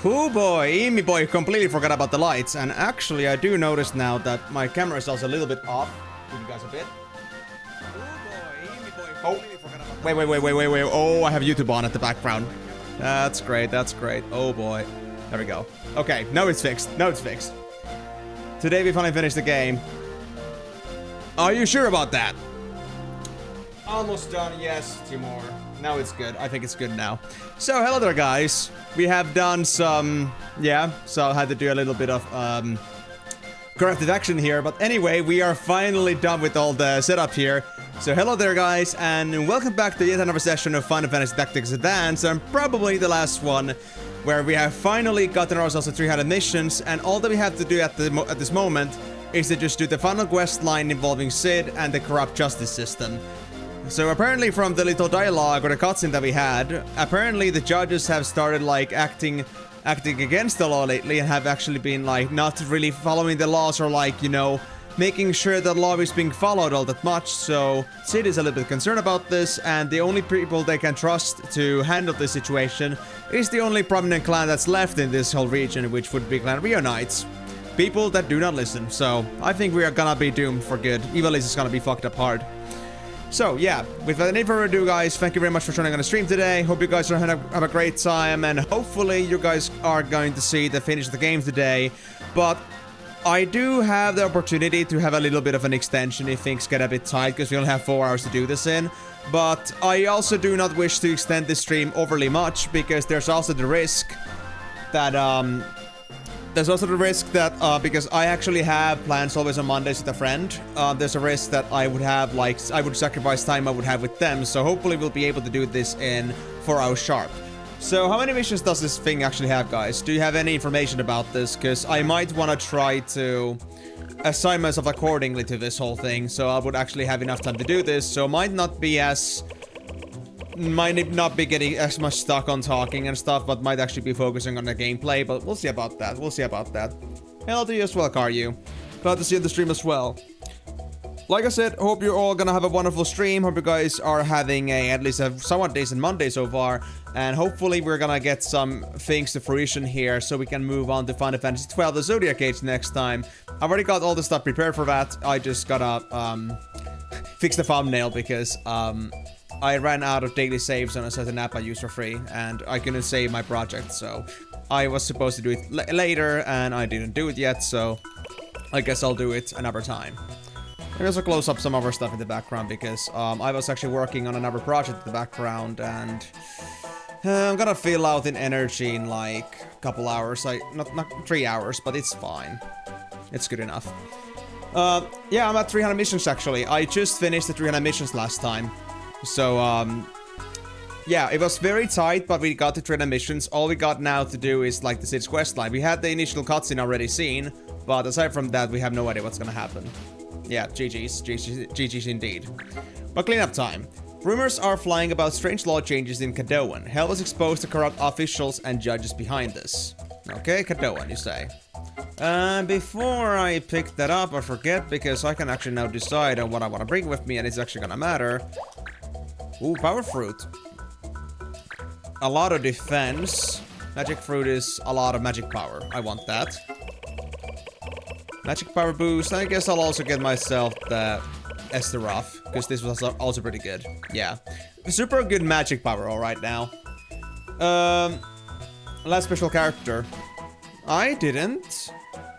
Oh boy, Emi boy completely forgot about the lights, and actually I do notice now that my camera is also a little bit off. Give you guys a bit. Oh boy, Emi boy completely forgot about the wait. Oh, I have YouTube on at the background. That's great, that's great. Oh boy. There we go. Okay, now it's fixed. Now it's fixed. Today we finally finished the game. Are you sure about that? Almost done, yes, Timur. Now it's good. I think it's good now. So, hello there, guys. We have done some... Yeah, so I had to do a little bit of corrective action here. But anyway, we are finally done with all the setup here. So, hello there, guys, and welcome back to yet another session of Final Fantasy Tactics Advance, and probably the last one, where we have finally gotten ourselves to 300 missions, and all that we have to do at this moment is to just do the final quest line involving Sid and the corrupt justice system. So apparently from the little dialogue or the cutscene that we had, apparently the judges have started like acting against the law lately and have actually been like not really following the laws or like, you know, making sure that law is being followed all that much. So Sid is a little bit concerned about this, and the only people they can trust to handle this situation is the only prominent clan that's left in this whole region, which would be Clan Rio Knights. People that do not listen. So I think we are gonna be doomed for good. Evilise is gonna be fucked up hard. So, yeah, without any further ado, guys, thank you very much for joining on the stream today. Hope you guys are have a great time, and hopefully you guys are going to see the finish of the game today. But I do have the opportunity to have a little bit of an extension if things get a bit tight, because we only have 4 hours to do this in. But I also do not wish to extend this stream overly much, because there's also the risk that, because I actually have plans always on Mondays with a friend, there's a risk that I would have, like, I would sacrifice time I would have with them, so hopefully we'll be able to do this in 4 hours sharp. So how many missions does this thing actually have, guys? Do you have any information about this? Because I might want to try to assign myself accordingly to this whole thing, so I would actually have enough time to do this, so might not be getting as much stuck on talking and stuff, but might actually be focusing on the gameplay, but we'll see about that. We'll see about that. Hello to you as well, Karyu. Glad to see you in the stream as well. Like I said, hope you're all gonna have a wonderful stream. Hope you guys are having at least a somewhat decent Monday so far, and hopefully we're gonna get some things to fruition here so we can move on to Final Fantasy 12, the Zodiac Age, next time. I've already got all the stuff prepared for that. I just gotta fix the thumbnail because I ran out of daily saves on a certain app I use for free, and I couldn't save my project, so I was supposed to do it later, and I didn't do it yet, so I guess I'll do it another time. Let me also close up some other stuff in the background, because I was actually working on another project in the background, and I'm gonna fill out in energy in like a couple hours, like not 3 hours, but it's fine. It's good enough. Yeah, I'm at 300 missions actually. I just finished the 300 missions last time. So, yeah, it was very tight, but we got to 300 missions. All we got now to do is, like, the Sid's questline. We had the initial cutscene already seen, but aside from that, we have no idea what's gonna happen. Yeah, GG's indeed. But cleanup time. Rumors are flying about strange law changes in Kadoan. Hell was exposed to corrupt officials and judges behind this. Okay, Kadoan, you say. Before I pick that up, I forget, because I can actually now decide on what I want to bring with me, and it's actually gonna matter. Ooh, power fruit. A lot of defense. Magic fruit is a lot of magic power. I want that. Magic power boost. I guess I'll also get myself the Esteroth, because this was also pretty good. Yeah. Super good magic power all right now. Last special character. I didn't.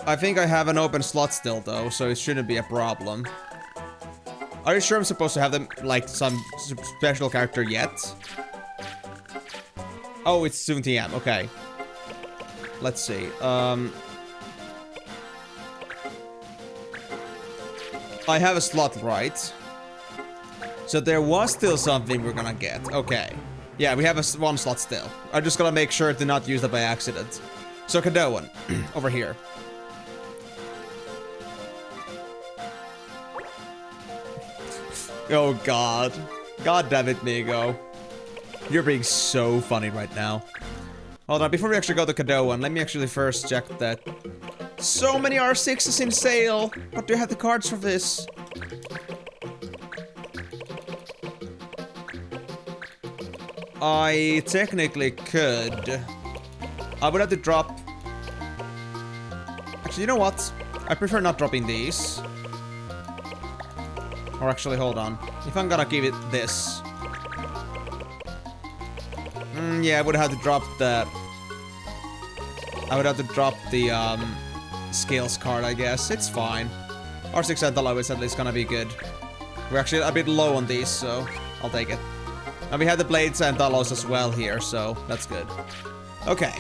I think I have an open slot still though, so it shouldn't be a problem. Are you sure I'm supposed to have them, like, some special character yet? Oh, it's 7 PM. Okay. Let's see. I have a slot, right? So there was still something we're gonna get. Okay. Yeah, we have one slot still. I just gotta make sure to not use that by accident. So Kadoan, over here. Oh god. God damn it, Migo. You're being so funny right now. Hold on, before we actually go to Kadoan, let me actually first check that. So many R6s in sale! But do you have the cards for this? I technically could. I would have to drop... Actually, you know what? I prefer not dropping these. Or actually, hold on. If I'm gonna give it this... yeah, I would have to drop the... I would have to drop the, skills card, I guess. It's fine. R6 Emenalus is at least gonna be good. We're actually a bit low on these, so I'll take it. And we have the Blades and Emenalus as well here, so that's good. Okay.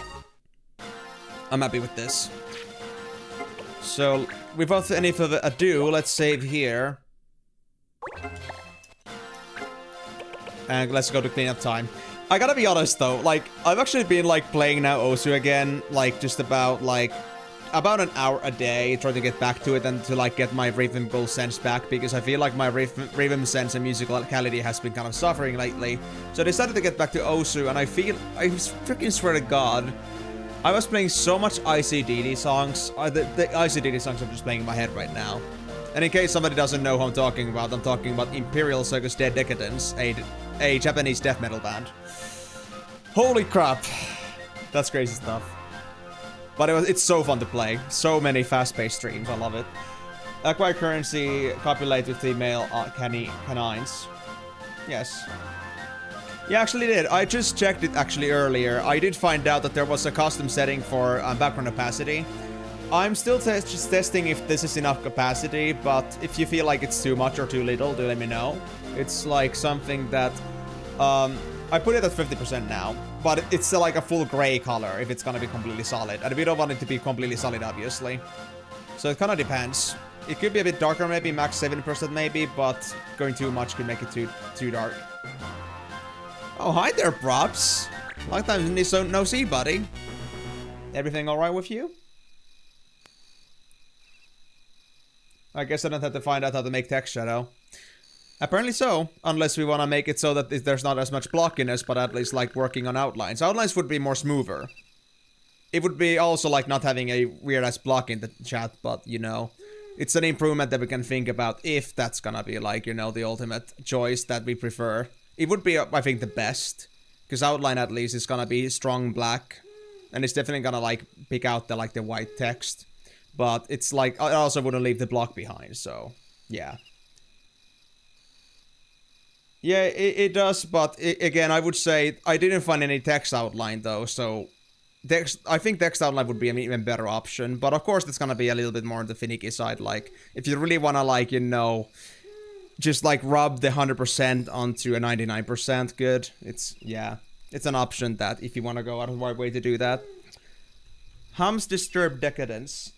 I'm happy with this. So, without any further ado, let's save here. And let's go to cleanup time. I gotta be honest though, like, I've actually been like playing now Osu again, like just about an hour a day, trying to get back to it and to like get my rhythmical sense back, because I feel like my rhythm sense and musicality has been kind of suffering lately. So I decided to get back to Osu, and I freaking swear to God, I was playing so much ICDD songs. The ICDD songs I'm just playing in my head right now. And in case somebody doesn't know who I'm talking about Imperial Circus Dead Decadence, a Japanese death metal band. Holy crap. That's crazy stuff. But it's so fun to play. So many fast-paced streams, I love it. Acquire currency, copulate with female canines. Yes. Yeah, actually did. I just checked it actually earlier. I did find out that there was a custom setting for background opacity. I'm still just testing if this is enough capacity, but if you feel like it's too much or too little, do let me know. It's like something that... I put it at 50% now, but it's still like a full gray color if it's gonna be completely solid. And we don't want it to be completely solid, obviously. So it kind of depends. It could be a bit darker, maybe max 70% maybe, but going too much could make it too dark. Oh, hi there, props. Long time no see, buddy. Everything alright with you? I guess I don't have to find out how to make text shadow. Apparently so, unless we want to make it so that there's not as much blockiness, but at least like working on outlines. Outlines would be more smoother. It would be also like not having a weird ass block in the chat, but you know, it's an improvement that we can think about if that's gonna be like, you know, the ultimate choice that we prefer. It would be, I think, the best, because outline at least is gonna be strong black, and it's definitely gonna like pick out the like the white text, but it's like, I also wouldn't leave the block behind, so yeah. Yeah, it does, but again, I would say I didn't find any text outline though, so I think text outline would be an even better option, but of course it's gonna be a little bit more on the finicky side, like, if you really wanna, like, you know, just, like, rub the 100% onto a 99% good, it's an option that, if you wanna go out of my way to do that. Hum's Disturbed Decadence.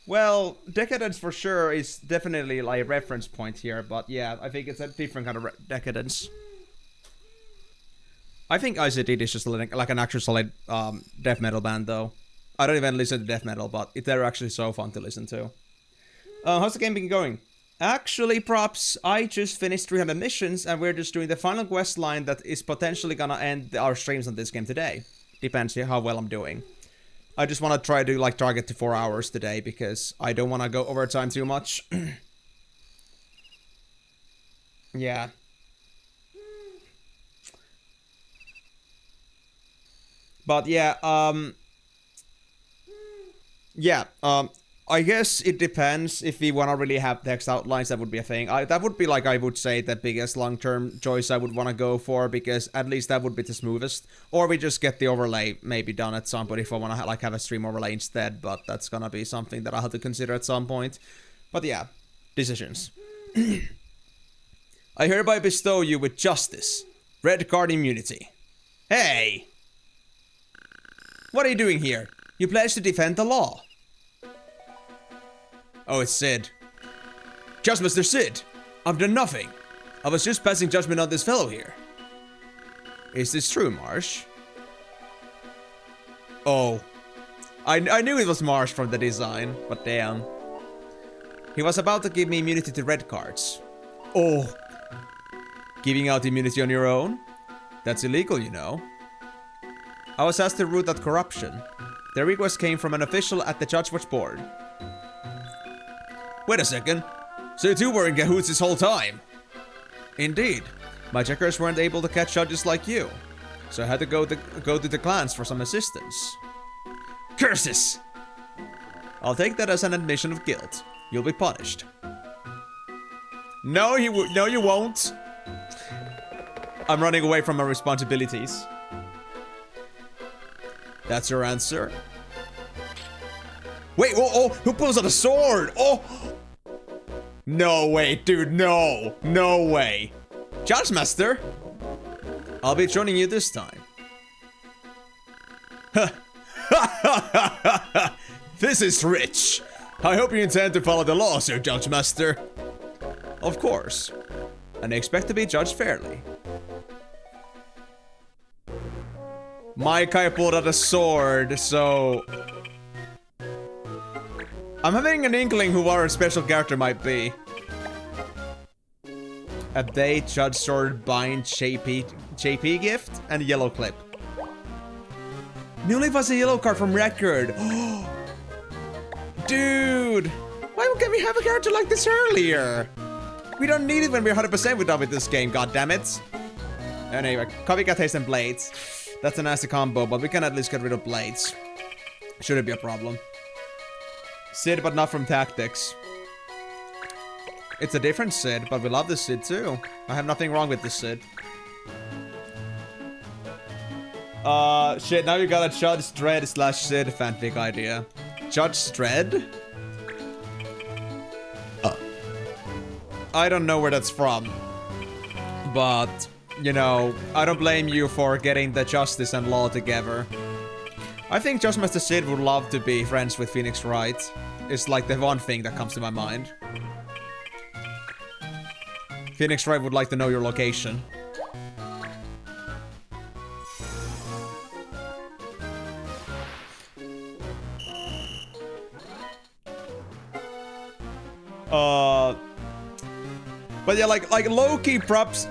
Well, Decadence for sure is definitely like a reference point here, but yeah, I think it's a different kind of Decadence. I think ICD is just like an actual solid death metal band though. I don't even listen to death metal, but they're actually so fun to listen to. How's the game been going? Actually, props, I just finished 300 missions and we're just doing the final quest line that is potentially gonna end our streams on this game today. Depends on how well I'm doing. I just want to try to like target to 4 hours today because I don't want to go overtime too much. Yeah. But yeah, I guess it depends. If we want to really have text outlines, that would be a thing. That would be like, I would say, the biggest long-term choice I would want to go for, because at least that would be the smoothest. Or we just get the overlay maybe done at some point if I want to like have a stream overlay instead, but that's gonna be something that I'll have to consider at some point. But yeah, decisions. I hereby bestow you with justice. Red card immunity. Hey! What are you doing here? You pledged to defend the law. Oh, it's Sid. Just Mr. Sid, I've done nothing. I was just passing judgment on this fellow here. Is this true, Marsh? Oh. I knew it was Marsh from the design, but damn. He was about to give me immunity to red cards. Oh. Giving out immunity on your own? That's illegal, you know. I was asked to root out corruption. The request came from an official at the Judge Watch Board. Wait a second. So you two were in cahoots this whole time? Indeed. My checkers weren't able to catch judges like you. So I had to go to the clans for some assistance. Curses! I'll take that as an admission of guilt. You'll be punished. No, no, you won't. I'm running away from my responsibilities. That's your answer? Wait, oh, who pulls out a sword? Oh! No way, dude, no. No way. Judge Master, I'll be joining you this time. This is rich. I hope you intend to follow the law, Sir Judge Master. Of course. And I expect to be judged fairly. Maikai pulled out a sword, so... I'm having an inkling who our special character might be. A day, Judge Sword, Bind, JP gift, and Yellow Clip. New Leaf has a yellow card from Record. Dude! Why can't we have a character like this earlier? We don't need it when we're 100% done with this game, goddammit. Anyway, Copycat Haste and Blades. That's a nasty combo, but we can at least get rid of Blades. Shouldn't be a problem. Sid, but not from Tactics. It's a different Sid, but we love this Sid too. I have nothing wrong with this Sid. Shit, now you got a Judge Dredd / Sid fanfic idea. Judge Dredd? I don't know where that's from. But, you know, I don't blame you for getting the justice and law together. I think Judge Master Sid would love to be friends with Phoenix Wright. It's like the one thing that comes to my mind. Phoenix Wright would like to know your location. But yeah, like low-key props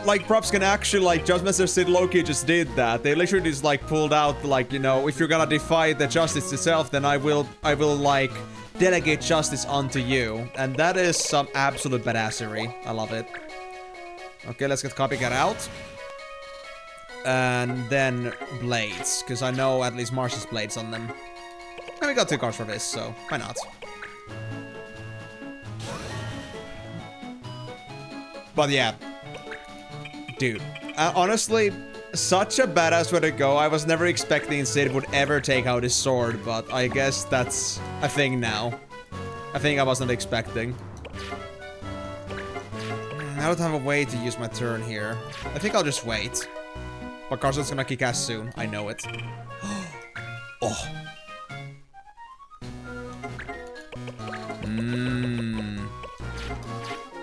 can actually, like, Judge Master Sid low-key just did that. They literally just, like, pulled out, like, you know, if you're gonna defy the justice itself, then I will, like, delegate justice onto you. And that is some absolute badassery. I love it. Okay, let's get Copycat out. And then Blades, because I know at least Marsh's Blades on them. And we got 2 cards for this, so why not? But yeah, dude, honestly, such a badass way to go. I was never expecting Sid would ever take out his sword, but I guess that's a thing now. A thing I wasn't expecting. I don't have a way to use my turn here. I think I'll just wait. But Carson's gonna kick ass soon. I know it. Oh.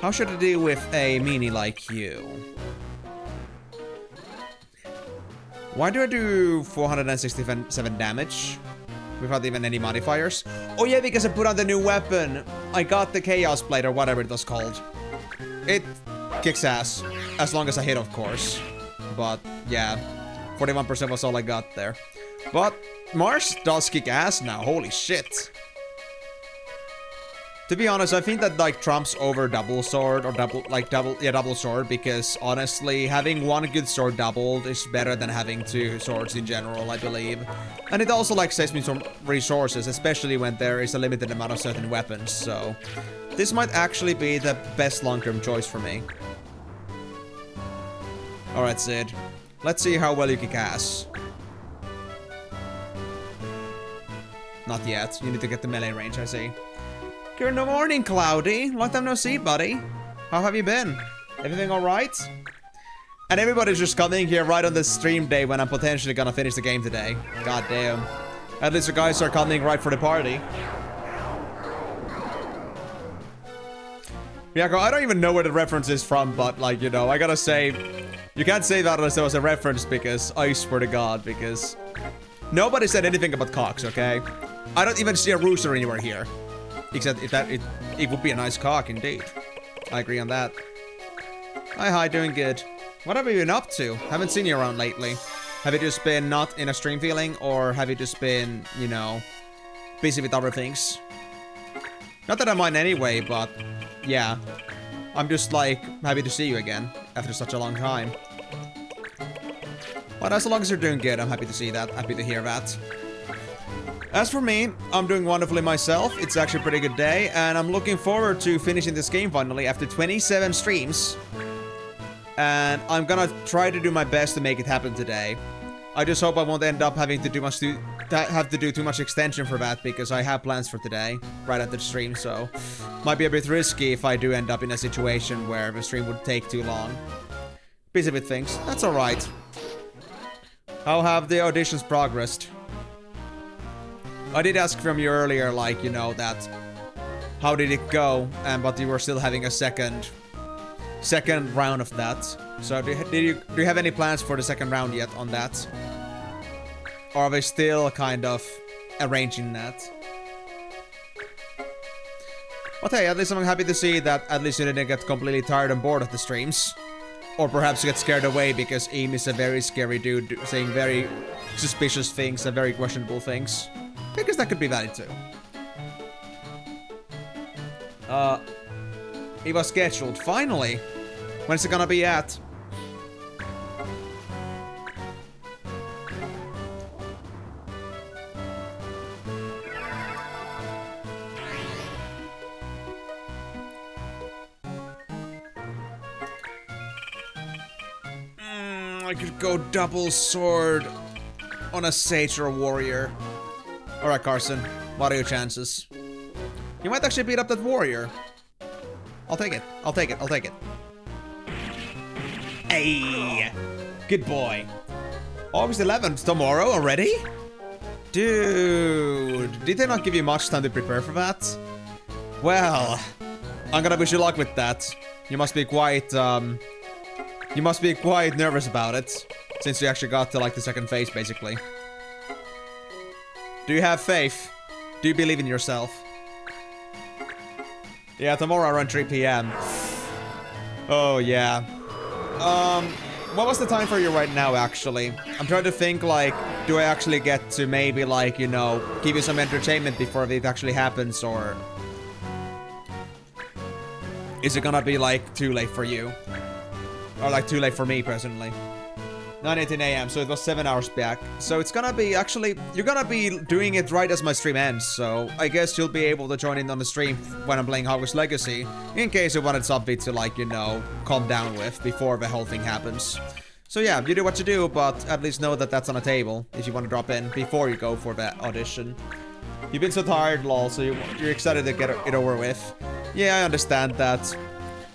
How should I deal with a meanie like you? Why do I do 467 damage? Without even any modifiers? Oh yeah, because I put on the new weapon. I got the Chaos Blade or whatever it was called. It kicks ass. As long as I hit, of course. But yeah, 41% was all I got there. But Marsh does kick ass now. Holy shit. To be honest, I think that, like, trumps over double sword or double sword, because honestly, having one good sword doubled is better than having 2 swords in general, I believe. And it also, like, saves me some resources, especially when there is a limited amount of certain weapons, so this might actually be the best long-term choice for me. Alright, Sid. Let's see how well you kick ass. Not yet. You need to get the melee range, I see. Good morning, Cloudy. Long time no see, buddy. How have you been? Everything alright? And everybody's just coming here right on the stream day when I'm potentially gonna finish the game today. God damn. At least the guys are coming right for the party. Yeah, I don't even know where the reference is from, but, like, you know, I gotta say, you can't say that unless there was a reference, because I swear to God, because nobody said anything about cocks, okay? I don't even see a rooster anywhere here. Except it would be a nice cock indeed. I agree on that. Hi, doing good. What have you been up to? Haven't seen you around lately. Have you just been not in a stream feeling, or have you just been, you know, busy with other things? Not that I mind anyway, but yeah. I'm just, like, happy to see you again after such a long time. But as long as you're doing good, I'm happy to see that. Happy to hear that. As for me, I'm doing wonderfully myself. It's actually a pretty good day, and I'm looking forward to finishing this game finally after 27 streams. And I'm gonna try to do my best to make it happen today. I just hope I won't end up having to do too much extension for that, because I have plans for today, right after the stream, so might be a bit risky if I do end up in a situation where the stream would take too long. Busy with things. That's alright. How have the auditions progressed? I did ask from you earlier, like, you know, that how did it go, but you were still having a second round of that. So do you have any plans for the second round yet on that? Or are they still kind of arranging that? But hey, at least I'm happy to see that at least you didn't get completely tired and bored of the streams. Or perhaps you get scared away because Eam is a very scary dude saying very suspicious things and very questionable things. Because that could be valid too. It was scheduled. Finally! When's it gonna be at? I could go double sword on a sage or a warrior. Alright, Carson. What are your chances? You might actually beat up that warrior. I'll take it. I'll take it. I'll take it. Hey! Good boy. August 11th, tomorrow already? Dude, did they not give you much time to prepare for that? Well, I'm gonna wish you luck with that. You must be quite nervous about it, since you actually got to like the second phase, basically. Do you have faith? Do you believe in yourself? Yeah, tomorrow around 3 PM. Oh, yeah. What was the time for you right now, actually? I'm trying to think, like, do I actually get to maybe, like, you know, give you some entertainment before it actually happens, or... is it gonna be, like, too late for you? Or, like, too late for me, personally. 9:18 AM, so it was 7 hours back. So it's gonna be, actually, you're gonna be doing it right as my stream ends, so I guess you'll be able to join in on the stream when I'm playing Hogwarts Legacy, in case you wanted something to, like, you know, calm down with before the whole thing happens. So yeah, you do what you do, but at least know that that's on the table, if you want to drop in before you go for that audition. You've been so tired, lol, so you're excited to get it over with. Yeah, I understand that.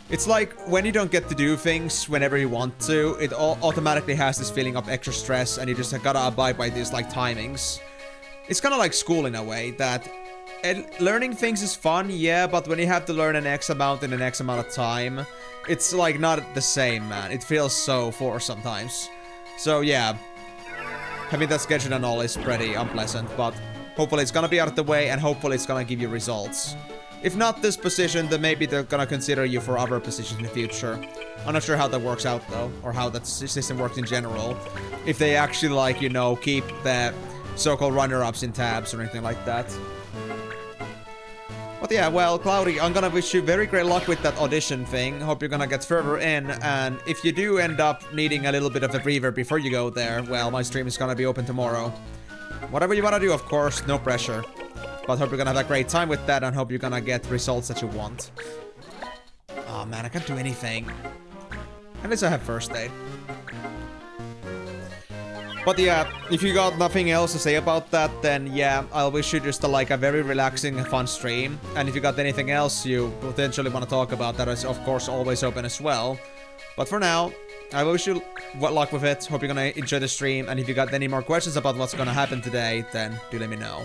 It's like, when you don't get to do things whenever you want to, it automatically has this feeling of extra stress, and you just gotta abide by these, like, timings. It's kinda like school in a way, that learning things is fun, yeah, but when you have to learn an X amount in an X amount of time, it's, like, not the same, man. It feels so forced sometimes. So, yeah. Having that schedule and all is pretty unpleasant, but hopefully it's gonna be out of the way, and hopefully it's gonna give you results. If not this position, then maybe they're gonna consider you for other positions in the future. I'm not sure how that works out, though, or how that system works in general. If they actually, like, you know, keep the so-called runner-ups in tabs or anything like that. But yeah, well, Cloudy, I'm gonna wish you very great luck with that audition thing. Hope you're gonna get further in, and if you do end up needing a little bit of a reverb before you go there, well, my stream is gonna be open tomorrow. Whatever you wanna do, of course, no pressure. But hope you're gonna have a great time with that, and hope you're gonna get results that you want. Oh man, I can't do anything. At least I have first aid. But yeah, if you got nothing else to say about that, then yeah, I'll wish you just a very relaxing and fun stream. And if you got anything else you potentially want to talk about, that is of course always open as well. But for now, I wish you luck with it. Hope you're gonna enjoy the stream, and if you got any more questions about what's gonna happen today, then do let me know.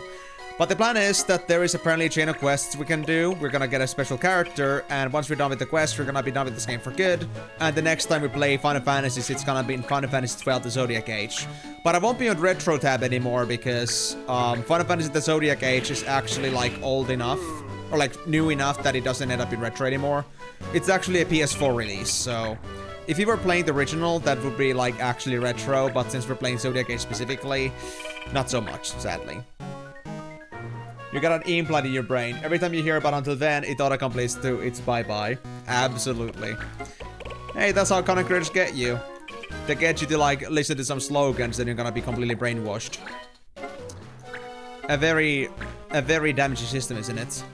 But the plan is that there is apparently a chain of quests we can do. We're gonna get a special character, and once we're done with the quest, we're gonna be done with this game for good. And the next time we play Final Fantasies, it's gonna be in Final Fantasy 12, the Zodiac Age. But I won't be on Retro tab anymore, because Final Fantasy the Zodiac Age is actually, like, old enough, or, like, new enough that it doesn't end up in Retro anymore. It's actually a PS4 release, so... if you were playing the original, that would be, like, actually Retro, but since we're playing Zodiac Age specifically, not so much, sadly. You got an implant in your brain. Every time you hear about Until Then, it auto-completes to it's bye-bye. Absolutely. Hey, that's how content creators get you. They get you to, like, listen to some slogans, then you're gonna be completely brainwashed. a very damaging system, isn't it?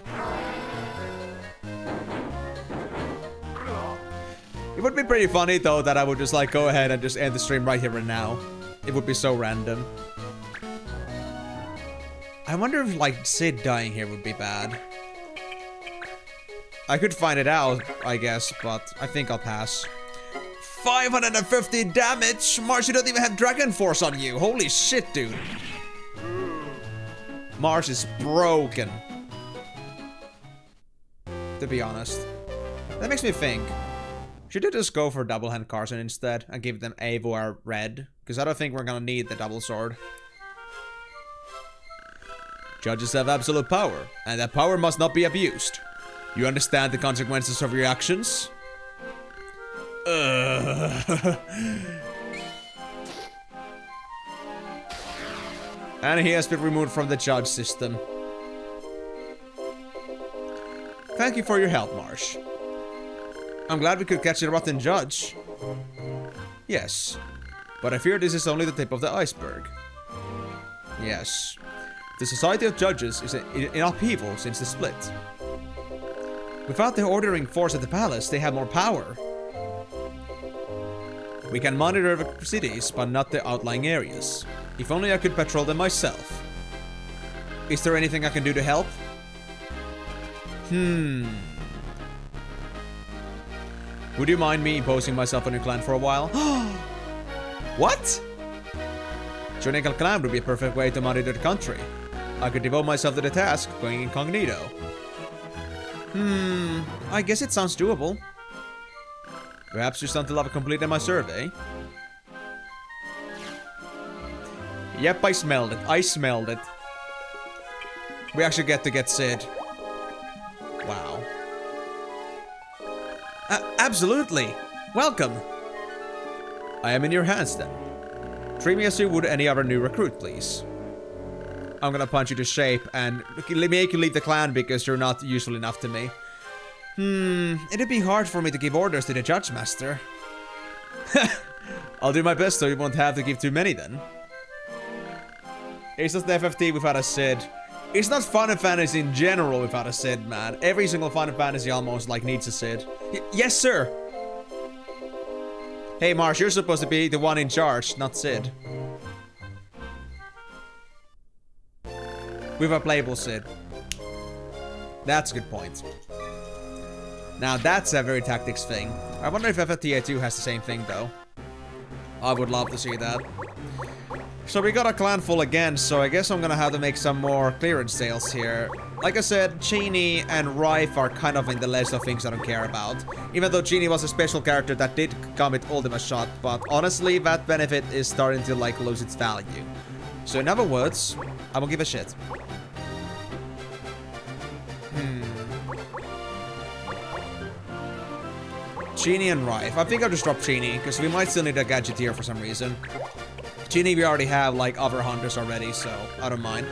It would be pretty funny though that I would just like go ahead and just end the stream right here and now. It would be so random. I wonder if like Sid dying here would be bad. I could find it out, I guess, but I think I'll pass. 550 damage! Mars, you don't even have Dragon Force on you! Holy shit, dude! Mars is broken. To be honest. That makes me think. Should I just go for Double Hand Carson instead and give them Eivor red? Because I don't think we're gonna need the double sword. Judges have absolute power, and that power must not be abused. You understand the consequences of your actions? And he has been removed from the judge system. Thank you for your help, Marsh. I'm glad we could catch a rotten judge. Yes, but I fear this is only the tip of the iceberg. Yes. The Society of Judges is in upheaval since the split. Without the ordering force at the palace, they have more power. We can monitor the cities, but not the outlying areas. If only I could patrol them myself. Is there anything I can do to help? Would you mind me imposing myself on your clan for a while? What? Joining a clan would be a perfect way to monitor the country. I could devote myself to the task, going incognito. I guess it sounds doable. Perhaps just until I've completed my survey. Yep, I smelled it. I smelled it. We actually get to get Sid. Wow. Absolutely. Welcome. I am in your hands then. Treat me as you would any other new recruit, please. I'm gonna punch you to shape and make you leave the clan because you're not useful enough to me. It'd be hard for me to give orders to the Judge Master. I'll do my best so you won't have to give too many then. It's just the FFT without a Sid. It's not Final Fantasy in general without a Sid, man. Every single Final Fantasy almost like needs a Sid. Yes, sir! Hey, Marsh, you're supposed to be the one in charge, not Sid. With a playable Sid. That's a good point. Now that's a very tactics thing. I wonder if FFTA 2 has the same thing though. I would love to see that. So we got a clan full again, so I guess I'm gonna have to make some more clearance sales here. Like I said, Genie and Rife are kind of in the list of things I don't care about. Even though Genie was a special character that did come with Ultimate Shot, but honestly that benefit is starting to like lose its value. So in other words, I won't give a shit. Genie and Rife. I think I'll just drop Genie, because we might still need a Gadgeteer for some reason. Genie we already have, like, other hunters already, so I don't mind.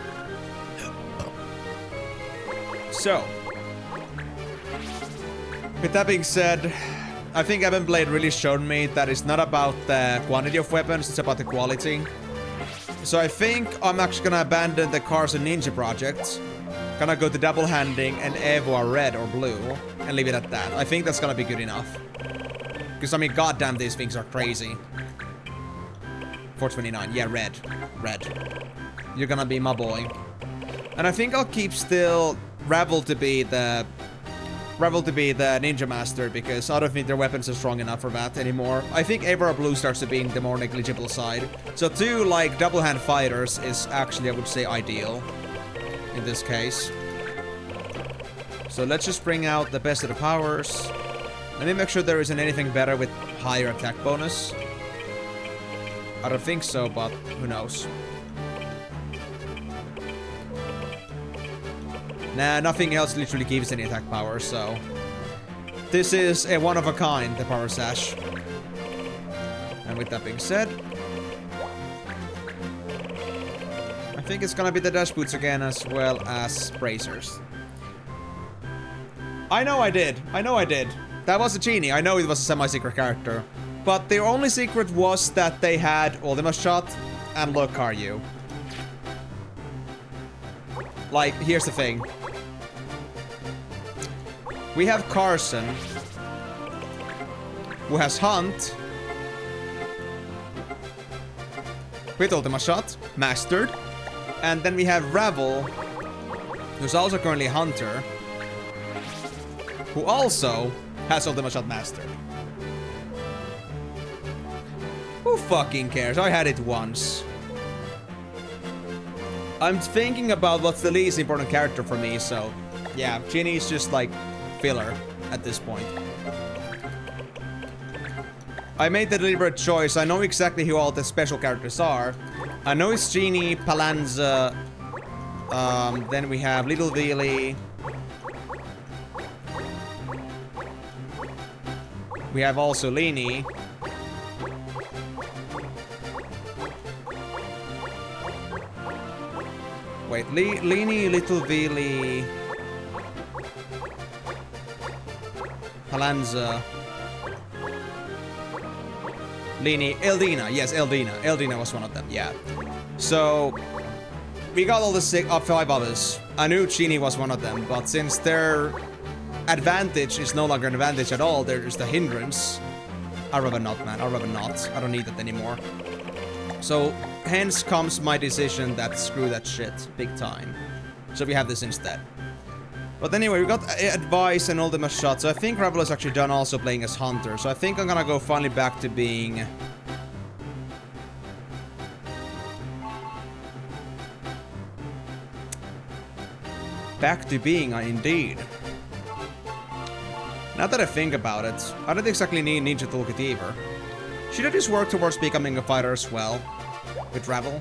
So. With that being said, I think Evan Blade really showed me that it's not about the quantity of weapons, it's about the quality. So I think I'm actually gonna abandon the Carson Ninja project. Gonna go to double handing and Eivor red or blue and leave it at that. I think that's gonna be good enough. Because I mean, goddamn, these things are crazy. 429, yeah, red. Red. You're gonna be my boy. And I think I'll keep still Revel to be the Ninja Master because I don't think their weapons are strong enough for that anymore. I think Eivor blue starts to being the more negligible side. So two, like, double hand fighters is actually, I would say, ideal. In this case. So let's just bring out the best of the powers. Let me make sure there isn't anything better with higher attack bonus. I don't think so, but who knows. Nah, nothing else literally gives any attack power, so... This is a one of a kind, the Power Sash. And with that being said... I think it's gonna be the Dash Boots again, as well as Bracers. I know I did. I know I did. That was a Genie. I know it was a semi-secret character. But their only secret was that they had Ultimate Shot and Look Are You. Like, here's the thing. We have Carson, who has Hunt, with Ultima Shot, Mastered. And then we have Ravel, who's also currently Hunter, who also has Ultima Shot Mastered. Who fucking cares? I had it once. I'm thinking about what's the least important character for me, so yeah, Ginny's just like filler at this point. I made the deliberate choice. I know exactly who all the special characters are. I know it's Genie, Palanza, then we have Little Veely. We have also Lini. Wait, Lini, Little Veely, Palanza, Lini, Eldina. Yes, Eldina. Eldina was one of them, yeah. So, we got all the 5 others. I knew Genie was one of them, but since their advantage is no longer an advantage at all, they're just a hindrance. I'd rather not, man. I'd rather not. I don't need that anymore. So, hence comes my decision that screw that shit big time. So we have this instead. But anyway, we got Advice and Ultima Shot. So I think Ravel is actually done also playing as Hunter. So I think I'm gonna go finally back to being... Indeed. Now that I think about it, I don't exactly need Ninja Toolkit either. Should I just work towards becoming a fighter as well? With Ravel?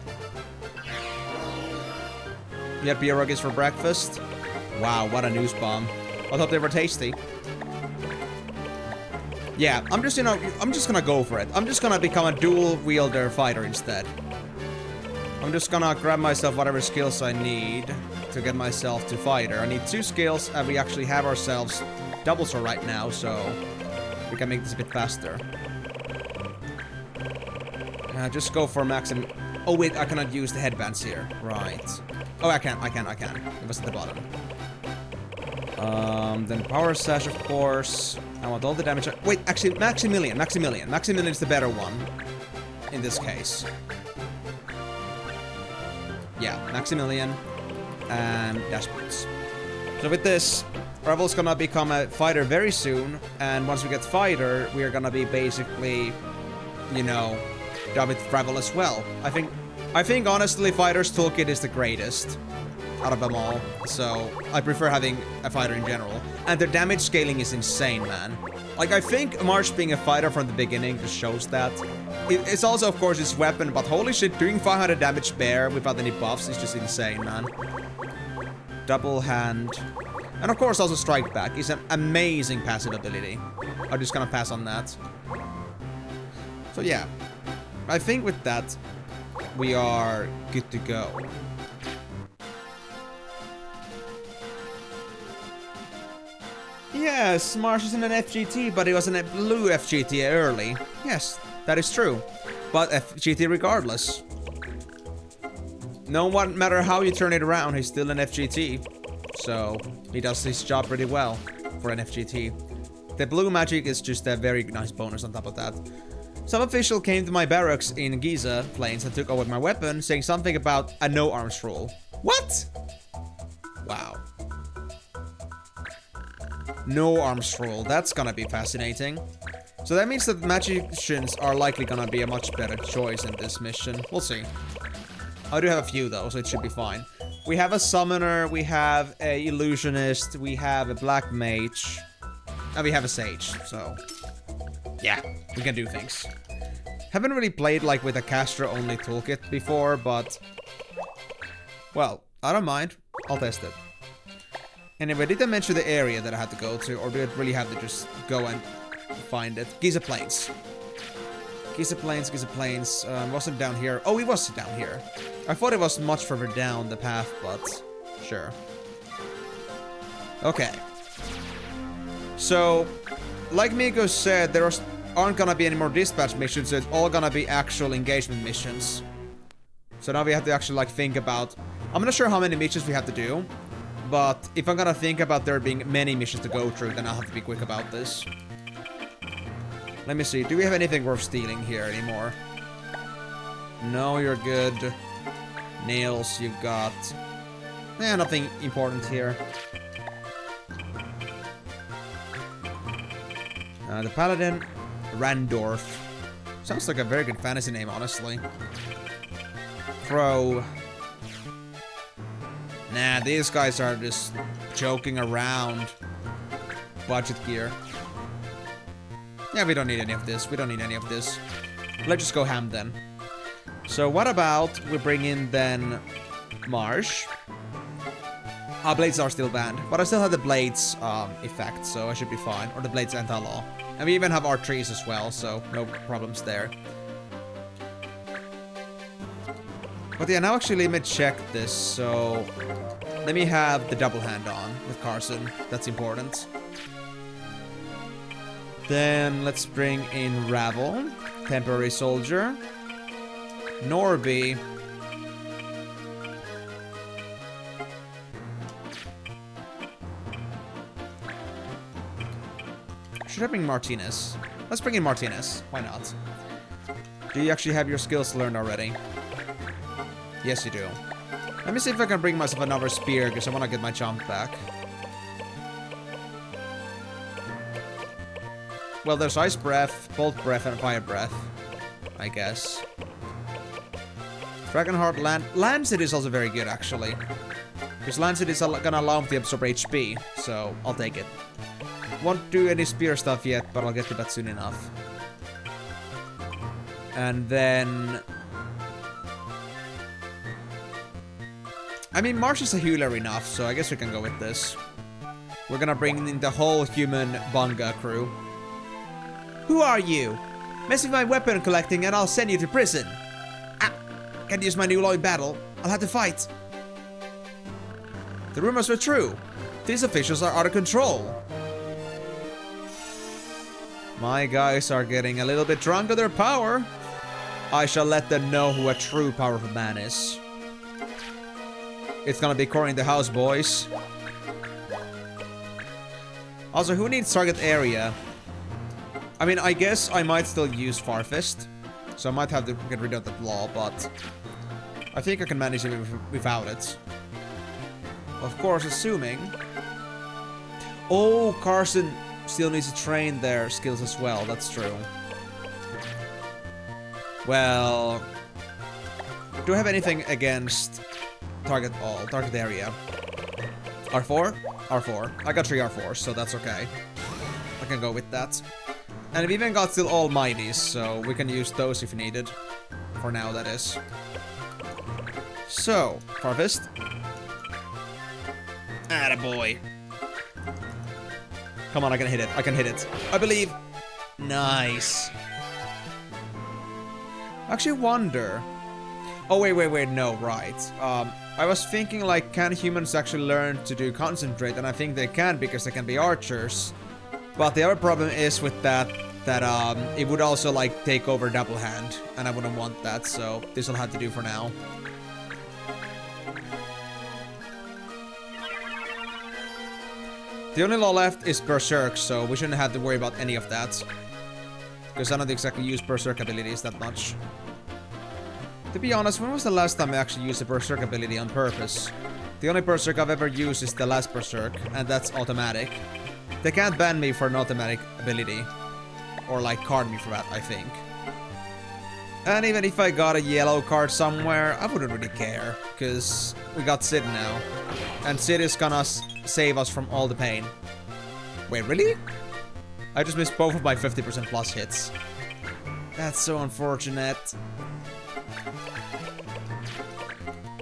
You had pierogies for breakfast? Wow, what a news bomb. I thought they were tasty. Yeah, I'm just gonna go for it. I'm just gonna become a dual wielder fighter instead. I'm just gonna grab myself whatever skills I need to get myself to fighter. I need 2 skills, and we actually have ourselves double sword right now, so we can make this a bit faster. Just go for maximum. Oh wait, I cannot use the headbands here. Right. Oh, I can. It was at the bottom. Then Power Sash, of course. I want all the damage. Wait, actually, Maximilian. Maximilian is the better one. In this case. Yeah, Maximilian. And Dash Boots. So with this, Ravel's gonna become a fighter very soon. And once we get fighter, we're gonna be basically, you know, done with Ravel as well. I think honestly, Fighter's Toolkit is the greatest out of them all. So I prefer having a fighter in general. And their damage scaling is insane, man. Like, I think March being a fighter from the beginning just shows that. It's also, of course, his weapon, but holy shit, doing 500 damage bare without any buffs is just insane, man. Double hand. And of course, also Strike Back is an amazing passive ability. I'm just gonna pass on that. So yeah. I think with that, we are good to go. Yes, Marsh is in an FGT, but he was in a blue FGT early. Yes, that is true. But FGT regardless. No matter how you turn it around, he's still an FGT. So, he does his job pretty well for an FGT. The blue magic is just a very nice bonus on top of that. Some official came to my barracks in Giza Plains and took over my weapon, saying something about a no-arms rule. What? Wow. No-arms rule. That's gonna be fascinating. So that means that magicians are likely gonna be a much better choice in this mission. We'll see. I do have a few though, so it should be fine. We have a summoner, we have a illusionist, we have a black mage, and we have a sage, so... yeah, we can do things. Haven't really played like with a caster-only toolkit before, but... well, I don't mind. I'll test it. Anyway, did I mention the area that I had to go to, or did I really have to just go and find it? Giza Plains. Giza Plains. Wasn't down here. Oh, it was down here. I thought it was much further down the path, but... sure. Okay. So... like Miko said, there aren't gonna be any more dispatch missions, so it's all gonna be actual engagement missions. So now we have to actually like think about I'm not sure how many missions we have to do, but if I'm gonna think about there being many missions to go through, then I'll have to be quick about this. Let me see, do we have anything worth stealing here anymore? No, you're good. Nails, you've got... nothing important here. The Paladin, Randorf. Sounds like a very good fantasy name, honestly. Crow. Nah, these guys are just joking around. Budget gear. Yeah, we don't need any of this. We don't need any of this. Let's just go ham then. So what about we bring in then Marsh. Our blades are still banned, but I still have the blades effect, so I should be fine. Or the blades anti-law. And we even have our trees as well, so no problems there. But yeah, now actually let me check this. So let me have the double hand on with Carson. That's important. Then let's bring in Ravel, temporary soldier, Norby. Should I bring Martinez? Let's bring in Martinez. Why not? Do you actually have your skills learned already? Yes, you do. Let me see if I can bring myself another spear, because I want to get my jump back. Well, there's Ice Breath, Bolt Breath, and Fire Breath, I guess. Dragonheart Lancet is also very good, actually. Because Lancet is gonna allow me to absorb HP, so I'll take it. Won't do any spear stuff yet, but I'll get to that soon enough. And then... I mean, Marsh is a healer enough, so I guess we can go with this. We're gonna bring in the whole human Bunga crew. Who are you? Mess with my weapon collecting and I'll send you to prison. Ah! Can't use my new law in battle. I'll have to fight. The rumors were true. These officials are out of control. My guys are getting a little bit drunk on their power. I shall let them know who a true powerful man is. It's gonna be Corin the house, boys. Also, who needs target area? I mean, I guess I might still use Farfist. So I might have to get rid of that law, but... I think I can manage it without it. Of course, assuming... Oh, Carson still needs to train their skills as well. That's true. Well... Do I have anything against... Target area? R4? R4. I got 3 R4s, so that's okay. I can go with that. And we even got still Almighties, so we can use those if needed. For now, that is. So, Farfist. Attaboy. Come on, I can hit it. I can hit it. I believe. Nice. Actually wonder. Oh, wait, no, right. I was thinking, like, can humans actually learn to do concentrate? And I think they can, because they can be archers. But the other problem is with that it would also, like, take over double hand. And I wouldn't want that, so this will have to do for now. The only law left is Berserk, so we shouldn't have to worry about any of that. Because I don't exactly use Berserk abilities that much. To be honest, when was the last time I actually used a Berserk ability on purpose? The only Berserk I've ever used is the last Berserk, and that's automatic. They can't ban me for an automatic ability. Or like card me for that, I think. And even if I got a yellow card somewhere, I wouldn't really care. Because we got Sid now. And Sid is gonna save us from all the pain. Wait, really? I just missed both of my 50% plus hits. That's so unfortunate.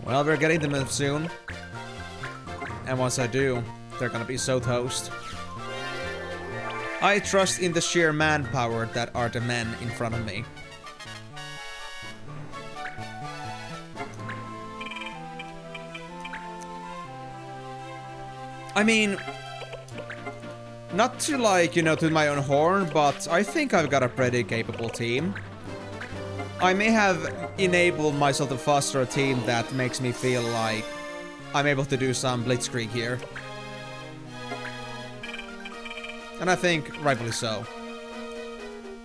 Well, we're getting them soon. And once I do, they're gonna be so toast. I trust in the sheer manpower that are the men in front of me. I mean, not to like, you know, to my own horn, but I think I've got a pretty capable team. I may have enabled myself to foster a team that makes me feel like I'm able to do some blitzkrieg here. And I think rightfully so.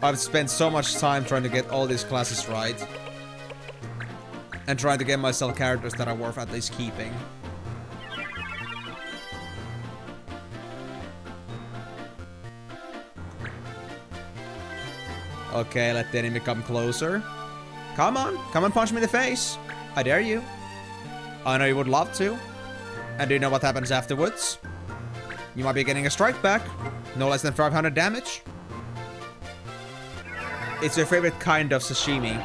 I've spent so much time trying to get all these classes right. And trying to get myself characters that are worth at least keeping. Okay, let the enemy come closer. Come on, punch me in the face. I dare you. I know you would love to. And do you know what happens afterwards? You might be getting a strike back. No less than 500 damage. It's your favorite kind of sashimi.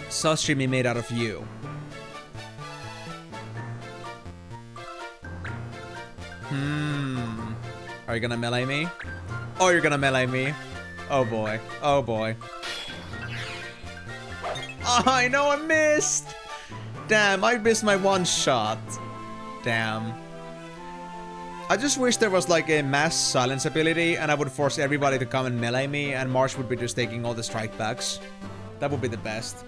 Sashimi made out of you. Are you gonna melee me? Oh, you're gonna melee me. Oh boy. Oh boy. Oh, I know I missed! Damn, I missed my one shot. Damn. I just wish there was like a mass silence ability and I would force everybody to come and melee me and Marsh would be just taking all the strike backs. That would be the best.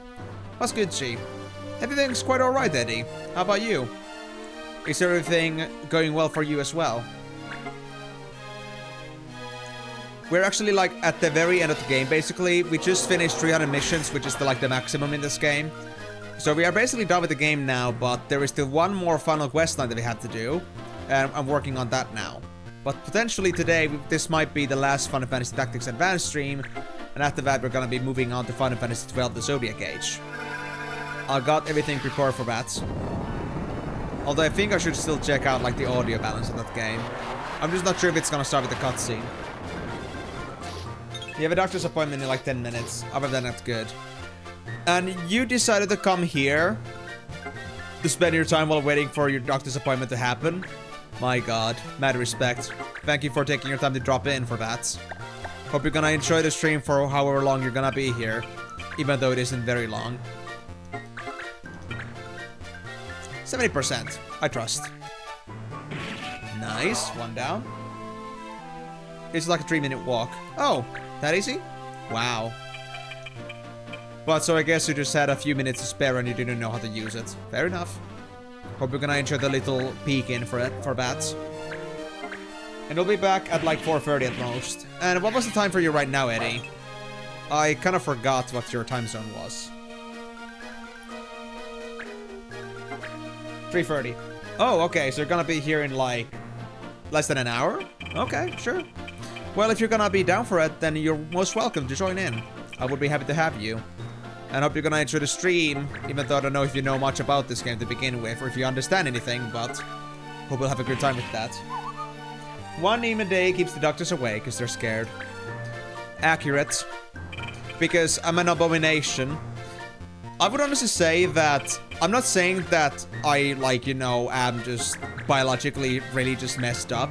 What's good, G? Everything's quite alright, Eddie. How about you? Is everything going well for you as well? We're actually like at the very end of the game, basically. We just finished 300 missions, which is the maximum in this game. So we are basically done with the game now, but there is still one more final quest line that we have to do. And I'm working on that now. But potentially today, this might be the last Final Fantasy Tactics Advanced stream. And after that, we're gonna be moving on to Final Fantasy 12, the Zodiac Age. I got everything prepared for that. Although I think I should still check out like the audio balance of that game. I'm just not sure if it's gonna start with the cutscene. You have a doctor's appointment in like 10 minutes. Other than that, good. And you decided to come here to spend your time while waiting for your doctor's appointment to happen. My god, mad respect. Thank you for taking your time to drop in for that. Hope you're gonna enjoy the stream for however long you're gonna be here. Even though it isn't very long. 70%. I trust. Nice. One down. It's like a 3-minute walk. Oh, that easy? Wow. But so I guess you just had a few minutes to spare and you didn't know how to use it. Fair enough. Hope you're gonna enjoy the little peek in for bats. And we'll be back at like 4:30 at most. And what was the time for you right now, Eddie? I kind of forgot what your time zone was. 3:30. Oh, okay, so you're gonna be here in like less than an hour? Okay, sure. Well, if you're gonna be down for it, then you're most welcome to join in. I would be happy to have you. And hope you're gonna enjoy the stream, even though I don't know if you know much about this game to begin with, or if you understand anything, but hope we'll have a good time with that. One meme a day keeps the doctors away, because they're scared. Accurate. Because I'm an abomination. I would honestly say that, I'm not saying that I, like, you know, am just biologically really just messed up.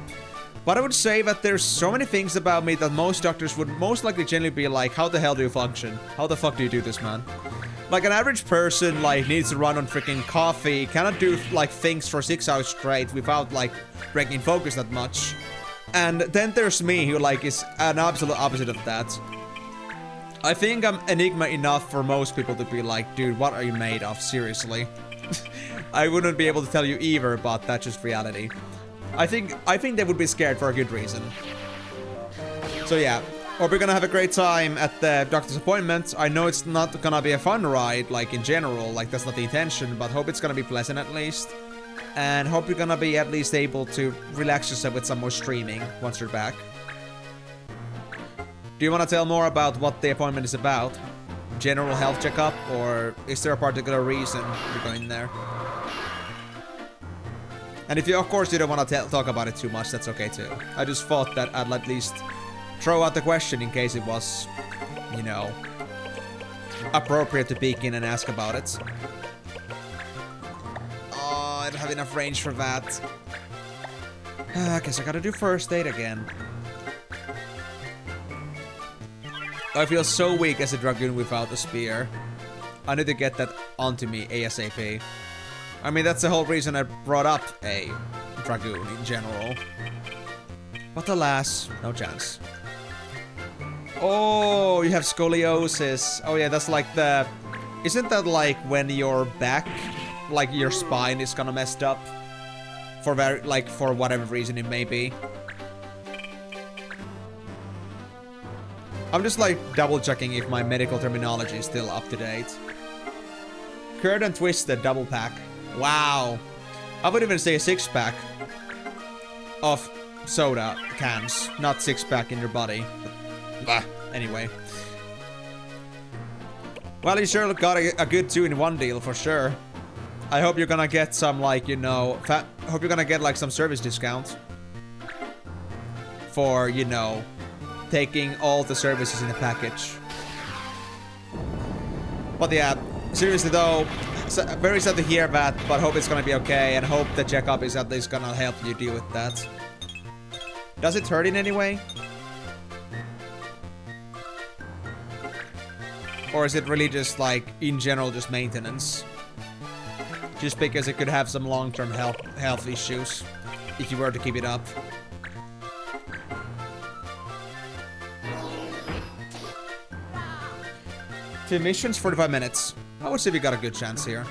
But I would say that there's so many things about me that most doctors would most likely genuinely be like, how the hell do you function? How the fuck do you do this, man? Like, an average person, like, needs to run on freaking coffee, cannot do, like, things for 6 hours straight without, like, breaking focus that much. And then there's me, who, like, is an absolute opposite of that. I think I'm enigma enough for most people to be like, dude, what are you made of? Seriously. I wouldn't be able to tell you either, but that's just reality. I think they would be scared for a good reason. So yeah, hope you're gonna have a great time at the doctor's appointment. I know it's not gonna be a fun ride, like in general, like that's not the intention, but hope it's gonna be pleasant at least. And hope you're gonna be at least able to relax yourself with some more streaming once you're back. Do you want to tell more about what the appointment is about? General health checkup, or is there a particular reason you're going there? And if you, of course, you don't want to talk about it too much, that's okay too. I just thought that I'd at least throw out the question in case it was, you know, appropriate to peek in and ask about it. Oh, I don't have enough range for that. I guess I gotta do first aid again. I feel so weak as a dragoon without a spear. I need to get that onto me ASAP. I mean, that's the whole reason I brought up a dragoon in general. But alas, no chance. Oh, you have scoliosis. Oh yeah, that's like the... Isn't that like when your back like your spine is kind of messed up for for whatever reason it may be. I'm just like double checking if my medical terminology is still up to date. Curd and Twisted double pack. Wow. I would even say a 6-pack of soda cans, not 6-pack in your body. Bah. Anyway. Well, you sure got a good 2-in-1 deal for sure. I hope you're gonna get some, like, you know, hope you're gonna get like some service discount for, you know, taking all the services in the package. But yeah, seriously though, very sad to hear that, but hope it's gonna be okay, and hope the checkup is at least gonna help you deal with that. Does it hurt in any way? Or is it really just like, in general, just maintenance? Just because it could have some long-term health issues if you were to keep it up. Two missions, 45 minutes. I would say we got a good chance here.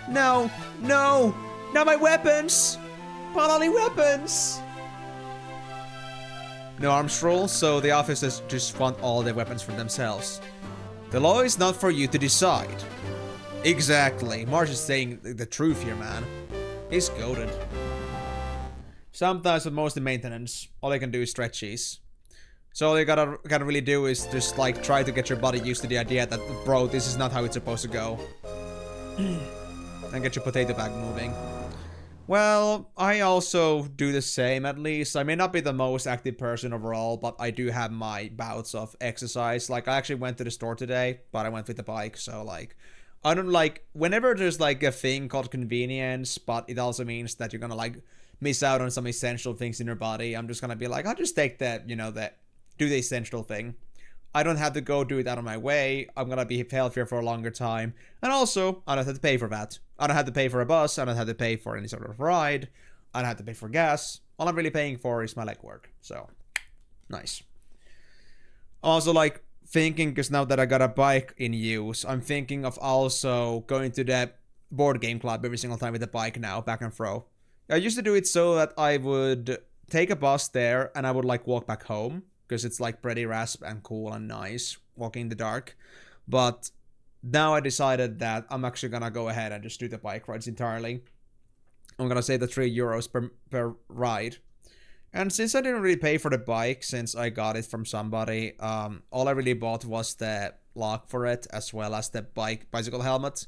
No! No! Not my weapons! Only weapons! No arms roll, so the officers just want all their weapons for themselves. The law is not for you to decide. Exactly. Marsh is saying the truth here, man. He's goated. Sometimes, but mostly maintenance. All they can do is stretchies. So all you gotta really do is just like try to get your body used to the idea that, bro, this is not how it's supposed to go. And get your potato bag moving. Well, I also do the same, at least. I may not be the most active person overall, but I do have my bouts of exercise. Like, I actually went to the store today, but I went with the bike, so like, I don't like, whenever there's like a thing called convenience, but it also means that you're gonna like miss out on some essential things in your body, I'm just gonna be like, I'll just take that, you know, do the essential thing. I don't have to go do it out of my way. I'm gonna be healthier for a longer time. And also, I don't have to pay for that. I don't have to pay for a bus. I don't have to pay for any sort of ride. I don't have to pay for gas. All I'm really paying for is my legwork. So, nice. Also, like, thinking, because now that I got a bike in use, I'm thinking of also going to that board game club every single time with the bike now, back and fro. I used to do it so that I would take a bus there and I would, like, walk back home. Because it's like pretty rasp and cool and nice walking in the dark. But now I decided that I'm actually gonna go ahead and just do the bike rides entirely. I'm gonna save the €3 per ride. And since I didn't really pay for the bike since I got it from somebody, all I really bought was the lock for it as well as the bicycle helmet.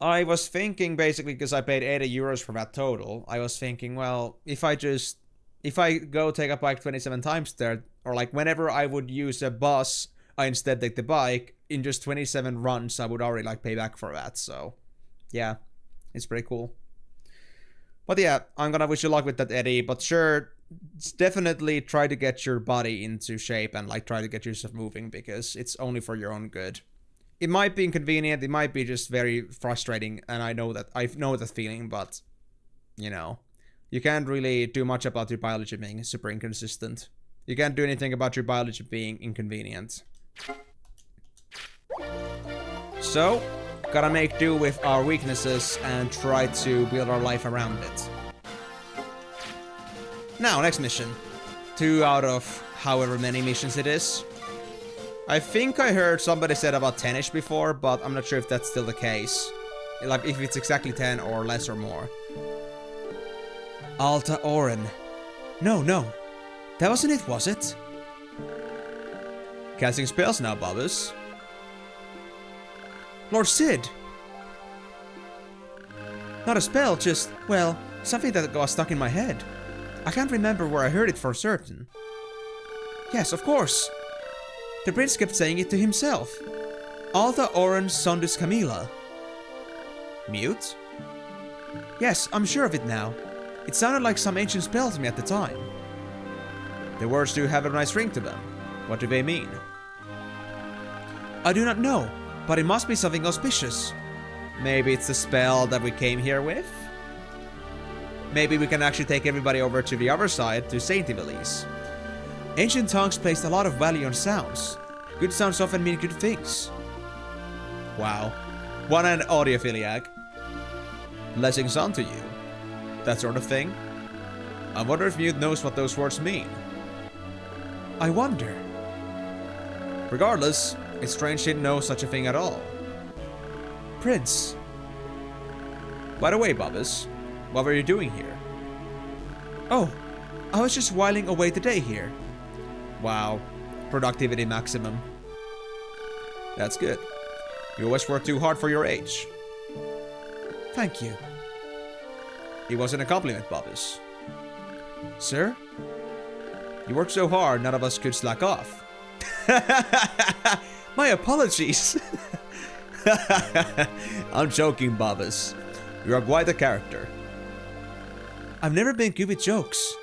I was thinking basically, because I paid €80 for that total, I was thinking, well, if I go take a bike 27 times there, or like whenever I would use a bus, I instead take the bike, in just 27 runs, I would already like pay back for that. So, yeah, it's pretty cool. But yeah, I'm gonna wish you luck with that, Eddie. But sure, definitely try to get your body into shape and like try to get yourself moving, because it's only for your own good. It might be inconvenient, it might be just very frustrating, and I know that feeling, but, you know, you can't really do much about your biology being super inconsistent. You can't do anything about your biology being inconvenient. So, gotta make do with our weaknesses and try to build our life around it. Now, next mission. 2 out of however many missions it is. I think I heard somebody said about 10-ish before, but I'm not sure if that's still the case. Like, if it's exactly 10 or less or more. Alta Oren. No. That wasn't it, was it? Casting spells now, Bobbers. Lord Sid! Not a spell, just, well, something that got stuck in my head. I can't remember where I heard it for certain. Yes, of course. The prince kept saying it to himself. Alta Oren Sondus Camila. Mute? Yes, I'm sure of it now. It sounded like some ancient spell to me at the time. The words do have a nice ring to them. What do they mean? I do not know, but it must be something auspicious. Maybe it's the spell that we came here with? Maybe we can actually take everybody over to the other side, to Saint Ivelisse. Ancient tongues placed a lot of value on sounds. Good sounds often mean good things. Wow. What an audiophiliac. Blessings unto you. That sort of thing. I wonder if Mute knows what those words mean. I wonder. Regardless, it's strange he didn't know such a thing at all. Prince. By the way, Bobbus, what were you doing here? Oh, I was just whiling away the day here. Wow, productivity maximum. That's good. You always work too hard for your age. Thank you. It wasn't a compliment, Bobbus. Sir? You worked so hard, none of us could slack off. My apologies. I'm joking, Bobbus. You are quite a character. I've never been good with jokes.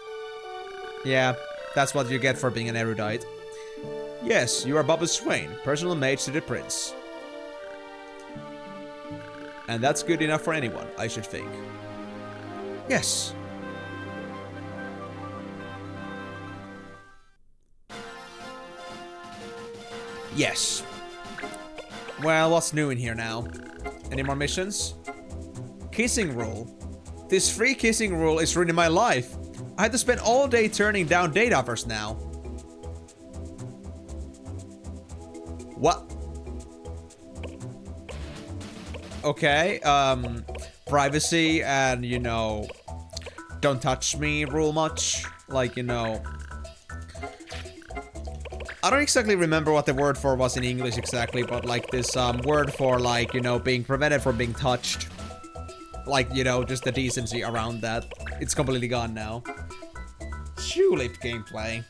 Yeah, that's what you get for being an erudite. Yes, you are Bobbus Swain, personal mage to the prince. And that's good enough for anyone, I should think. Yes. Yes. Well, what's new in here now? Any more missions? Kissing rule. This free kissing rule is ruining my life. I had to spend all day turning down date offers now. What? Okay, privacy and, you know, don't touch me rule much. Like, you know, I don't exactly remember what the word for was in English exactly, but like this word for, like, you know, being prevented from being touched. Like, you know, just the decency around that. It's completely gone now. Tulip gameplay.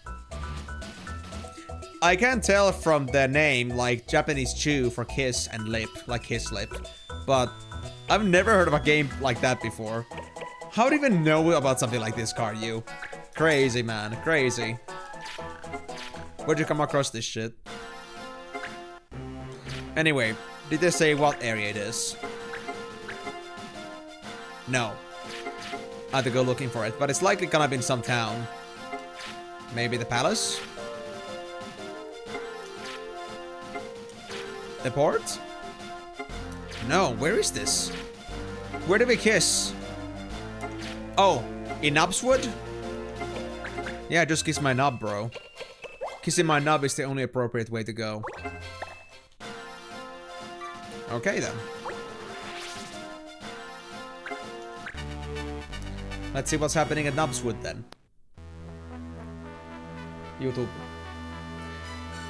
I can tell from the name, like, Japanese chew for kiss and lip, like kiss lip. But I've never heard of a game like that before. How do you even know about something like this, Karyu? Crazy, man. Crazy. Where'd you come across this shit? Anyway, did they say what area it is? No. I have to go looking for it, but it's likely gonna be in some town. Maybe the palace? The port? No, where is this? Where do we kiss? Oh, in Nubswood? Yeah, just kiss my nub, bro. Kissing my nub is the only appropriate way to go. Okay, then. Let's see what's happening at Nubswood, then. YouTube.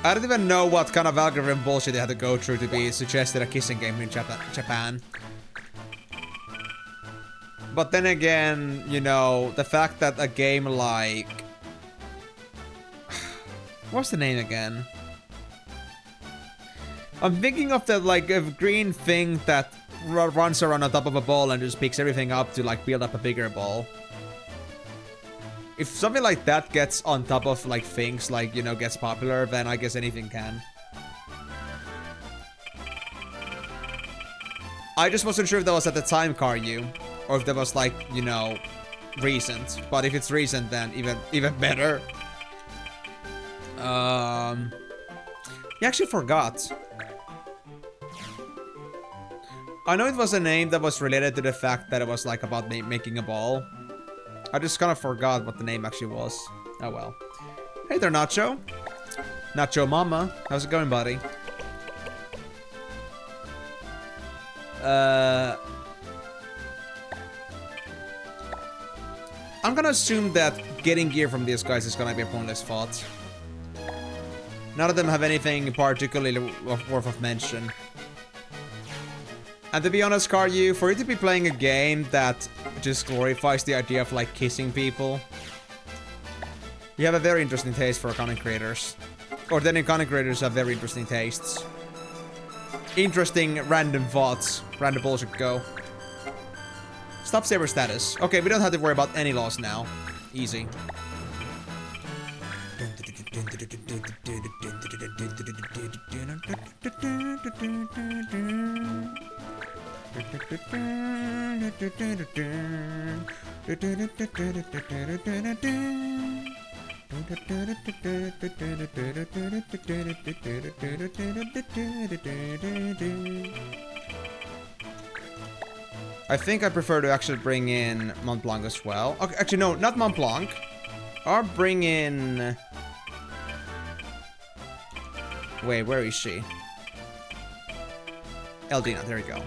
I don't even know what kind of algorithm bullshit they had to go through to be suggested a kissing game in Japan. But then again, you know, the fact that a game like... What's the name again? I'm thinking of the, like, a green thing that runs around on top of a ball and just picks everything up to, like, build up a bigger ball. If something like that gets on top of, like, things, like, you know, gets popular, then I guess anything can. I just wasn't sure if that was at the time, Karyu, or if that was, like, you know, recent. But if it's recent, then even better. You actually forgot. I know it was a name that was related to the fact that it was, like, about making a ball. I just kind of forgot what the name actually was. Oh well. Hey there, Nacho. Nacho Mama. How's it going, buddy? I'm gonna assume that getting gear from these guys is gonna be a pointless thought. None of them have anything particularly worth of mention. And to be honest, Karyu, for you to be playing a game that just glorifies the idea of, like, kissing people, you have a very interesting taste for content creators. Or then content creators have very interesting tastes. Interesting random thoughts. Random bullshit go. Stop saber status. Okay, we don't have to worry about any loss now. Easy. I think I prefer to actually bring in Mont Blanc as well. Okay, actually, no, not Mont Blanc. I'll bring in... Wait, where is she? Eldina, there you go.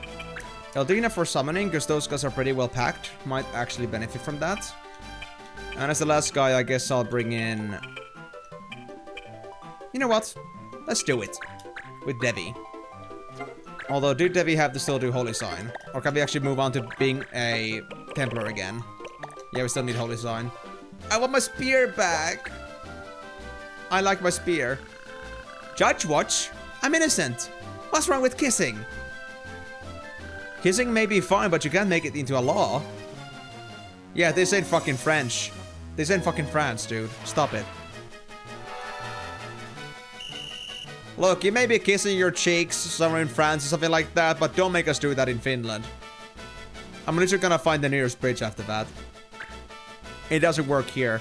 Eldina for summoning, because those guys are pretty well packed. Might actually benefit from that. And as the last guy, I guess I'll bring in... You know what? Let's do it. With Devi. Although, do Devi have to still do Holy Sign? Or can we actually move on to being a Templar again? Yeah, we still need Holy Sign. I want my spear back! I like my spear. Judge Watch? I'm innocent. What's wrong with kissing? Kissing may be fine, but you can't make it into a law. Yeah, this ain't fucking French. This ain't fucking France, dude. Stop it. Look, you may be kissing your cheeks somewhere in France or something like that, but don't make us do that in Finland. I'm literally gonna find the nearest bridge after that. It doesn't work here.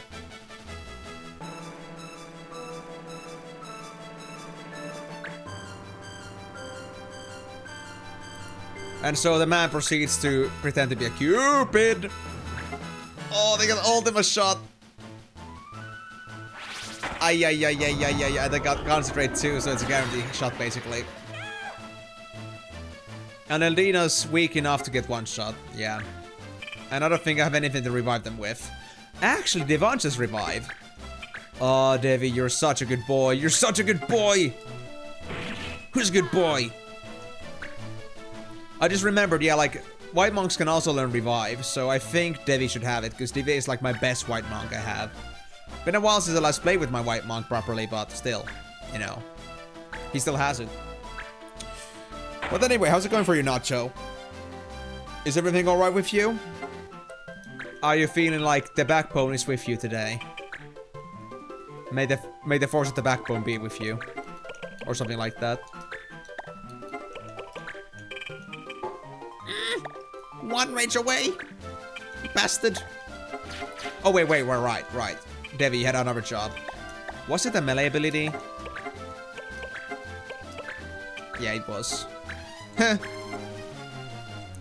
And so the man proceeds to pretend to be a Cupid. Oh, they got ultimate shot. Ay. They got concentrate too, so it's a guaranteed shot basically. And Eldina's weak enough to get one shot. Yeah. And I don't think I have anything to revive them with. Actually, Devon just revived. Oh, Devi, you're such a good boy. You're such a good boy. Who's a good boy? I just remembered, yeah, like, white monks can also learn revive, so I think Devi should have it, because Devi is like my best white monk I have. Been a while since I last played with my white monk properly, but still, you know, he still has it. But anyway, how's it going for you, Nacho? Is everything alright with you? Are you feeling like the backbone is with you today? May the force of the backbone be with you. Or something like that. One rage away! Bastard! Oh, wait, we're right. Devi, you had another job. Was it a melee ability? Yeah, it was. Heh.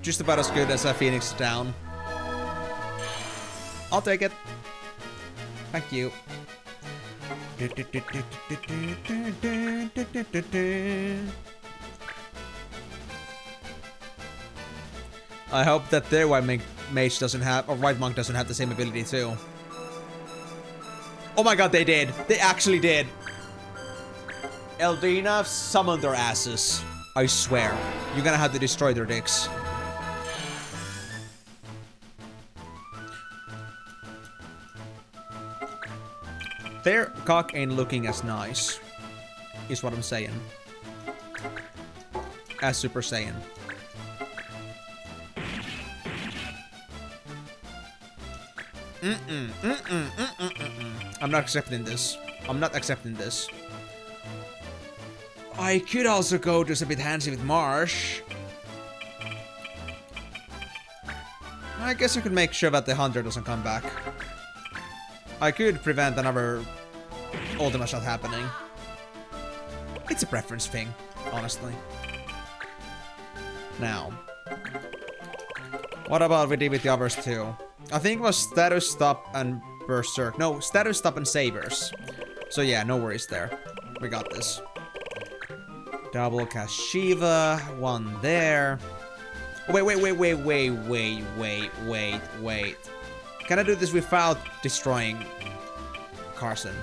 Just about as good as a Phoenix down. I'll take it. Thank you. I hope that their white mage doesn't have, or white monk doesn't have the same ability too. Oh my god, they did. They actually did. Eldina summoned their asses. I swear. You're gonna have to destroy their dicks. Their cock ain't looking as nice. Is what I'm saying. As Super Saiyan. I'm not accepting this. I'm not accepting this. I could also go just a bit handsy with Marsh. I guess I could make sure that the hunter doesn't come back. I could prevent another ultimate shot happening. It's a preference thing, honestly. Now, what about we did with the others too? I think it was status stop and berserk. No, status stop and sabers. So yeah, no worries there. We got this. Double cast Shiva, one there. Wait. Can I do this without destroying Carson?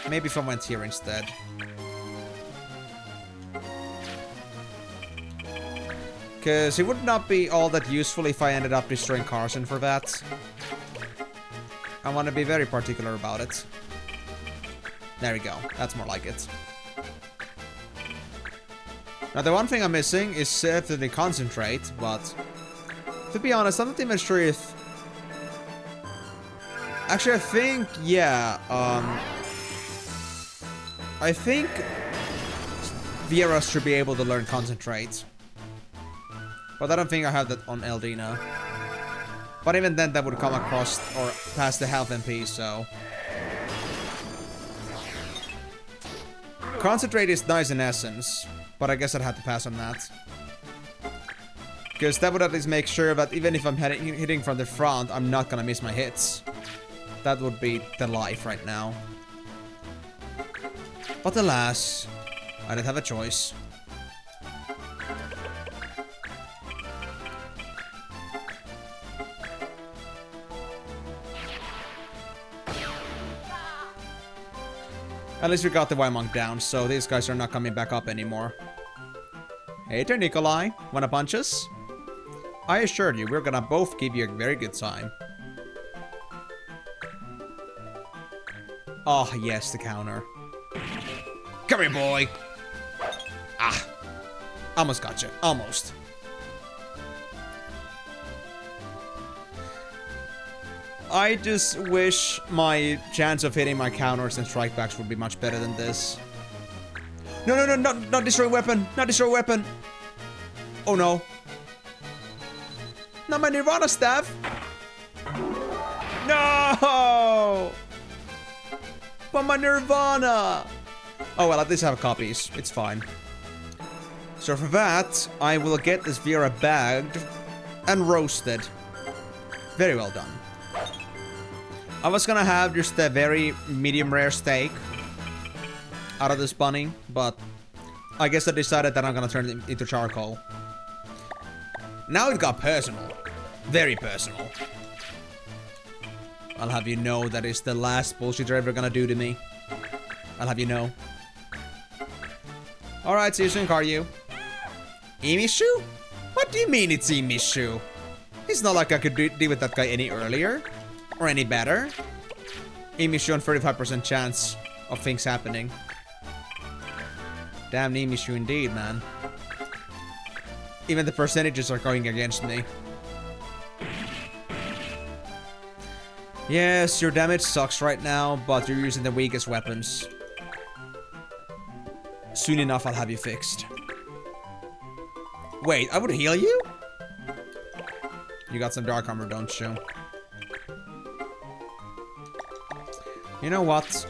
Maybe if I went here instead. Because it would not be all that useful if I ended up destroying Carson for that. I want to be very particular about it. There we go. That's more like it. Now, the one thing I'm missing is certainly concentrate, but to be honest, I'm not even sure if... Actually, I think, yeah, I think Vieras should be able to learn concentrate. But I don't think I have that on Eldina. But even then, that would come across or past the health MP, so... Concentrate is nice in essence, but I guess I'd have to pass on that. Because that would at least make sure that even if I'm hitting from the front, I'm not gonna miss my hits. That would be the life right now. But alas, I didn't have a choice. At least we got the Y Monk down, so these guys are not coming back up anymore. Hey there, Nikolai. Wanna punch us? I assured you, we're gonna both give you a very good time. Oh, yes, the counter. Come here, boy! Ah! Almost got you. Almost. I just wish my chance of hitting my counters and strikebacks would be much better than this. No, no, no, not destroy weapon! Not destroy weapon! Oh no. Not my Nirvana staff! No! But my Nirvana! Oh well, at least I have copies. It's fine. So for that, I will get this Vera bagged and roasted. Very well done. I was gonna have just a very medium rare steak out of this bunny, but I guess I decided that I'm gonna turn it into charcoal. Now it got personal. Very personal. I'll have you know that is the last bullshit you're ever gonna do to me. I'll have you know. Alright, see you soon, Karyu. Imishu? What do you mean it's Imishu? It's not like I could deal with that guy any earlier. Or any better. Imishu on 35% chance of things happening. Damn Imishu indeed, man. Even the percentages are going against me. Yes, your damage sucks right now, but you're using the weakest weapons. Soon enough, I'll have you fixed. Wait, I would heal you? You got some dark armor, don't you? You know what?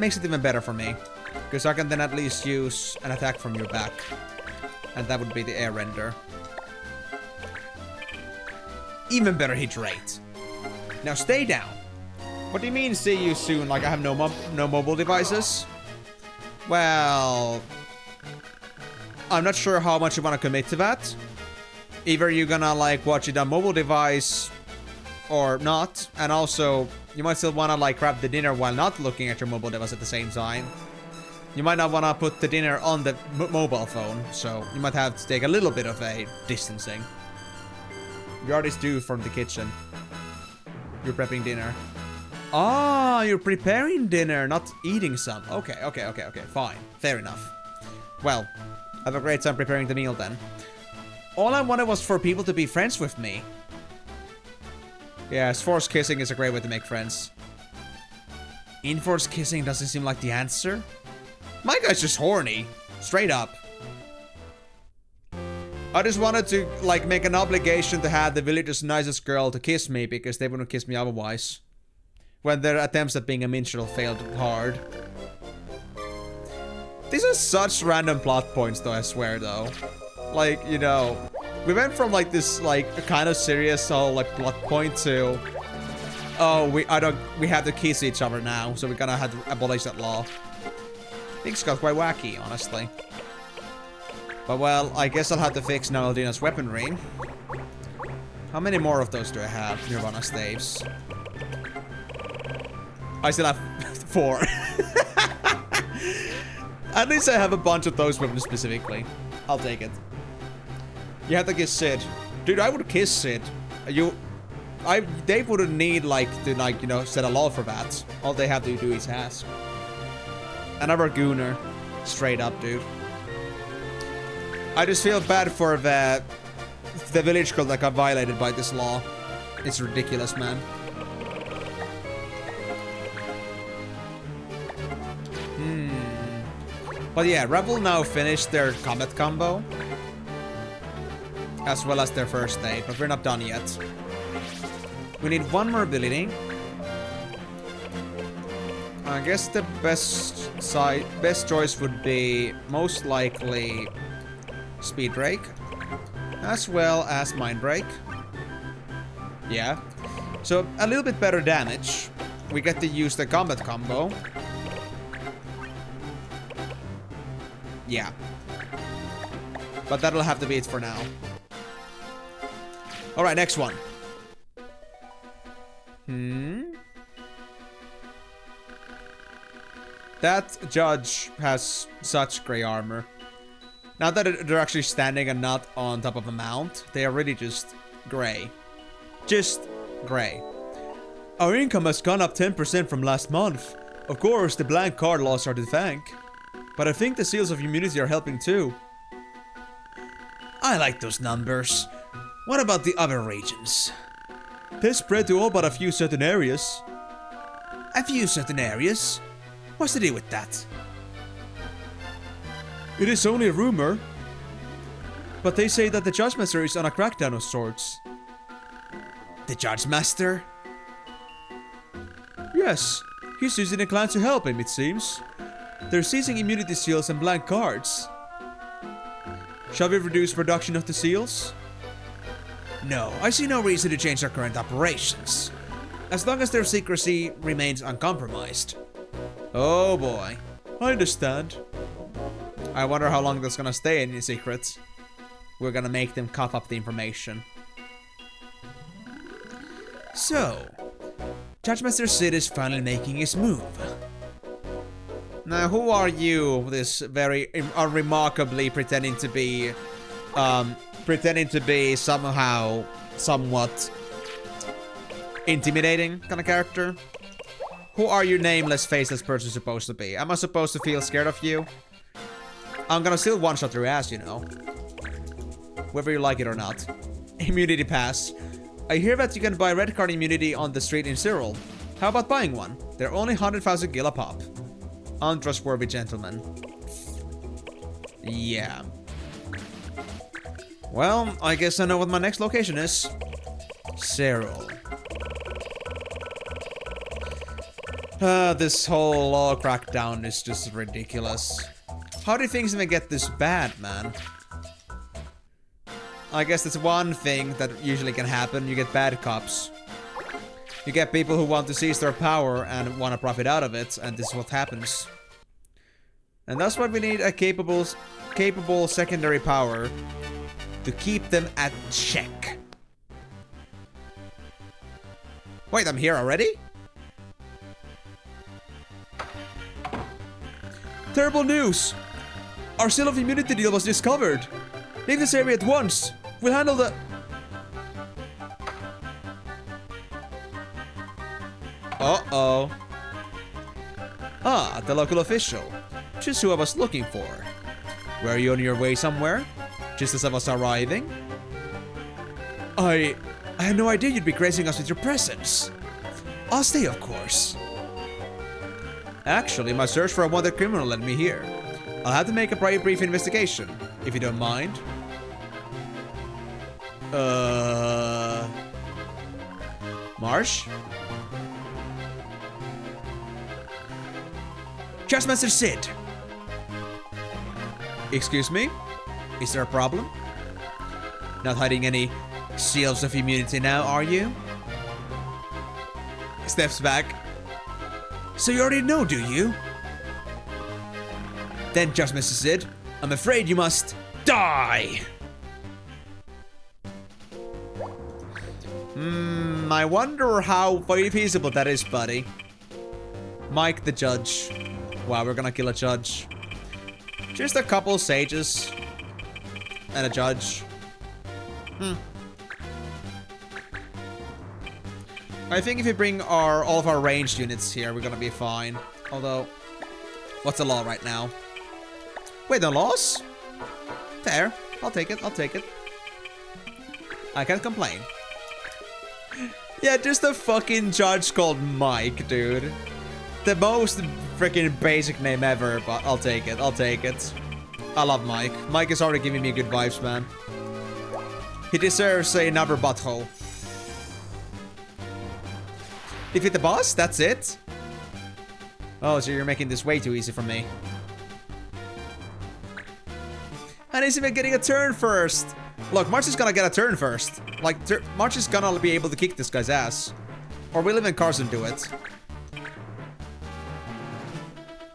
Makes it even better for me. Because I can then at least use an attack from your back. And that would be the air render. Even better hit rate. Now stay down. What do you mean see you soon? Like I have no mobile devices? Well, I'm not sure how much you want to commit to that. Either you're gonna like watch it on mobile device or not. And also, you might still wanna like grab the dinner while not looking at your mobile device at the same time. You might not wanna put the dinner on the mobile phone, so you might have to take a little bit of a distancing. You already do from the kitchen. You're prepping dinner. Ah, you're preparing dinner, not eating some. Okay, fine. Fair enough. Well, have a great time preparing the meal then. All I wanted was for people to be friends with me. Yes, forced kissing is a great way to make friends. Enforced kissing doesn't seem like the answer. My guy's just horny. Straight up. I just wanted to, like, make an obligation to have the village's nicest girl to kiss me because they wouldn't kiss me otherwise. When their attempts at being a minstrel failed hard. These are such random plot points though, I swear though. Like, you know, we went from like this, like, kind of serious whole, like, plot point to... Oh, we have to kiss each other now, so we're gonna have to abolish that law. Things got quite wacky, honestly. But well, I guess I'll have to fix Naldina's weaponry. How many more of those do I have? Nirvana staves. I still have 4. At least I have a bunch of those weapons specifically. I'll take it. You have to kiss Sid. Dude, I would kiss Sid. They wouldn't need, like, to, like, you know, set a law for that. All they have to do is ask. Another gooner. Straight up, dude. I just feel bad for the village girl that got violated by this law. It's ridiculous, man. But yeah, Rebel now finished their combat combo. As well as their first aid, but we're not done yet. We need one more ability. I guess the best choice would be most likely Speed Drake. as well as Mind Break. Yeah. So a little bit better damage. We get to use the combat combo. Yeah. But that'll have to be it for now. Alright, next one. That judge has such grey armor. Now that they're actually standing and not on top of a mount, they are really just grey. Just grey. Our income has gone up 10% from last month. Of course, the blank card loss are to thank. But I think the seals of immunity are helping too. I like those numbers. What about the other regions? They spread to all but a few certain areas. A few certain areas? What's the deal with that? It is only a rumor. But they say that the Judge Master is on a crackdown of sorts. The Judge Master? Yes, he's using the clan to help him, it seems. They're seizing immunity seals and blank cards. Shall we reduce production of the seals? No, I see no reason to change our current operations. As long as their secrecy remains uncompromised. Oh boy. I understand. I wonder how long that's gonna stay in secret. We're gonna make them cough up the information. So, Judge Master Sid is finally making his move. Now, who are you, this very unremarkably pretending to be somehow somewhat intimidating kind of character? Who are you, nameless, faceless person supposed to be? Am I supposed to feel scared of you? I'm gonna still one-shot your ass, you know. Whether you like it or not. Immunity pass. I hear that you can buy red card immunity on the street in Cyril. How about buying one? They're only 100,000 gil a pop. Untrustworthy gentleman. Yeah. Well, I guess I know what my next location is. Cyril. This whole law crackdown is just ridiculous. How do things even get this bad, man? I guess that's one thing that usually can happen. You get bad cops. You get people who want to seize their power and want to profit out of it, and this is what happens. And that's why we need a capable secondary power to keep them at check. Wait, I'm here already? Terrible news! Our seal of immunity deal was discovered. Leave this area at once. We'll handle the... Uh-oh. Ah, the local official. Just who I was looking for. Were you on your way somewhere? Just as I was arriving? I had no idea you'd be gracing us with your presence. I'll stay, of course. Actually, my search for a wanted criminal led me here. I'll have to make a brief investigation, if you don't mind. Marsh? Judge Master Sid. Excuse me? Is there a problem? Not hiding any seals of immunity now, are you? Steps back. So you already know, do you? Then, Judge Master Sid, I'm afraid you must die! I wonder how feasible that is, buddy. Mike the judge. Wow, we're gonna kill a judge. Just a couple sages. And a judge. I think if we bring all of our ranged units here, we're gonna be fine. Although, what's the law right now? Wait, no laws? Fair. I'll take it, I'll take it. I can't complain. Yeah, just a fucking judge called Mike, dude. The most freaking basic name ever, but I'll take it, I'll take it. I love Mike. Mike is already giving me good vibes, man. He deserves another butthole. Defeat the boss? That's it? Oh, so you're making this way too easy for me. And he's even getting a turn first. Look, March is gonna get a turn first. Like, March is gonna be able to kick this guy's ass. Or will even Carson do it?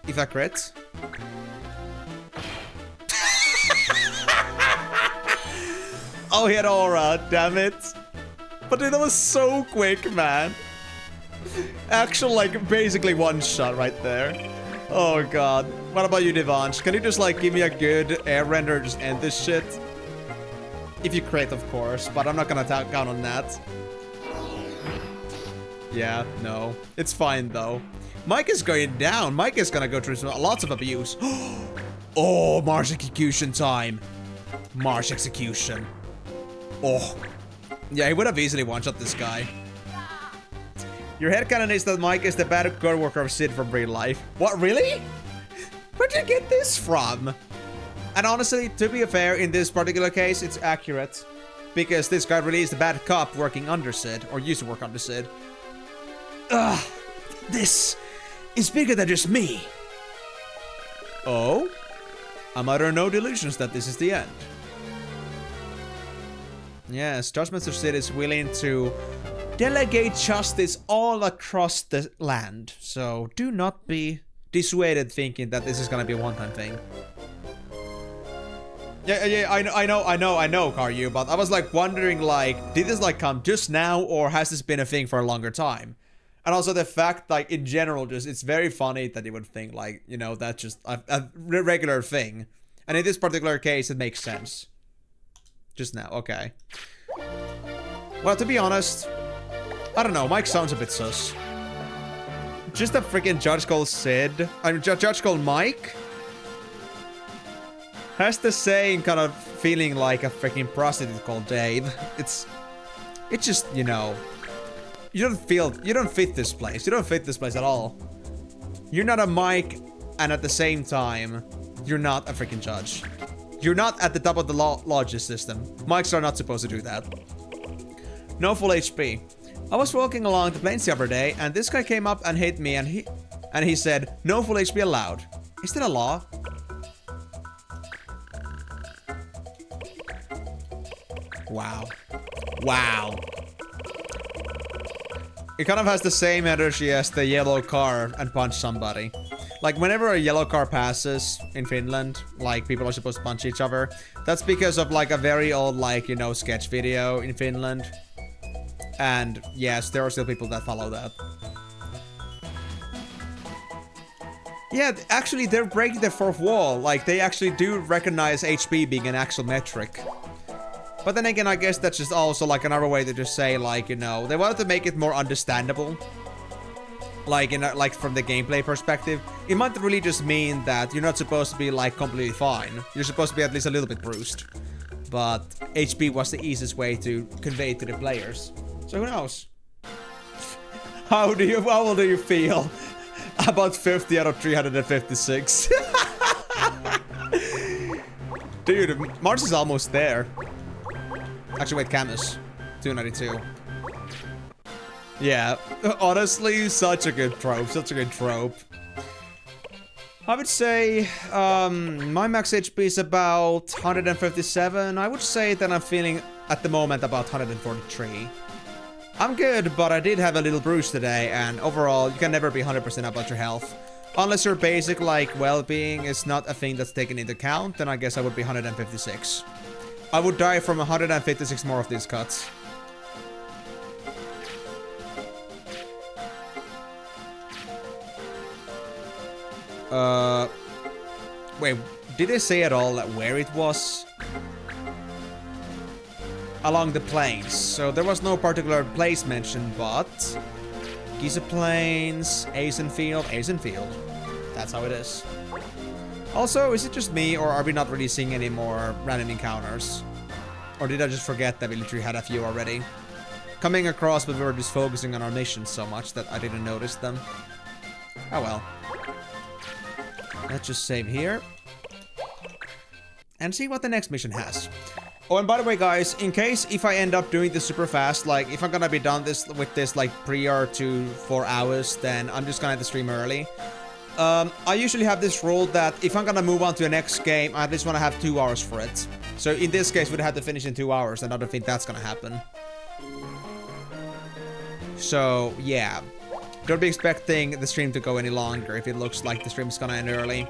If I crit. Oh, he had aura, damn it. But dude, that was so quick, man. Actual, like, basically one shot right there. Oh, God. What about you, Devansh? Can you just, like, give me a good air render and just end this shit? If you crit, of course, but I'm not gonna count on that. Yeah, no. It's fine, though. Mike is going down. Mike is gonna go through lots of abuse. Oh, March execution time. March execution. Oh. Yeah, he would have easily one-shot this guy. Your headcanon is that Mike is the bad co-worker of Sid from real life. What, really? Where'd you get this from? And honestly, to be fair, in this particular case, it's accurate. Because this guy really is the bad cop working under Sid, or used to work under Sid. Ugh, this is bigger than just me. Oh? I'm under no delusions that this is the end. Yes, Judgmaster Sid is willing to delegate justice all across the land. So do not be dissuaded thinking that this is gonna be a one-time thing. Yeah, I know, Karyu, but I was like wondering, like, did this like come just now or has this been a thing for a longer time? And also the fact, like, in general, just it's very funny that you would think, like, you know, that's just a regular thing. And in this particular case, it makes sense. Just now, okay. Well, to be honest, I don't know, Mike sounds a bit sus. Just a freaking judge called Sid, judge called Mike, has the same kind of feeling like a freaking prostitute called Dave. It's just, you know, you don't fit this place. You don't fit this place at all. You're not a Mike, and at the same time, you're not a freaking judge. You're not at the top of the lodges system. Mikes are not supposed to do that. No full HP. I was walking along the plains the other day, and this guy came up and hit me, and he said, "No full HP allowed." Is that a law? Wow. Wow. It kind of has the same energy as the yellow car and punch somebody. Like, whenever a yellow car passes in Finland, like, people are supposed to punch each other. That's because of, like, a very old, like, you know, sketch video in Finland. And, yes, there are still people that follow that. Yeah, actually, they're breaking the fourth wall. Like, they actually do recognize HP being an actual metric. But then again, I guess that's just also, like, another way to just say, like, you know, they wanted to make it more understandable. Like, in a, like, from the gameplay perspective. It might really just mean that you're not supposed to be, like, completely fine. You're supposed to be at least a little bit bruised. But HP was the easiest way to convey it to the players. So who knows? How old do you feel about 50 out of 356? Dude, Mars is almost there. Actually, wait, Camus. 292. Yeah, honestly, such a good trope. Such a good trope. I would say my max HP is about 157. I would say that I'm feeling, at the moment, about 143. I'm good, but I did have a little bruise today, and overall, you can never be 100% about your health. Unless your basic, like, well-being is not a thing that's taken into account, then I guess I would be 156. I would die from 156 more of these cuts. Wait, did they say at all where it was? Along the plains. So there was no particular place mentioned, but Giza Plains, Asenfield. That's how it is. Also, is it just me, or are we not really seeing any more random encounters? Or did I just forget that we literally had a few already? Coming across, but we were just focusing on our missions so much that I didn't notice them. Oh well. Let's just save here. And see what the next mission has. Oh, and by the way, guys, in case if I end up doing this super fast, like, if I'm gonna be done with this, like, prior to 4 hours, then I'm just gonna have to stream early. I usually have this rule that if I'm gonna move on to the next game, I at least want to have 2 hours for it. So in this case, we'd have to finish in 2 hours, and I don't think that's gonna happen. So, yeah. Don't be expecting the stream to go any longer if it looks like the stream's gonna end early.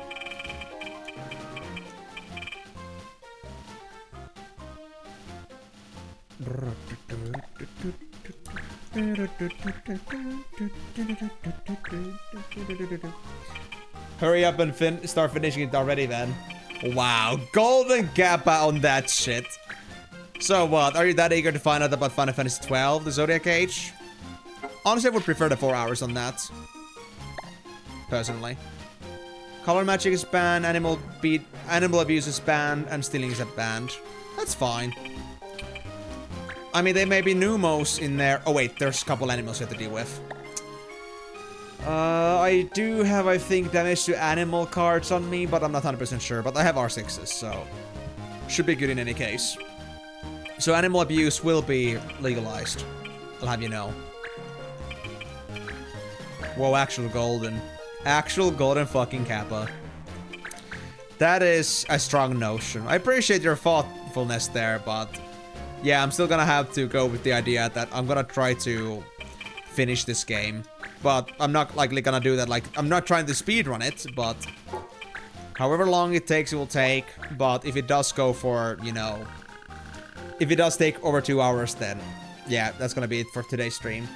Hurry up and start finishing it already then. Wow, golden kappa on that shit. So what, are you that eager to find out about Final Fantasy 12, the Zodiac Age? Honestly, I would prefer the 4 hours on that. Personally. Color magic is banned, animal abuse is banned, and stealing is banned. That's fine. I mean, there may be MMOs in there. Oh wait, there's a couple animals you have to deal with. I do have, I think, damage to animal cards on me, but I'm not 100% sure. But I have R6s, so should be good in any case. So animal abuse will be legalized. I'll have you know. Whoa, actual golden. Actual golden fucking kappa. That is a strong notion. I appreciate your thoughtfulness there, but yeah, I'm still gonna have to go with the idea that I'm gonna try to finish this game. But I'm not likely gonna do that. Like, I'm not trying to speedrun it, but however long it takes, it will take. But if it does go for, you know, if it does take over 2 hours, then yeah, that's gonna be it for today's stream.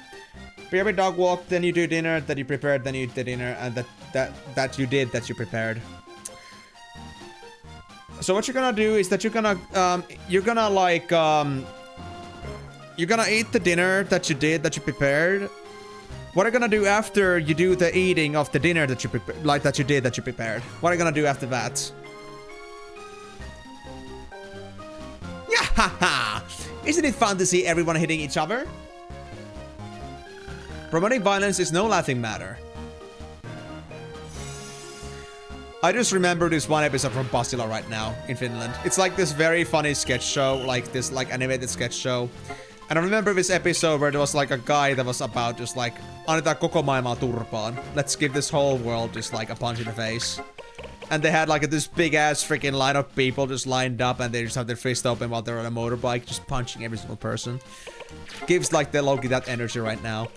Prepare dog walk, then you do dinner, that you prepared, then you did dinner, and that you did, that you prepared. So what you're gonna do is that you're gonna eat the dinner that you did, that you prepared. What are you gonna do after you do the eating of the dinner that you prepared? What are you gonna do after that? Yeah, isn't it fun to see everyone hitting each other? Promoting violence is no laughing matter. I just remember this one episode from Basila right now in Finland. It's like this very funny sketch show, like this like animated sketch show. And I remember this episode where there was like a guy that was about just like, annetaan koko maailmaa turpaan. Let's give this whole world just like a punch in the face. And they had like this big ass freaking line of people just lined up, and they just have their fist open while they're on a motorbike, just punching every single person. Gives like the Loki that energy right now.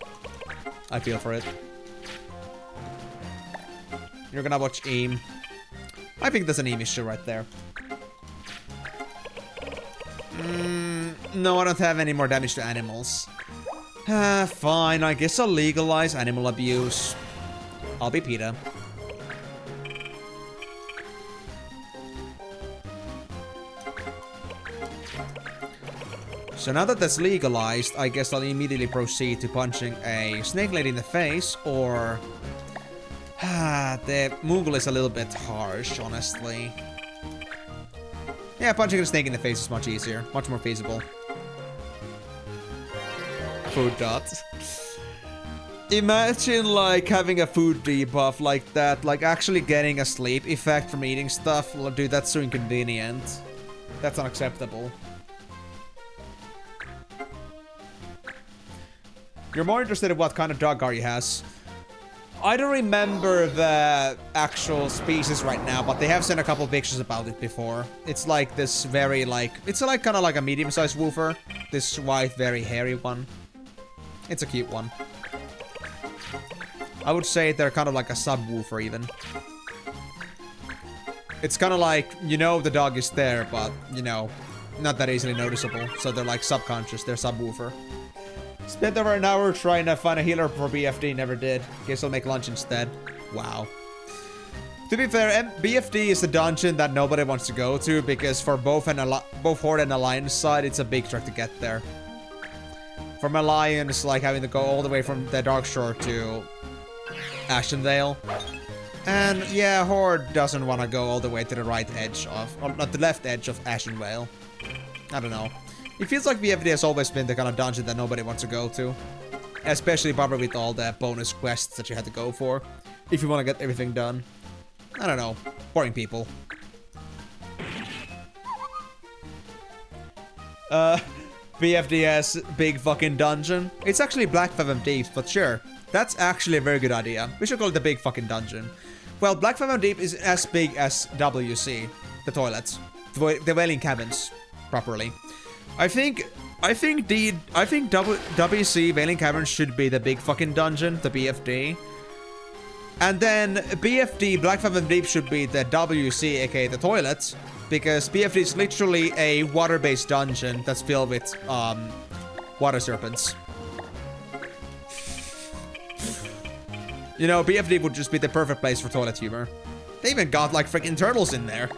I feel for it. You're gonna watch Eam. I think that's an Eam issue right there. No, I don't have any more damage to animals. Fine, I guess I'll legalize animal abuse. I'll be PETA. So now that that's legalized, I guess I'll immediately proceed to punching a snake lady in the face, or... the Moogle is a little bit harsh, honestly. Yeah, punching a snake in the face is much easier, much more feasible. Food dot. Imagine, like, having a food debuff like that, like actually getting a sleep effect from eating stuff. Dude, that's so inconvenient. That's unacceptable. You're more interested in what kind of dog Gary has. I don't remember the actual species right now, but they have sent a couple pictures about it before. It's like this very like... It's like kind of like a medium-sized woofer. This white, very hairy one. It's a cute one. I would say they're kind of like a subwoofer even. It's kind of like, you know the dog is there, but, you know, not that easily noticeable. So they're like subconscious, they're subwoofer. Spent over an hour trying to find a healer for BFD, never did. Guess I'll make lunch instead. Wow. To be fair, BFD is a dungeon that nobody wants to go to, because for both Horde and Alliance side, it's a big trek to get there. From Alliance, like having to go all the way from the Dark Shore to Ashenvale. And yeah, Horde doesn't want to go all the way to the right edge of, or not the left edge of Ashenvale. I don't know. It feels like BFD has always been the kind of dungeon that nobody wants to go to. Especially probably with all the bonus quests that you had to go for. If you want to get everything done. I don't know. Boring people. BFDS big fucking dungeon. It's actually Black Fathom Deep, but sure. That's actually a very good idea. We should call it the big fucking dungeon. Well, Black Fathom Deep is as big as WC, the toilets. the whaling cabins properly. I think WC Whaling Caverns should be the big fucking dungeon, the BFD. And then BFD Black Fathom Deep should be the WC, aka the toilet, because BFD is literally a water-based dungeon that's filled with water serpents. You know, BFD would just be the perfect place for toilet humor. They even got like freaking turtles in there.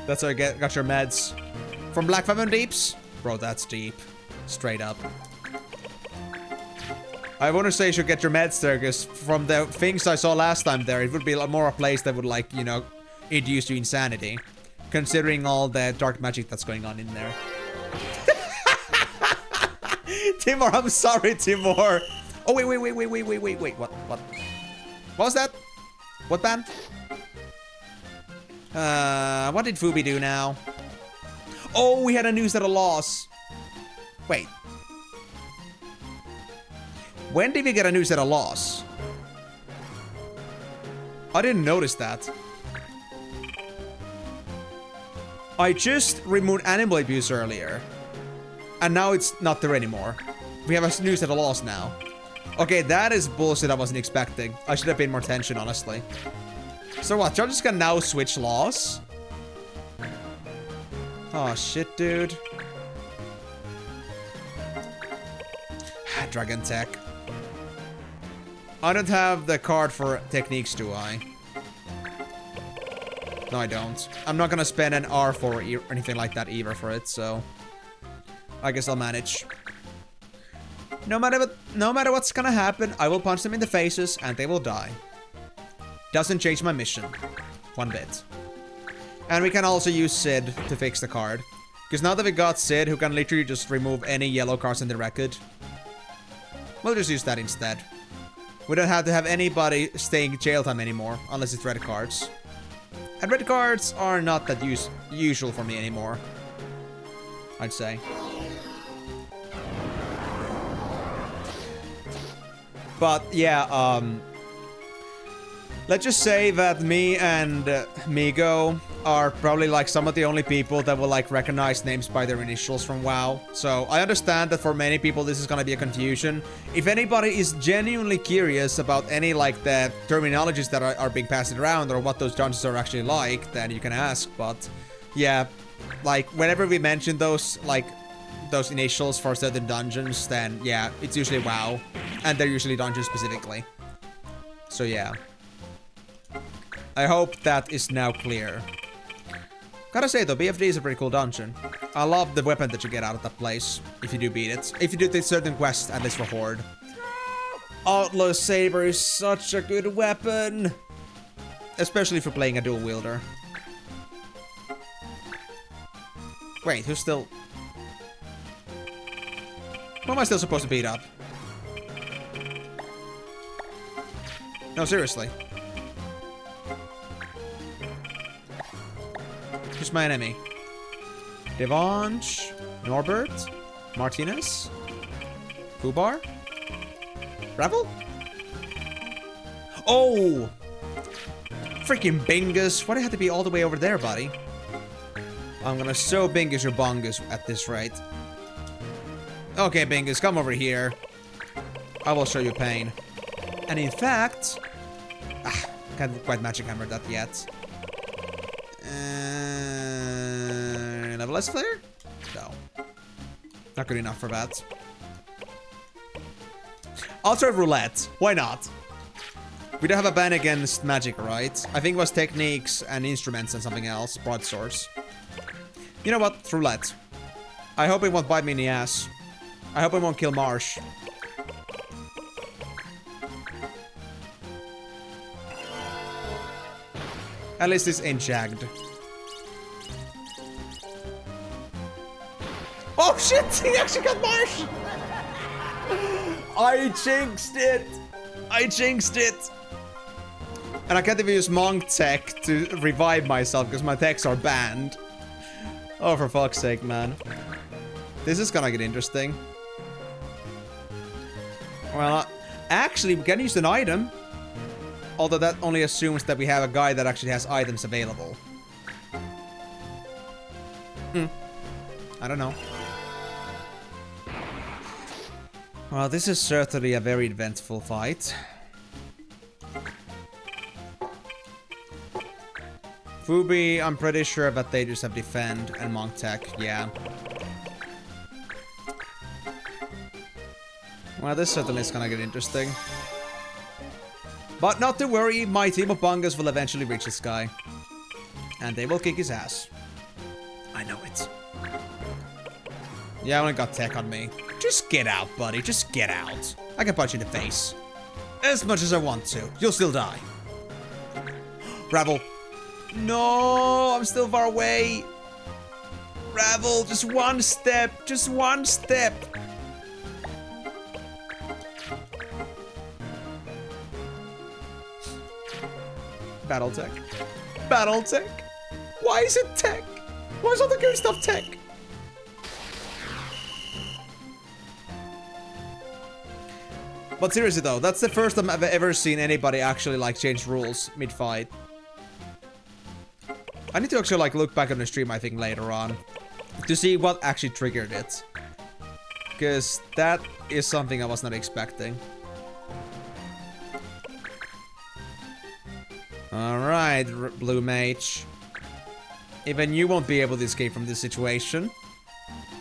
That's how you got your meds. From Black Fathom Deeps? Bro, that's deep. Straight up. I want to say you should get your meds there, because from the things I saw last time there, it would be more a place that would, like, you know, induce you insanity. Considering all the dark magic that's going on in there. Timur, I'm sorry, Timur. Oh, wait. What? What was that? What band? What did Fubi do now? Oh, we had a new set of laws. Wait. When did we get a new set of laws? I didn't notice that. I just removed animal abuse earlier. And now it's not there anymore. We have a new set of laws now. Okay, that is bullshit I wasn't expecting. I should have paid more attention, honestly. So what, judges can now switch laws? Oh shit, dude. Dragon Tech. I don't have the card for techniques, do I? No, I don't. I'm not gonna spend an R4 or anything like that either for it, so... I guess I'll manage. No matter what's gonna happen, I will punch them in the faces and they will die. Doesn't change my mission. One bit. And we can also use Sid to fix the card. Because now that we got Sid, who can literally just remove any yellow cards in the record, we'll just use that instead. We don't have to have anybody staying jail time anymore, unless it's red cards. And red cards are not that usual for me anymore, I'd say. But yeah, let's just say that me and Migo are probably like some of the only people that will like recognize names by their initials from WoW. So I understand that for many people this is gonna be a confusion. If anybody is genuinely curious about any like the terminologies that are being passed around or what those dungeons are actually like, then you can ask. But yeah, like whenever we mention those like those initials for certain dungeons, then yeah, it's usually WoW, and they're usually dungeons specifically. So yeah. I hope that is now clear. Gotta say though, BFD is a pretty cool dungeon. I love the weapon that you get out of that place, if you do beat it. If you do this certain quest, at least for Horde. Outlaw Saber is such a good weapon! Especially if you're playing a dual wielder. Wait, who's still... Who am I still supposed to beat up? No, seriously. Who's my enemy? Devanche, Norbert, Martinez, Fubar, Revel? Oh! Freaking Bingus. Why do I have to be all the way over there, buddy? I'm gonna so Bingus your bongus at this rate. Okay, Bingus, come over here. I will show you pain. And in fact... can't quite magic hammer that yet. Level S flare? No. Not good enough for that. I'll try roulette. Why not? We don't have a ban against magic, right? I think it was techniques and instruments and something else. Broadswords. You know what? Roulette. I hope it won't bite me in the ass. I hope it won't kill Marsh. At least it's ain't jagged. Oh shit! He actually got Marsh! I jinxed it! I jinxed it! And I can't even use Monk Tech to revive myself because my techs are banned. Oh, for fuck's sake, man. This is gonna get interesting. Well, actually, we can use an item. Although that only assumes that we have a guy that actually has items available. I don't know. Well, this is certainly a very eventful fight. Fubi, I'm pretty sure that they just have defend and monk tech, yeah. Well, this certainly is gonna get interesting. But not to worry, my team of bungas will eventually reach this guy. And they will kick his ass. I know it. Yeah, I only got tech on me. Just get out, buddy. Just get out. I can punch you in the face. As much as I want to. You'll still die. Ravel. No, I'm still far away. Ravel, just one step. Just one step. Battle tech. Battle tech. Why is it tech? Why is all the good stuff tech? But seriously though, that's the first time I've ever seen anybody actually like change rules mid-fight. I need to actually like look back on the stream, I think, later on to see what actually triggered it. Because that is something I was not expecting. Alright, Blue Mage. Even you won't be able to escape from this situation.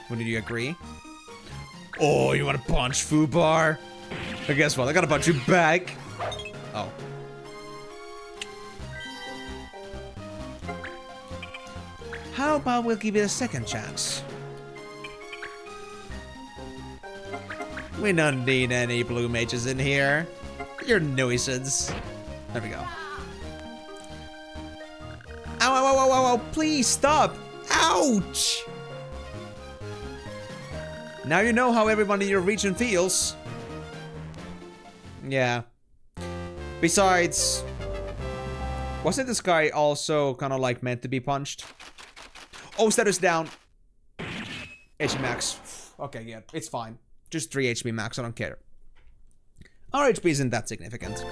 Wouldn't you agree? Oh, you want to punch Fubar? But guess what? I gotta punch you back. Oh. How about we'll give it a second chance? We don't need any blue mages in here. You're a nuisance. There we go. Ow, ow, ow, ow, ow, please stop. Ouch! Now you know how everyone in your region feels. Yeah. Besides, wasn't this guy also kind of like meant to be punched? Oh, status down. HP max. Okay, yeah, it's fine. Just 3 HP max, I don't care. Our HP isn't that significant.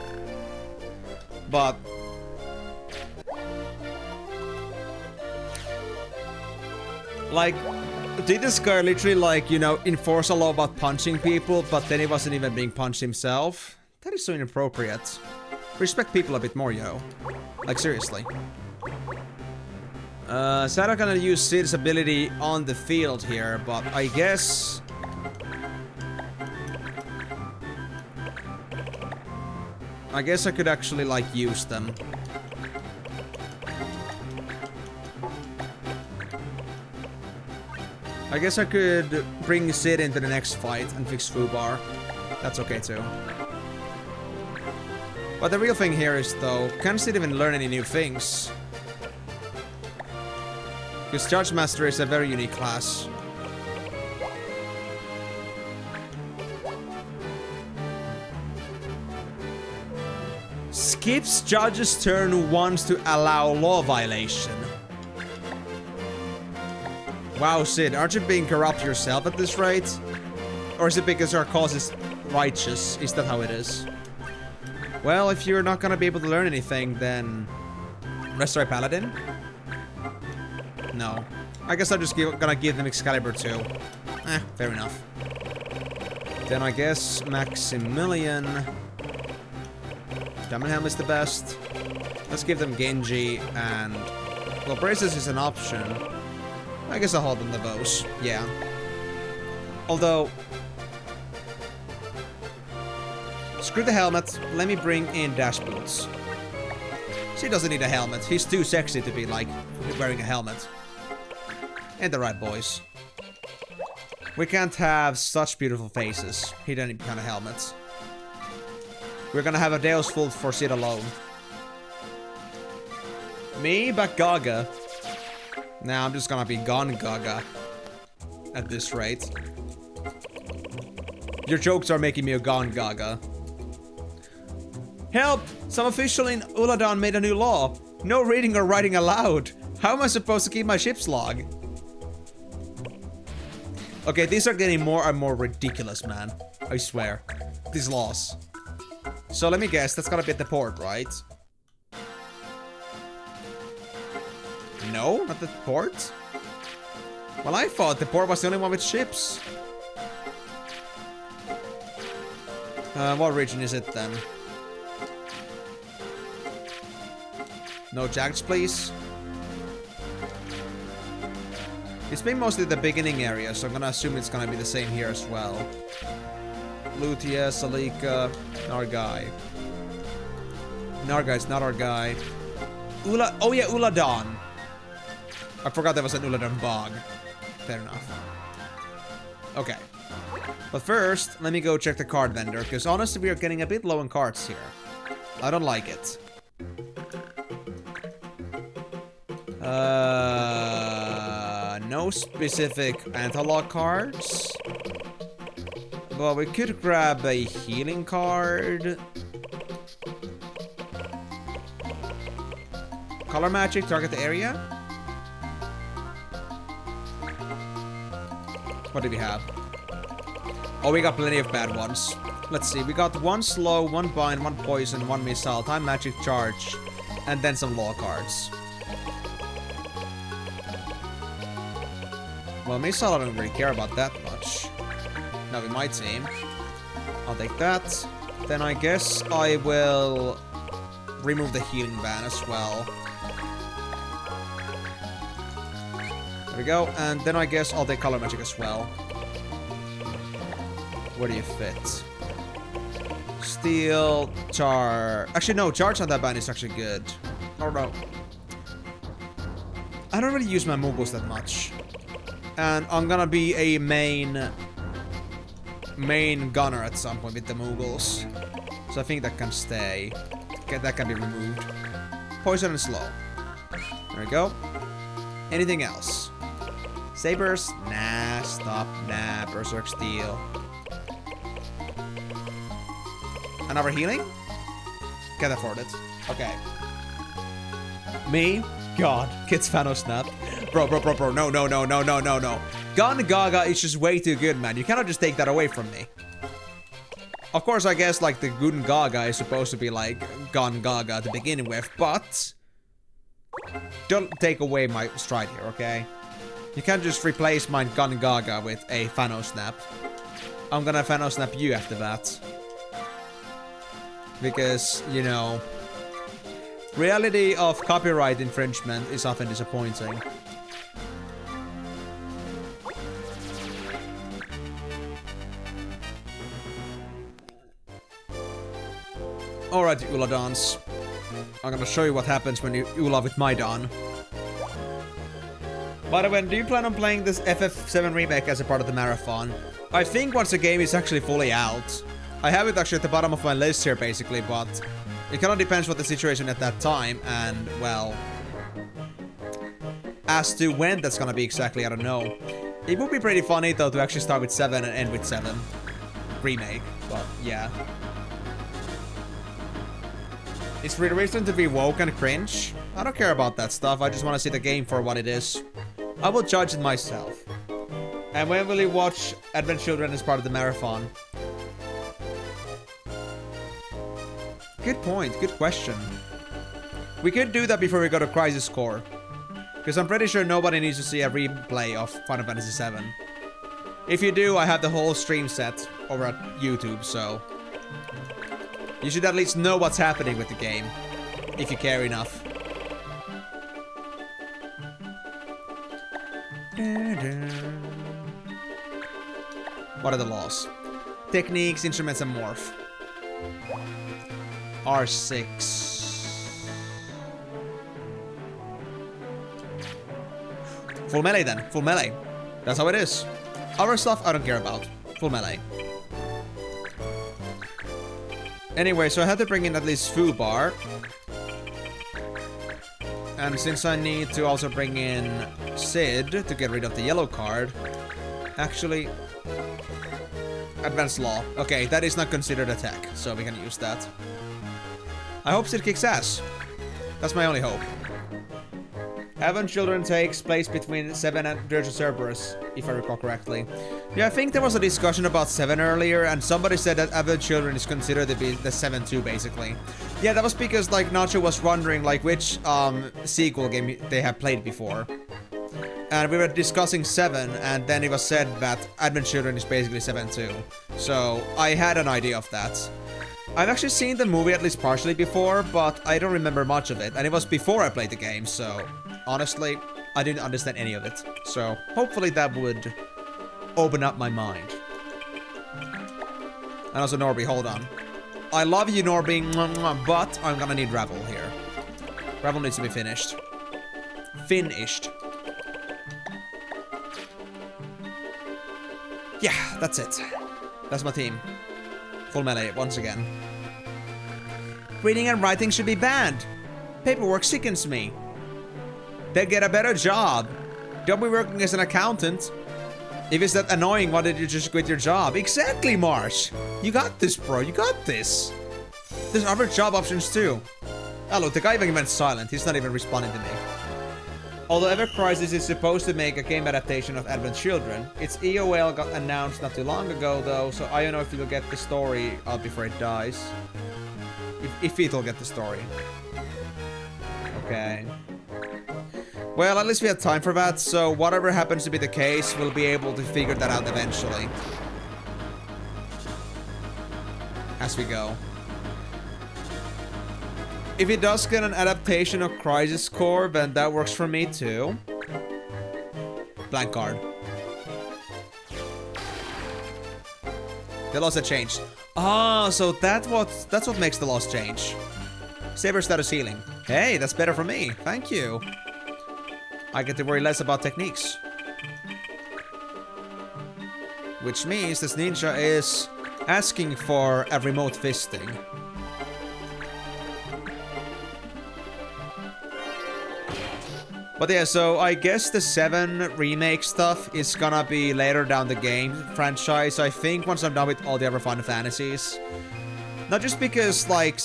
But like, did this guy literally like, you know, enforce a law about punching people, but then he wasn't even being punched himself? That is so inappropriate. Respect people a bit more, yo. Like, seriously. Sarah gonna use Sid's ability on the field here, but I guess... I could actually, like, use them. I guess I could bring Sid into the next fight and fix Fubar. That's okay too. But the real thing here is though, can Sid even learn any new things? Because Judge Master is a very unique class. Skips Judge's turn once to allow law violation. Wow, Sid, aren't you being corrupt yourself at this rate? Or is it because our cause is righteous? Is that how it is? Well, if you're not gonna be able to learn anything, then... Restore Paladin? No. I guess I'm just gonna give them Excalibur too. Fair enough. Then I guess Maximilian... Diamond Helm is the best. Let's give them Genji and... Well, Braces is an option. I guess I'll hold them the bows. Yeah. Although... Screw the helmet. Let me bring in Dash Boots. She doesn't need a helmet. He's too sexy to be, like, wearing a helmet. And the right boys. We can't have such beautiful faces. He doesn't need kind of helmets. We're gonna have a Deus Vult for Sid alone. Me, but Gaga. Now I'm just gonna be gone Gaga. At this rate. Your jokes are making me a gone Gaga. Help! Some official in Uladan made a new law. No reading or writing allowed. How am I supposed to keep my ship's log? Okay, these are getting more and more ridiculous, man. I swear. These laws. So let me guess, that's gotta be at the port, right? No, not the port? Well, I thought the port was the only one with ships. What region is it then? No jacks, please. It's been mostly the beginning area, so I'm gonna assume it's gonna be the same here as well. Lutia, Salika, Nargai. Nargai's not our guy. Oh yeah, Uladan. I forgot there was an Uladan bog. Fair enough. Okay. But first, let me go check the card vendor, because honestly we are getting a bit low on cards here. I don't like it. No specific analog cards. Well, we could grab a healing card. Color magic, target the area. What do we have? Oh, we got plenty of bad ones. Let's see, we got one slow, one bind, one poison, one missile, time magic charge, and then some law cards. Well, missile, I don't really care about that much. Now we might team. I'll take that. Then I guess I will remove the healing ban as well. There we go. And then I guess I'll take color magic as well. Where do you fit? Steel, char. Actually, no, charge on that ban is actually good. Oh no. I don't really use my moogles that much. And I'm gonna be a main gunner at some point with the moogles. So I think that can stay. Okay, that can be removed. Poison and slow. There we go. Anything else? Sabers? Nah, stop. Nah, Berserk Steel. Another healing? Can't afford it. Okay. Me? God. Kids Fano Snap. Bro. No. Gun Gaga is just way too good, man. You cannot just take that away from me. Of course, I guess, like, the Gun Gaga is supposed to be, like, Gun Gaga to begin with, but don't take away my stride here, okay? You can't just replace my Gun Gaga with a Fano Snap. I'm gonna Fano Snap you after that. Because, you know, reality of copyright infringement is often disappointing. Alright, Uladons. I'm gonna show you what happens when you Ula with my Don. By the way, do you plan on playing this FF7 remake as a part of the marathon? I think once the game is actually fully out. I have it actually at the bottom of my list here, basically, but it kind of depends what the situation at that time, and, well, as to when that's gonna be exactly, I don't know. It would be pretty funny, though, to actually start with 7 and end with 7. Remake, but, yeah. Is for the reason to be woke and cringe? I don't care about that stuff, I just want to see the game for what it is. I will judge it myself. And when will you watch Advent Children as part of the marathon? Good point, good question. We could do that before we go to Crisis Core. Because I'm pretty sure nobody needs to see a replay of Final Fantasy VII. If you do, I have the whole stream set over at YouTube, so you should at least know what's happening with the game, if you care enough. What are the laws? Techniques, instruments, and morph. R6. Full melee then. Full melee. That's how it is. Other stuff I don't care about. Full melee. Anyway, so I had to bring in at least Fubar. And since I need to also bring in Sid to get rid of the yellow card, actually, Advanced Law. Okay, that is not considered attack, so we can use that. I hope Sid kicks ass. That's my only hope. Advent Children takes place between 7 and Dirge of Cerberus, if I recall correctly. Yeah, I think there was a discussion about 7 earlier, and somebody said that Advent Children is considered to be the 7-2, basically. Yeah, that was because, like, Nacho was wondering, like, which sequel game they have played before. And we were discussing 7, and then it was said that Advent Children is basically 7-2. So, I had an idea of that. I've actually seen the movie at least partially before, but I don't remember much of it. And it was before I played the game, so honestly, I didn't understand any of it. So, hopefully that would open up my mind. And also, Norby, hold on. I love you, Norby, but I'm gonna need Ravel here. Ravel needs to be finished. Finished. Yeah, that's it. That's my team. Full melee, once again. Reading and writing should be banned. Paperwork sickens me. They get a better job. Don't be working as an accountant. If it's that annoying, why did you just quit your job? Exactly, Marsh. You got this, bro. You got this. There's other job options too. Oh, look, the guy even went silent. He's not even responding to me. Although Ever Crisis is supposed to make a game adaptation of Advent Children, its EOL got announced not too long ago, though, so I don't know if it'll get the story out before it dies. If it'll get the story. Okay. Well, at least we have time for that, so whatever happens to be the case, we'll be able to figure that out eventually. As we go. If it does get an adaptation of Crisis Core, then that works for me too. Blank card. The loss had changed. Ah, so that's what makes the loss change. Saber status healing. Hey, that's better for me. Thank you. I get to worry less about techniques. Which means this ninja is asking for a remote fisting. But yeah, so I guess the 7 remake stuff is gonna be later down the game franchise, I think, once I'm done with all the other Final Fantasies. Not just because, like,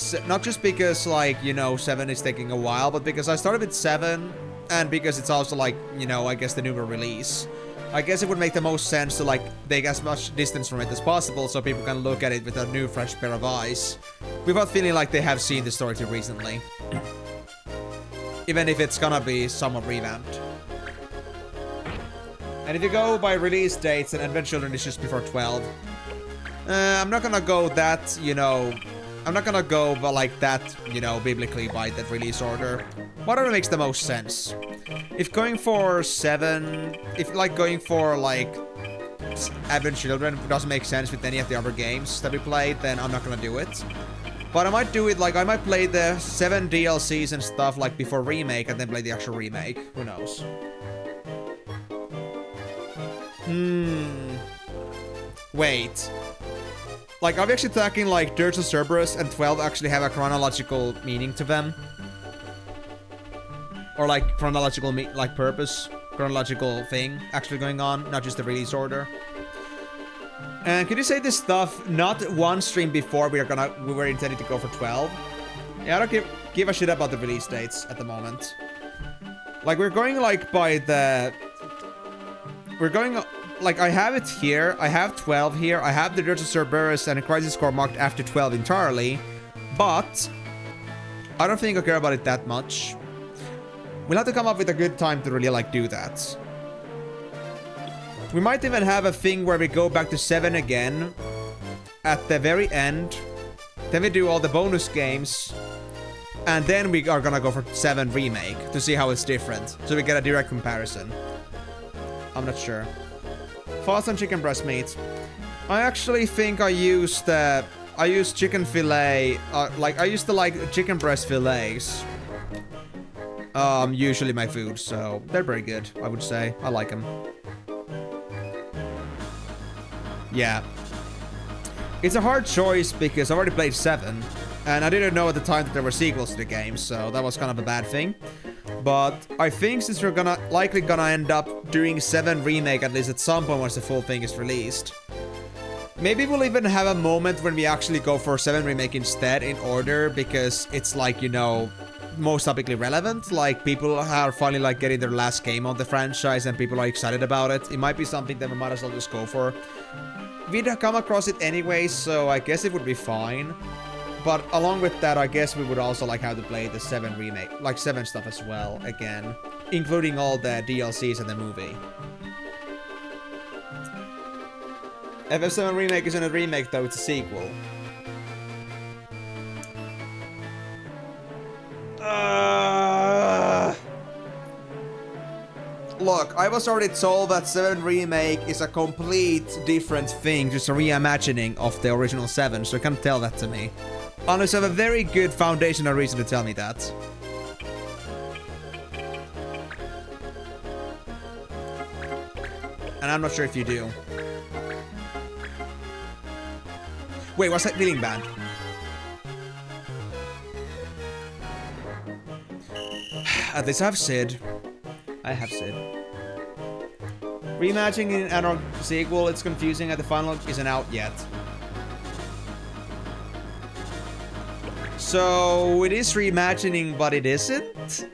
you know, 7 is taking a while, but because I started with 7, and because it's also, like, you know, I guess the newer release. I guess it would make the most sense to, like, take as much distance from it as possible so people can look at it with a new, fresh pair of eyes, without feeling like they have seen the story too recently. Even if it's gonna be somewhat revamped. And if you go by release dates, then Advent Children is just before 12. I'm not gonna go that, you know... I'm not gonna go but like that, you know, biblically by that release order. Whatever makes the most sense. If going for 7... If, like, going for, like... Advent Children doesn't make sense with any of the other games that we played, then I'm not gonna do it. But I might do it, like, I might play the 7 DLCs and stuff, like, before remake, and then play the actual remake. Who knows? Wait. Like, are we actually talking, like, Dirge of Cerberus and 12 actually have a chronological meaning to them? Or, like, chronological, like, purpose? Chronological thing actually going on, not just the release order? And could you say this stuff not one stream before we were intending to go for 12? Yeah, I don't give a shit about the release dates at the moment. Like, we're going, like, by the... We're going... Like, I have it here. I have 12 here. I have the Dirge of Cerberus and a Crisis Core marked after 12 entirely. But... I don't think I care about it that much. We'll have to come up with a good time to really, like, do that. We might even have a thing where we go back to 7 again at the very end. Then we do all the bonus games. And then we are gonna go for 7 remake to see how it's different. So we get a direct comparison. I'm not sure. Thoughts on chicken breast meat. I actually think I used chicken fillet. I used to like chicken breast fillets. Usually my food, so they're very good, I would say. I like them. Yeah. It's a hard choice because I already played 7. And I didn't know at the time that there were sequels to the game, so that was kind of a bad thing. But I think since we're likely gonna end up doing 7 remake at least at some point once the full thing is released. Maybe we'll even have a moment when we actually go for 7 remake instead in order because it's like, you know, most topically relevant. Like, people are finally like getting their last game on the franchise and people are excited about it. It might be something that we might as well just go for. We'd come across it anyway, so I guess it would be fine. But along with that, I guess we would also like how to play the 7 remake, like 7 stuff as well, again. Including all the DLCs and the movie. FF7 Remake isn't a remake though, it's a sequel. Look, I was already told that 7 Remake is a complete different thing, just a reimagining of the original 7, so you can't tell that to me. Unless you have a very good foundational reason to tell me that. And I'm not sure if you do. Wait, what's that feeling band? At least I have Sid. I have Sid. Reimagining in an sequel, it's confusing and the final isn't out yet. So, it is reimagining, but it isn't?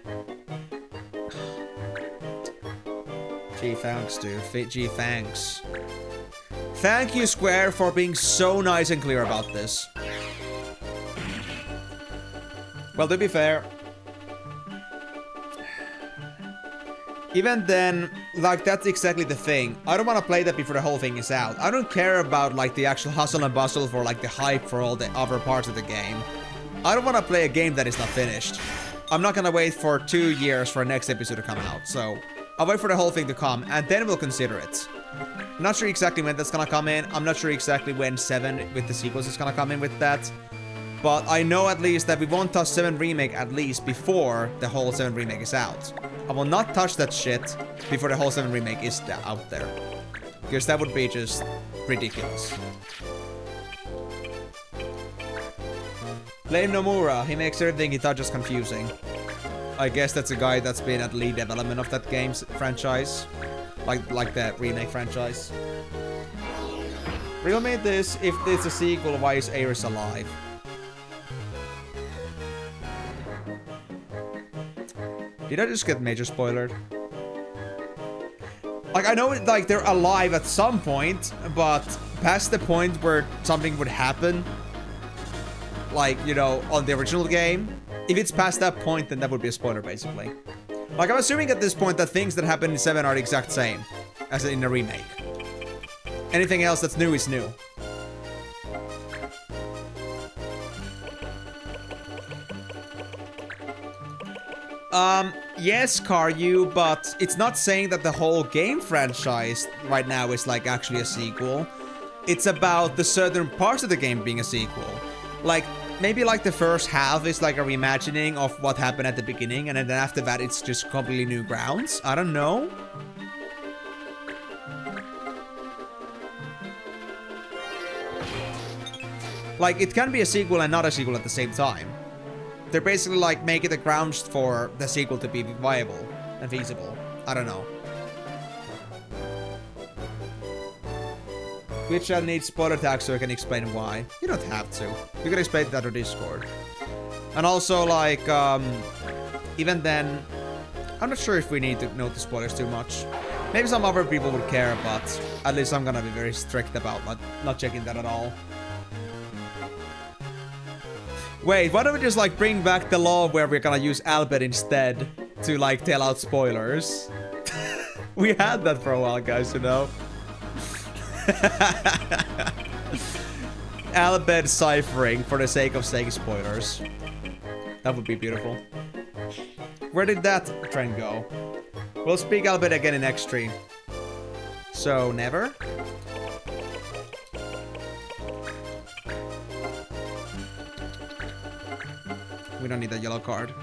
Gee, thanks, dude. Gee, thanks. Thank you, Square, for being so nice and clear about this. Well, to be fair, even then, like, that's exactly the thing. I don't want to play that before the whole thing is out. I don't care about, like, the actual hustle and bustle for, like, the hype for all the other parts of the game. I don't want to play a game that is not finished. I'm not gonna wait for 2 years for the next episode to come out, so I'll wait for the whole thing to come, and then we'll consider it. I'm not sure exactly when that's gonna come in. I'm not sure exactly when 7 with the sequels is gonna come in with that. But I know at least that we won't touch 7 Remake at least before the whole 7 Remake is out. I will not touch that shit before the whole 7 Remake is out there. Because that would be just ridiculous. Blame Nomura. He makes everything he touches confusing. I guess that's a guy that's been at lead development of that game's franchise. Like the remake franchise. Real made this. If it's a sequel, why is Ares alive? Did I just get major spoiled? Like, I know like they're alive at some point, but past the point where something would happen, like, you know, on the original game, if it's past that point, then that would be a spoiler, basically. Like, I'm assuming at this point that things that happen in 7 are the exact same as in a remake. Anything else that's new is new. Yes, Karyu, but it's not saying that the whole game franchise right now is, like, actually a sequel. It's about the certain parts of the game being a sequel. Like, maybe, like, the first half is, like, a reimagining of what happened at the beginning, and then after that, it's just completely new grounds. I don't know. Like, it can be a sequel and not a sequel at the same time. They're basically, like, making the grounds for the sequel to be viable and feasible. I don't know. Twitch chat needs spoiler tags so I can explain why. You don't have to. You can explain that on Discord. And also, like, even then, I'm not sure if we need to know the spoilers too much. Maybe some other people would care, but at least I'm gonna be very strict about not checking that at all. Wait, why don't we just, like, bring back the law where we're gonna use Albert instead to, like, tell out spoilers? We had that for a while, guys, you know? Albert ciphering for the sake of saying spoilers. That would be beautiful. Where did that trend go? We'll speak Albert again in next stream. So, never? We don't need that yellow card.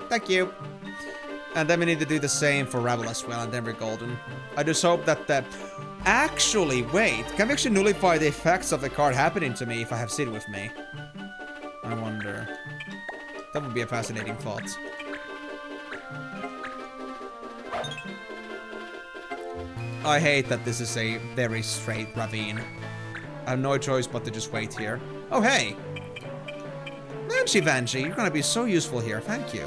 Thank you. And then we need to do the same for Rebel as well, and then we're golden. I just hope that the... Actually, wait. Can we actually nullify the effects of the card happening to me if I have Sid with me? I wonder. That would be a fascinating thought. I hate that this is a very straight ravine. I have no choice but to just wait here. Oh, hey! Vanji Vanji, you're gonna be so useful here. Thank you.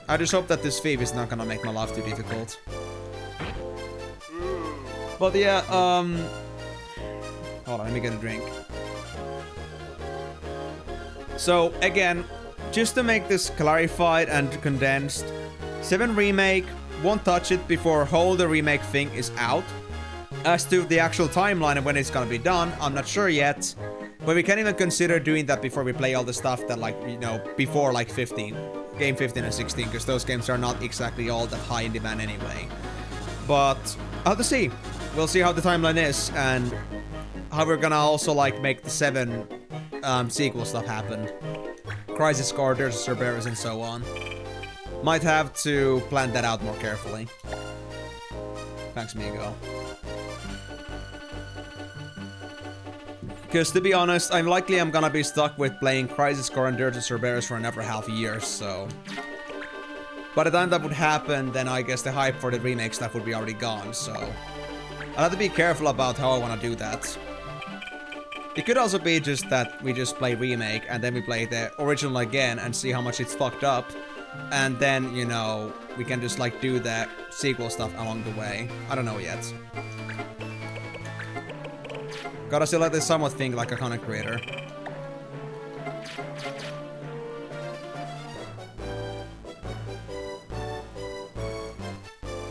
I just hope that this thief is not gonna make my life too difficult. But yeah, hold on, let me get a drink. So, again, just to make this clarified and condensed, 7 Remake, won't touch it before whole the remake thing is out. As to the actual timeline and when it's gonna be done, I'm not sure yet. But we can't even consider doing that before we play all the stuff that, like, you know, before, like, 15. Game 15 and 16, because those games are not exactly all that high in demand anyway. But, I'll have to see. We'll see how the timeline is, and how we're gonna also, like, make the 7 sequel stuff happen. Crisis Core, Dirge of Cerberus, and so on. Might have to plan that out more carefully. Thanks, Migo. Because to be honest, I'm gonna be stuck with playing Crisis Core and Dirge of Cerberus for another half a year, so... By the time that would happen, then I guess the hype for the remake stuff would be already gone, so... I'll have to be careful about how I wanna do that. It could also be just that we just play remake, and then we play the original again, and see how much it's fucked up. And then, you know, we can just, like, do the sequel stuff along the way. I don't know yet. Gotta still let this somewhat think like a content creator.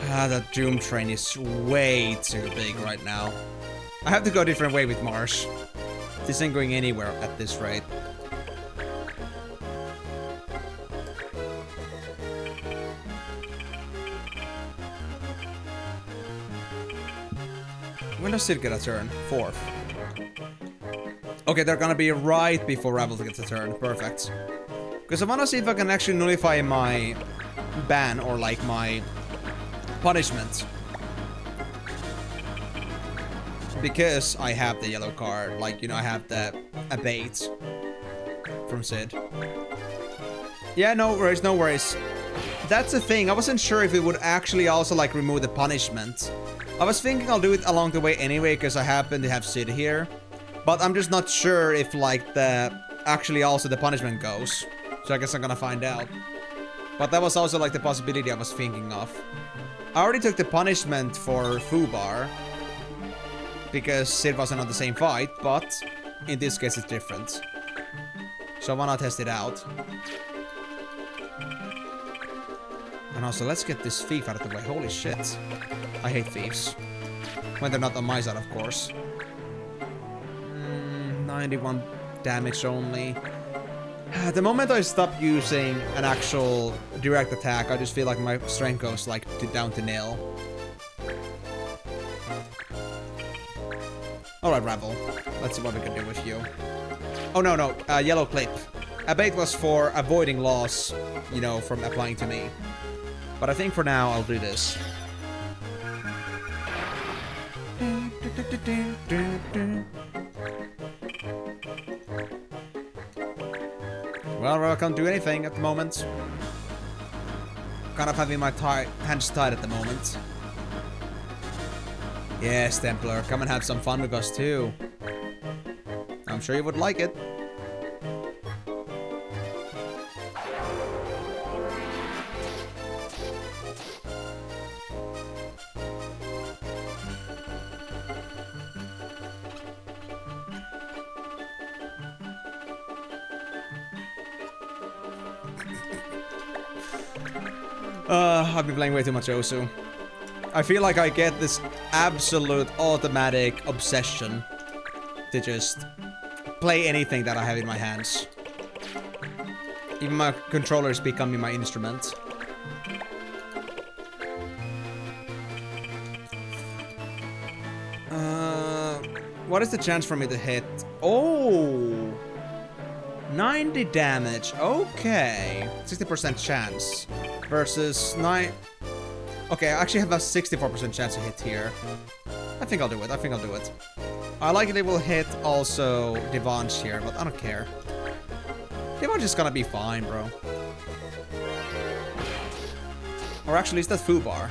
Ah, that Doom train is way too big right now. I have to go a different way with Marsh. This ain't going anywhere at this rate. When does Sid get a turn? 4th. Okay, they're gonna be right before Ravel gets a turn. Perfect. Because I wanna see if I can actually nullify my ban or, like, my punishment. Because I have the yellow card. Like, you know, I have the abate from Sid. Yeah, no worries, no worries. That's the thing. I wasn't sure if it would actually also, like, remove the punishment. I was thinking I'll do it along the way anyway, because I happen to have Sid here. But I'm just not sure if, like, actually also the punishment goes. So I guess I'm gonna find out. But that was also, like, the possibility I was thinking of. I already took the punishment for Fubar, because Sid wasn't on the same fight, but in this case it's different. So why not test it out? And also, let's get this thief out of the way. Holy shit. I hate thieves. When they're not on my side, of course. 91 damage only. The moment I stop using an actual direct attack, I just feel like my strength goes, like, down to nil. Alright, Ravel. Let's see what we can do with you. Oh, no. Yellow clip. Abate was for avoiding loss, you know, from applying to me. But I think for now, I'll do this. Well, I can't do anything at the moment. Kind of having my hands tied at the moment. Yes, Templar, come and have some fun with us too. I'm sure you would like it. I've been playing way too much Osu. I feel like I get this absolute automatic obsession to just play anything that I have in my hands. Even my controller is becoming my instrument. What is the chance for me to hit? Oh! 90 damage. Okay. 60% chance. Versus 9... Okay, I actually have a 64% chance to hit here. I think I'll do it. I like it will hit also Devanche here, but I don't care. Devanche is gonna be fine, bro. Or actually, is that Fubar?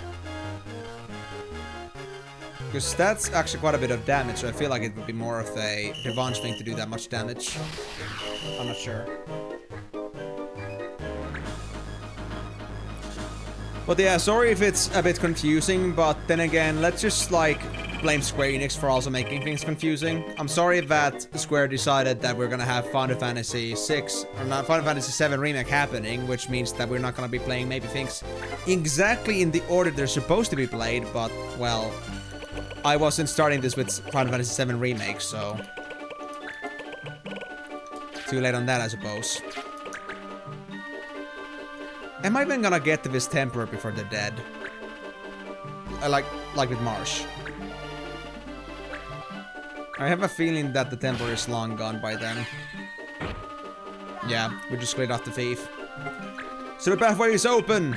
Because that's actually quite a bit of damage, so I feel like it would be more of a revenge thing to do that much damage. I'm not sure. But yeah, sorry if it's a bit confusing, but then again, let's just like blame Square Enix for also making things confusing. I'm sorry that Square decided that we're gonna have Final Fantasy 6 or not Final Fantasy 7 remake happening, which means that we're not gonna be playing maybe things exactly in the order they're supposed to be played, but well, I wasn't starting this with Final Fantasy 7 remake, so too late on that, I suppose. Am I even gonna get to this Temperor before they're dead? Like with Marsh. I have a feeling that the Temperor is long gone by then. Yeah, we just cleared off the thief. So the pathway is open!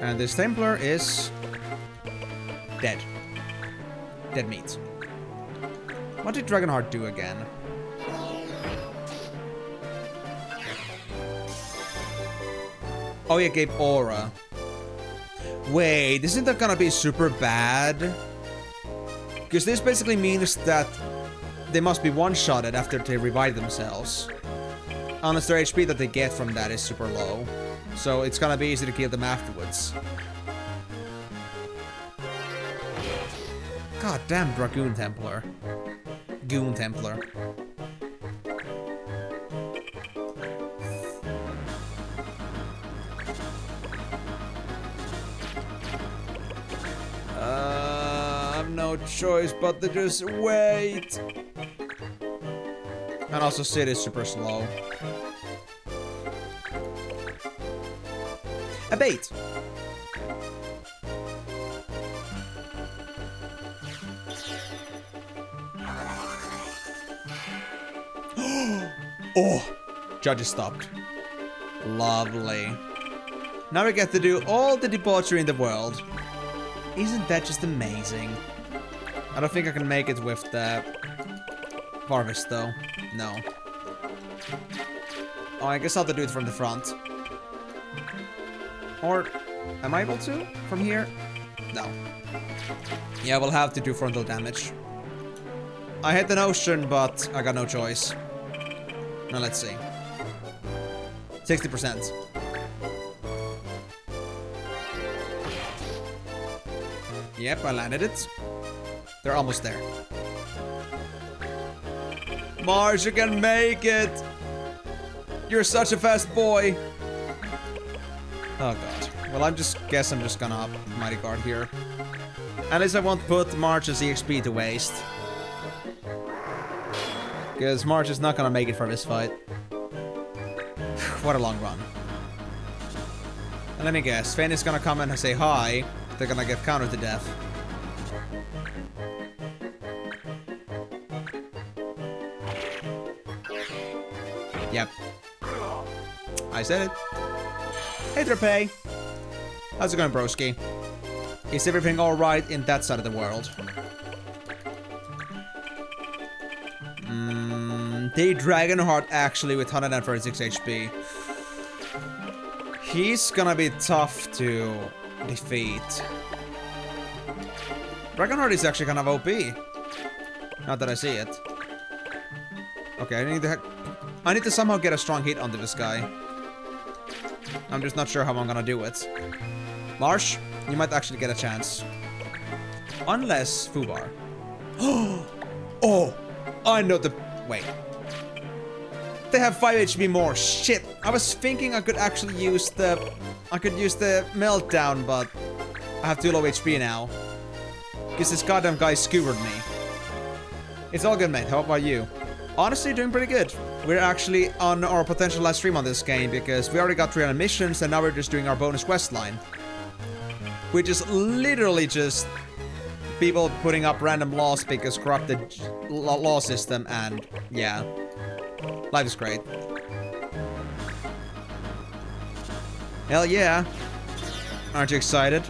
And this Templar is... dead. Dead meat. What did Dragonheart do again? Oh yeah, gave aura. Wait, isn't that gonna be super bad? Because this basically means that they must be one-shotted after they revive themselves. Unless their HP that they get from that is super low. So it's gonna be easy to kill them afterwards. God damn Dragoon Templar. Goon Templar. I've no choice but to just wait. And also Sid is super slow. A bait. Oh, judges stopped. Lovely. Now we get to do all the debauchery in the world. Isn't that just amazing? I don't think I can make it with the harvest though. No. Oh, I guess I'll have to do it from the front. Or am I able to from here? No. Yeah, we'll have to do frontal damage. I hit the notion, but I got no choice. Now let's see. 60%. Yep, I landed it. They're almost there. Mars, you can make it! You're such a fast boy! Oh god. Well, I'm just gonna up Mighty Guard here. At least I won't put March's EXP to waste. Because March is not gonna make it for this fight. What a long run. And let me guess, Fane is gonna come in and say hi. They're gonna get countered to death. Yep. I said it. Hey Trapey. How's it going, broski? Is everything alright in that side of the world? The Dragonheart actually with 136 HP. He's gonna be tough to defeat. Dragonheart is actually kind of OP. Not that I see it. Okay, I need to somehow get a strong hit onto this guy. I'm just not sure how I'm gonna do it. Marsh, you might actually get a chance. Unless Fubar. Oh! I know the... Wait. They have 5 HP more. Shit! I was thinking I could actually use the... I could use the meltdown, but... I have too low HP now. Because this goddamn guy skewered me. It's all good, mate. How about you? Honestly, doing pretty good. We're actually on our potential last stream on this game because we already got 300 missions and now we're just doing our bonus quest line. Which is literally just people putting up random laws because corrupted law system and yeah. Life is great. Hell yeah. Aren't you excited?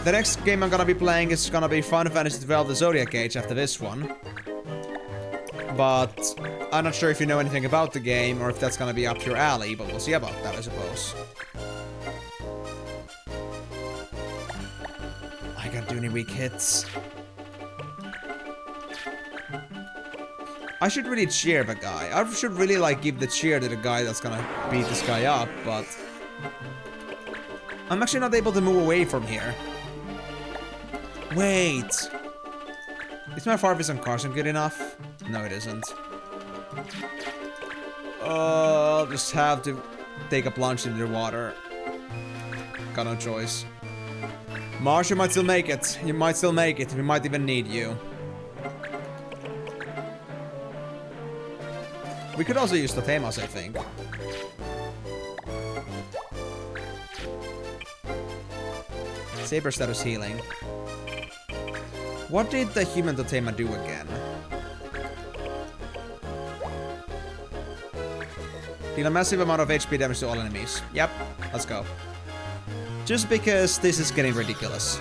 The next game I'm gonna be playing is gonna be Final Fantasy XII The Zodiac Age after this one. But I'm not sure if you know anything about the game or if that's gonna be up your alley, but we'll see about that, I suppose. I got not do any weak hits. I should really cheer the guy. I should really, like, give the cheer to the guy that's gonna beat this guy up, but... I'm actually not able to move away from here. Wait! Is my Far Vision Carson good enough? No, it isn't. I'll just have to take a plunge into the water. Got no choice. Marsh, you might still make it. You might still make it. We might even need you. We could also use totemas, I think. Saber status healing. What did the human totema do again? Deal a massive amount of HP damage to all enemies. Yep, let's go. Just because this is getting ridiculous.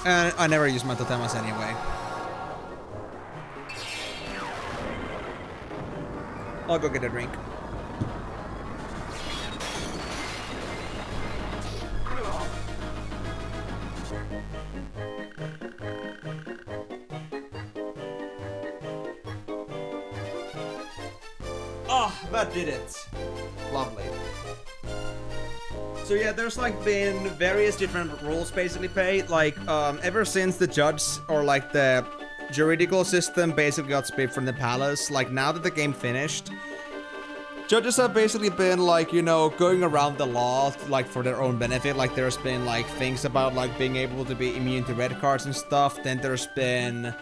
And I never use my totemas anyway. I'll go get a drink. Oh, that did it. Lovely. So yeah, there's like been various different rules basically paid. Like, ever since the judge or like the juridical system basically got split from the palace, like now that the game finished, judges have basically been like, you know, going around the law like for their own benefit. Like there's been like things about like being able to be immune to red cards and stuff. Then there's been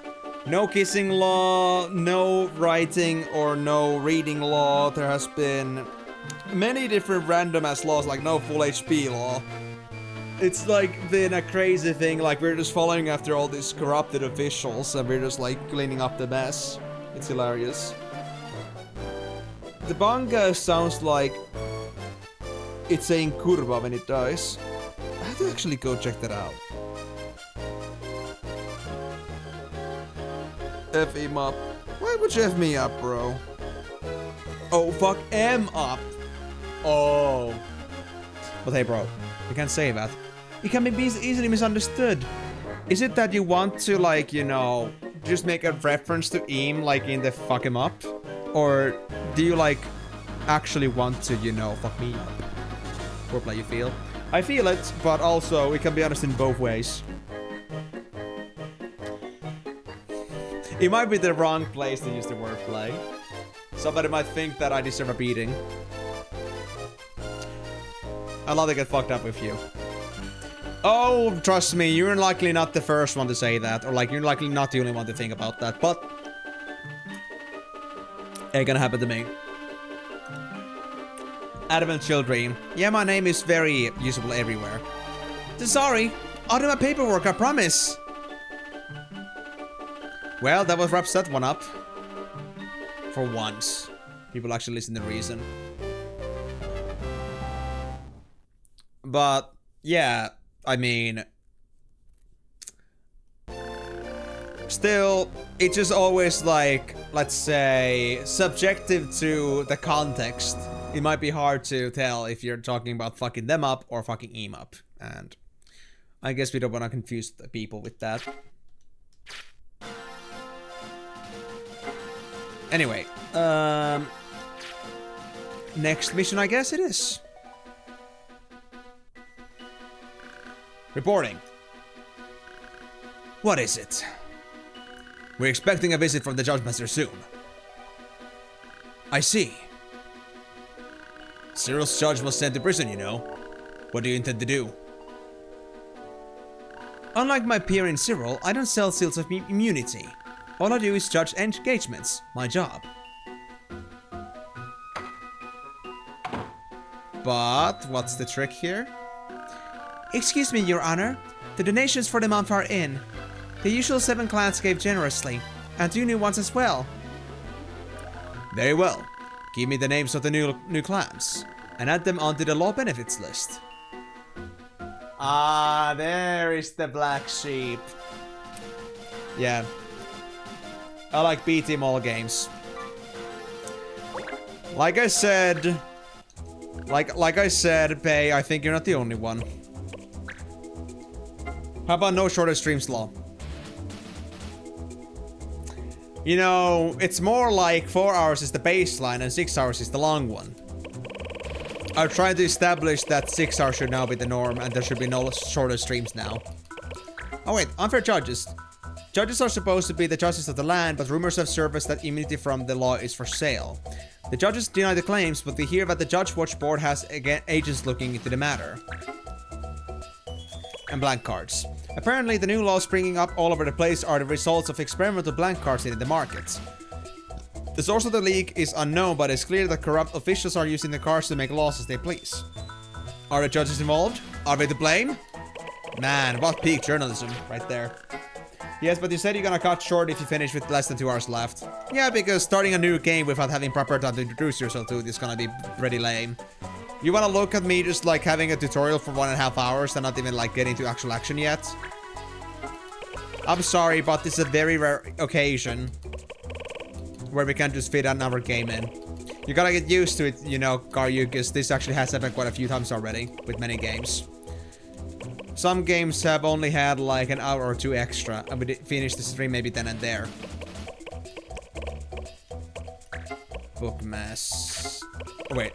no kissing law, no writing or no reading law. There has been many different random ass laws, like no full HP law. It's like been a crazy thing, like we're just following after all these corrupted officials and we're just like cleaning up the mess. It's hilarious. The manga sounds like it's saying kurva when it dies. I have to actually go check that out. F him up. Why would you F me up, bro? Oh, fuck M up. Oh. But hey, bro, you can't say that. It can be easily misunderstood. Is it that you want to, like, you know, just make a reference to Eam, like in the fuck him up? Or do you, like, actually want to, you know, fuck me up? Wordplay, you feel? I feel it, but also, it can be honest in both ways. It might be the wrong place to use the wordplay. Somebody might think that I deserve a beating. I'd love to get fucked up with you. Oh, trust me, you're likely not the first one to say that. Or like, you're likely not the only one to think about that. But ain't gonna happen to me. Adamant Children. Yeah, my name is very usable everywhere. Sorry, I'll do my paperwork, I promise. Well, that was wraps that one up. For once. People actually listen to reason. But, yeah, I mean... Still, it's just always like, let's say, subjective to the context. It might be hard to tell if you're talking about fucking them up or fucking Eam up. And I guess we don't want to confuse the people with that. Anyway, next mission, I guess it is. Reporting. What is it? We're expecting a visit from the Judge Master soon. I see. Cyril's judge was sent to prison, you know. What do you intend to do? Unlike my peer in Cyril, I don't sell seals of immunity. All I do is judge engagements. My job. But what's the trick here? Excuse me, Your Honor. The donations for the month are in. The usual 7 clans gave generously, and 2 new ones as well. Very well. Give me the names of the new clans, and add them onto the law benefits list. Ah, there is the black sheep. Yeah. I like beat 'em all games. Like I said, Pei, I think you're not the only one. How about no shorter streams law? You know, it's more like 4 hours is the baseline and 6 hours is the long one. I'm trying to establish that 6 hours should now be the norm and there should be no shorter streams now. Oh wait, unfair judges. Judges are supposed to be the judges of the land, but rumors have surfaced that immunity from the law is for sale. The judges deny the claims, but we hear that the Judge Watch Board has agents looking into the matter. And blank cards. Apparently, the new laws springing up all over the place are the results of experimental blank cards in the market. The source of the leak is unknown, but it's clear that corrupt officials are using the cards to make laws as they please. Are the judges involved? Are they to blame? Man, what peak journalism right there. Yes, but you said you're gonna cut short if you finish with less than 2 hours left. Yeah, because starting a new game without having proper time to introduce yourself to it is gonna be pretty lame. You wanna look at me just like having a tutorial for 1.5 hours and not even like getting to actual action yet? I'm sorry, but this is a very rare occasion where we can't just fit another game in. You gotta get used to it, you know, Garyu, because this actually has happened quite a few times already with many games. Some games have only had like an hour or two extra, and we finished the stream maybe then and there. Book mess. Oh, wait,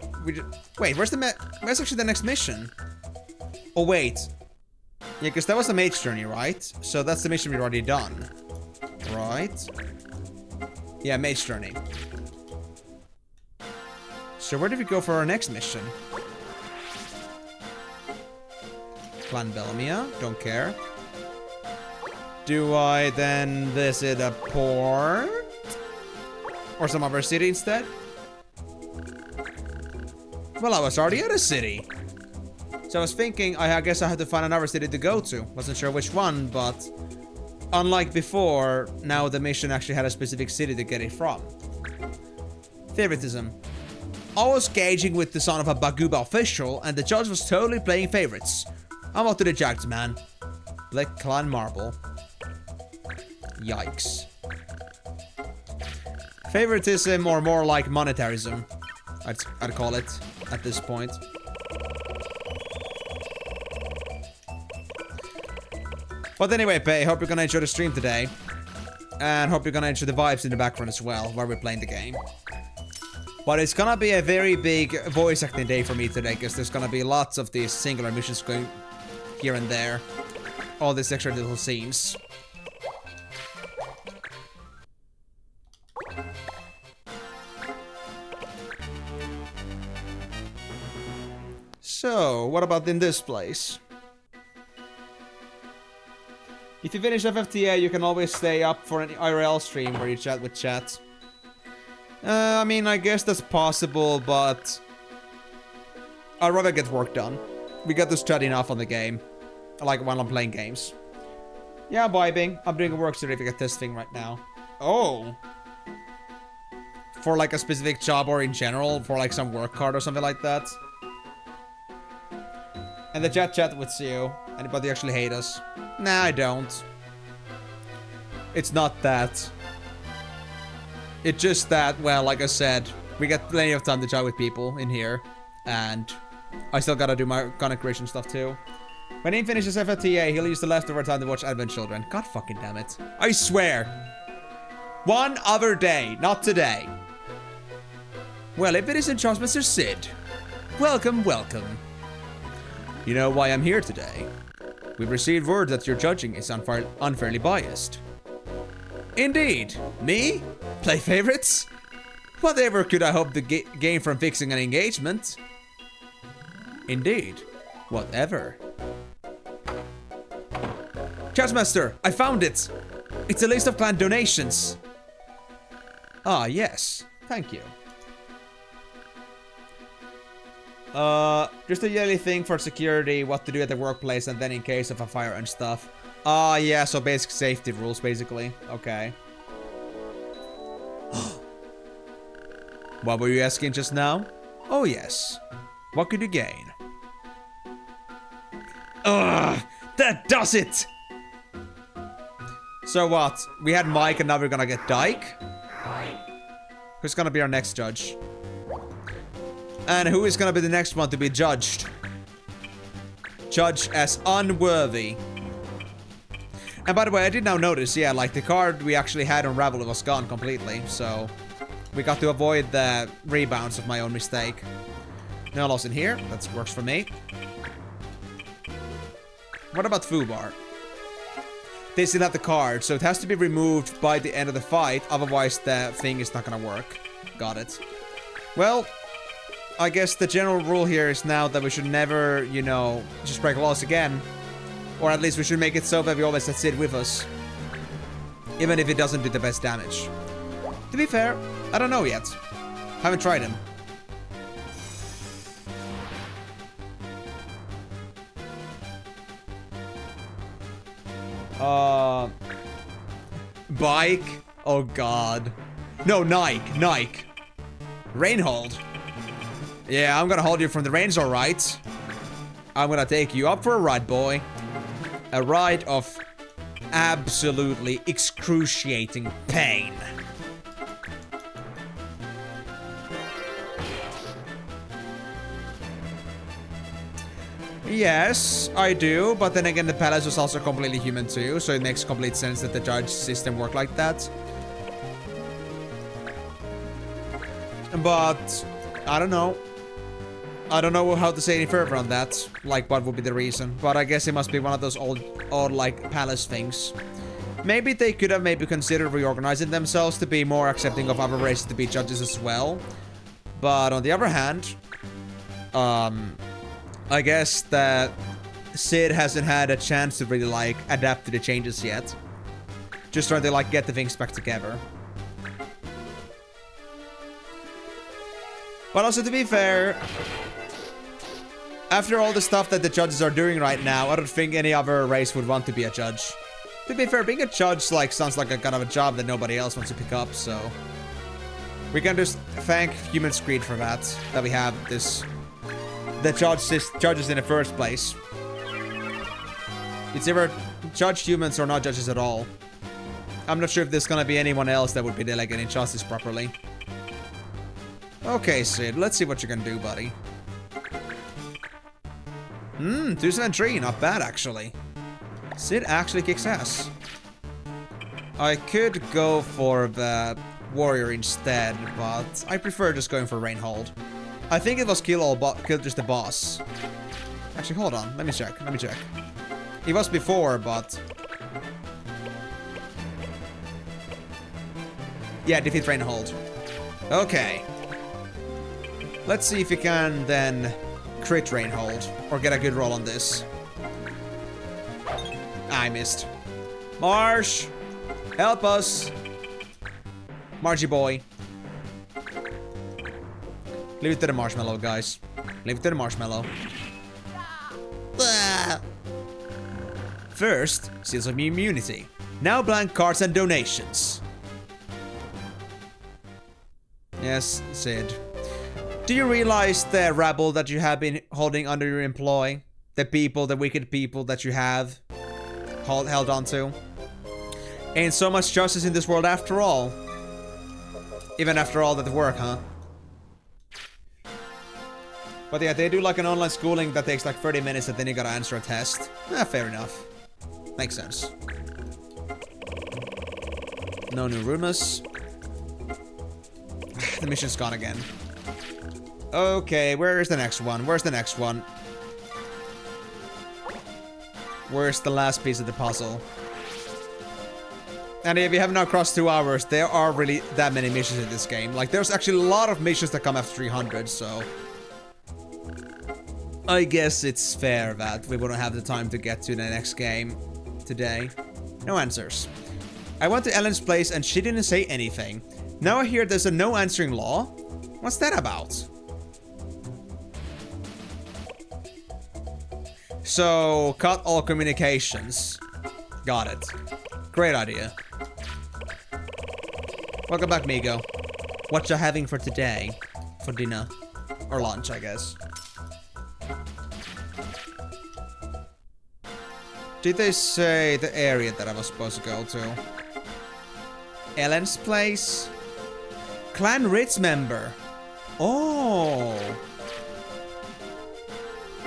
wait, where's actually the next mission? Oh wait, yeah, because that was the mage journey, right? So that's the mission we've already done, right? Yeah, mage journey. So where did we go for our next mission? Clan Belmia, don't care. Do I then visit a port? Or some other city instead? Well, I was already at a city. So I was thinking, I guess I had to find another city to go to. Wasn't sure which one, but unlike before, now the mission actually had a specific city to get it from. Favoritism. I was gauging with the son of a Baguba official, and the judge was totally playing favorites. I'm out to the Jags, man. Black Clan Marble. Yikes. Favoritism, or more like monetarism, I'd call it at this point. But anyway, Pei, hope you're gonna enjoy the stream today. And hope you're gonna enjoy the vibes in the background as well, while we're playing the game. But it's gonna be a very big voice acting day for me today, because there's gonna be lots of these singular missions going here and there. All these extra little scenes. So, what about in this place? If you finish FFTA, you can always stay up for an IRL stream where you chat with chat. I mean, I guess that's possible, but I'd rather get work done. We got to chat enough on the game. Like while I'm playing games. Yeah, I'm vibing. I'm doing a work certificate testing right now. Oh. For like a specific job or in general, for like some work card or something like that. And the chat with you. Anybody actually hate us? Nah, I don't. It's not that. It's just that, well, like I said, we got plenty of time to chat with people in here. And I still gotta do my content creation stuff too. When he finishes FFTA, he'll use the leftover time to watch Advent Children. God fucking damn it. I swear. One other day, not today. Well, if it isn't Mr. Sid. Welcome, welcome. You know why I'm here today? We've received word that your judging is unfairly biased. Indeed. Me? Play favorites? Whatever could I hope to gain from fixing an engagement? Indeed. Whatever. Judgemaster, I found it! It's a list of clan donations. Ah, yes. Thank you. Just a yearly thing for security, what to do at the workplace, and then in case of a fire and stuff. Ah, yeah, so basic safety rules, basically. Okay. What were you asking just now? Oh, yes. What could you gain? Ugh! That does it! So what? We had Mike and now we're gonna get Dyke? Who's gonna be our next judge? And who is gonna be the next one to be judged? Judged as unworthy. And by the way, I did now notice, yeah, like the card we actually had on Ravel was gone completely, so we got to avoid the rebounds of my own mistake. No loss in here. That works for me. What about Fubar? They still have the card, so it has to be removed by the end of the fight, otherwise the thing is not gonna work. Got it. Well, I guess the general rule here is now that we should never, you know, just break laws again. Or at least we should make it so that we always have Sid with us. Even if it doesn't do the best damage. To be fair, I don't know yet. Haven't tried him. Bike? Oh god. No, Nike. Rainhold. Yeah, I'm gonna hold you from the reins, alright. I'm gonna take you up for a ride, boy. A ride of absolutely excruciating pain. Yes, I do, but then again the palace was also completely human too, so it makes complete sense that the judge system worked like that. But I don't know. I don't know how to say any further on that, like what would be the reason, but I guess it must be one of those old like palace things. Maybe they could have maybe considered reorganizing themselves to be more accepting of other races to be judges as well. But on the other hand, I guess that Sid hasn't had a chance to really like adapt to the changes yet. Just trying to like get the things back together. But also to be fair, after all the stuff that the judges are doing right now, I don't think any other race would want to be a judge. To be fair, being a judge like sounds like a kind of a job that nobody else wants to pick up, so we can just thank Human Screed for that we have the judges in the first place. It's either judge humans or not judges at all. I'm not sure if there's gonna be anyone else that would be delegating justice properly. Okay, Sid, let's see what you can do, buddy. 273, not bad actually. Sid actually kicks ass. I could go for the warrior instead, but I prefer just going for Rainhold. I think it was kill just the boss. Actually, hold on. Let me check. It was before, but yeah, defeat Rainhold. Okay. Let's see if we can then crit Rainhold or get a good roll on this. I missed. Marsh, help us. Margie boy. Leave it to the marshmallow, guys. Leave it to the marshmallow. First, seals of immunity. Now blank cards and donations. Yes, Sid. Do you realize the rabble that you have been holding under your employ? The people, the wicked people that you have held on to? Ain't so much justice in this world after all. Even after all that work, huh? But yeah, they do like an online schooling that takes like 30 minutes and then you gotta answer a test. Fair enough. Makes sense. No new rumors. The mission's gone again. Okay, where is the next one? Where's the next one? Where's the last piece of the puzzle? And if you have now crossed 2 hours, there are really that many missions in this game. Like, there's actually a lot of missions that come after 300, so I guess it's fair that we wouldn't have the time to get to the next game today. No answers. I went to Ellen's place and she didn't say anything. Now I hear there's a no answering law. What's that about? So, cut all communications. Got it. Great idea. Welcome back, Migo. What you having for today? For dinner. Or lunch, I guess. Did they say the area that I was supposed to go to? Ellen's place? Clan Ritz member. Oh.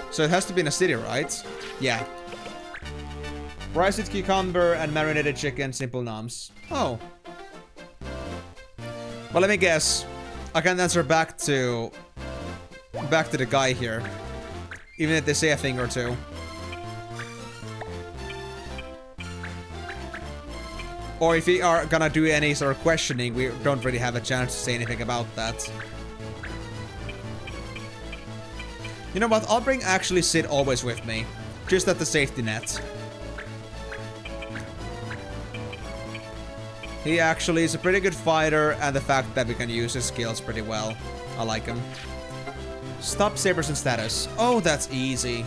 So it has to be in a city, right? Yeah. Rice with cucumber and marinated chicken, simple noms. Oh. Well, let me guess. I can answer back to the guy here. Even if they say a thing or two. Or if we are gonna do any sort of questioning, we don't really have a chance to say anything about that. You know what? I'll bring actually Sid always with me. Just at the safety net. He actually is a pretty good fighter, and the fact that we can use his skills pretty well. I like him. Stop sabers and status. Oh, that's easy.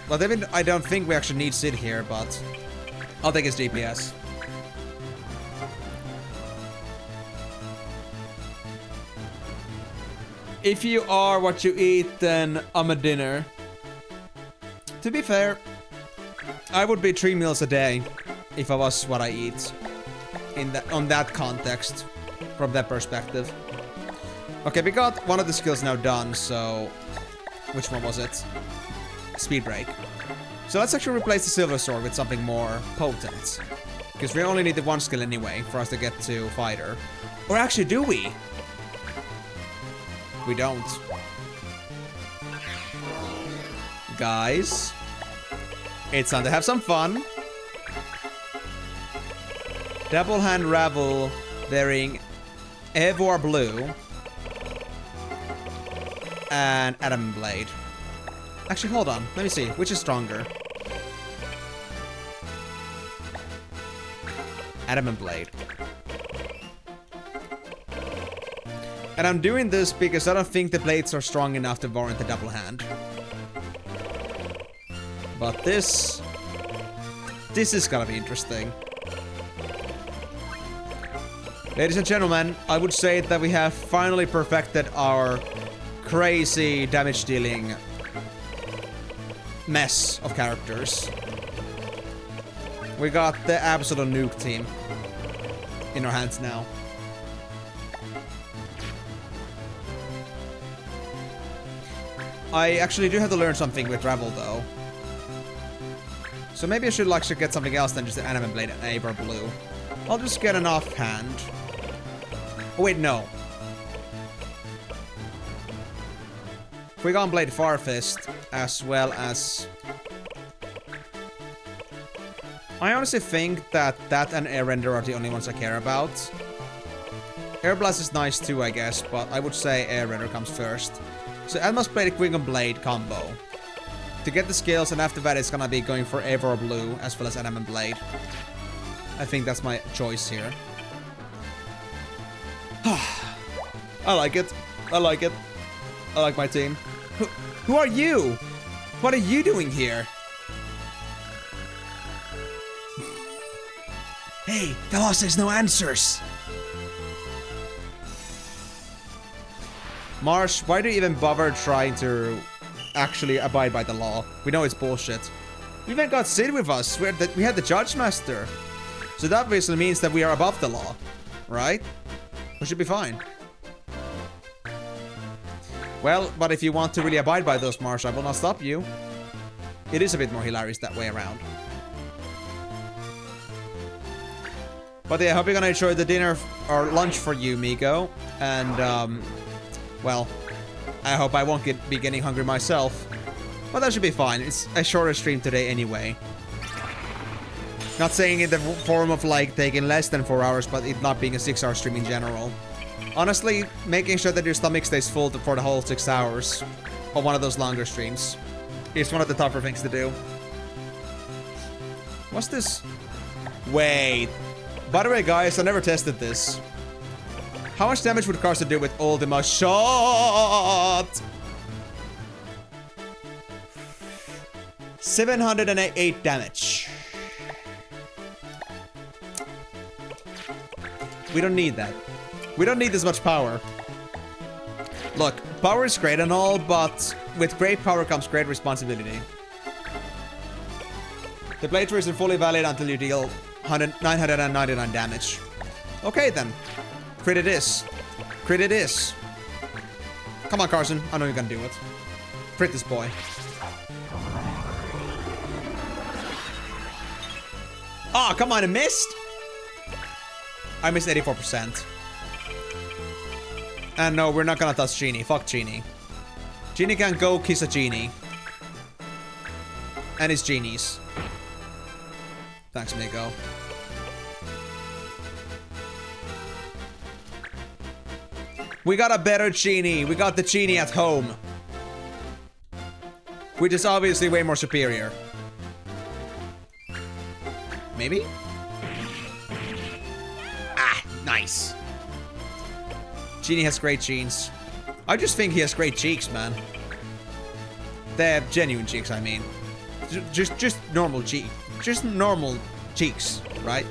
Well, even I don't think we actually need Sid here, but I'll take his DPS. If you are what you eat, then I'm a dinner. To be fair, I would be 3 meals a day if I was what I eat. On that context, from that perspective. Okay, we got one of the skills now done, so... Which one was it? Speed break. So let's actually replace the silver sword with something more potent. Because we only need the one skill anyway for us to get to fighter. Or actually, do we? We don't. Guys, it's time to have some fun. Double hand ravel wearing Evor Blue and Adam Blade. Actually, hold on. Let me see. Which is stronger? Adam and Blade. And I'm doing this because I don't think the blades are strong enough to warrant the double hand. But this is gonna be interesting. Ladies and gentlemen, I would say that we have finally perfected our crazy damage dealing mess of characters. We got the absolute nuke team in our hands now. I actually do have to learn something with Ravel though. So maybe I should actually get something else than just an Anime Blade and Eivor Blue. I'll just get an offhand. Oh wait, no. Quigon Blade Farfist, as well as... I honestly think that and Air Render are the only ones I care about. Air Blast is nice too, I guess, but I would say Air Render comes first. So I must play the Quigon Blade combo to get the skills, and after that it's gonna be going for Eivor Blue as well as Anime Blade. I think that's my choice here. I like it. I like it. I like my team. Who are you? What are you doing here? Hey, the law says no answers. Marsh, why do you even bother trying to actually abide by the law? We know it's bullshit. We even got Sid with us. We had the Judge Master. So that obviously means that we are above the law. Right? We should be fine. Well, but if you want to really abide by those, Marsh, I will not stop you. It is a bit more hilarious that way around. But yeah, I hope you're gonna enjoy the dinner or lunch for you, Miko. And, well, I hope I won't be getting hungry myself. But that should be fine. It's a shorter stream today anyway. Not saying in the form of like taking less than 4 hours, but it not being a 6-hour stream in general. Honestly, making sure that your stomach stays full for the whole 6 hours on one of those longer streams is one of the tougher things to do. What's this? Wait. By the way, guys, I never tested this. How much damage would Carson do with Ultima Shot? 708 damage. We don't need that. We don't need this much power. Look, power is great and all, but with great power comes great responsibility. The playthrough isn't fully valid until you deal 999 damage. Okay then. Crit it is. Crit it is. Come on, Carson. I know you can do it. Crit this boy. Oh, come on, I missed. I missed 84%. And no, we're not gonna touch Genie. Fuck Genie. Genie can go kiss a genie. And his genies. Thanks, Miko. We got a better genie. We got the genie at home. Which is obviously way more superior. Maybe? Ah, nice. Genie has great genes. I just think he has great cheeks, man. They're genuine cheeks, I mean. Just normal cheek. Just normal cheeks, right?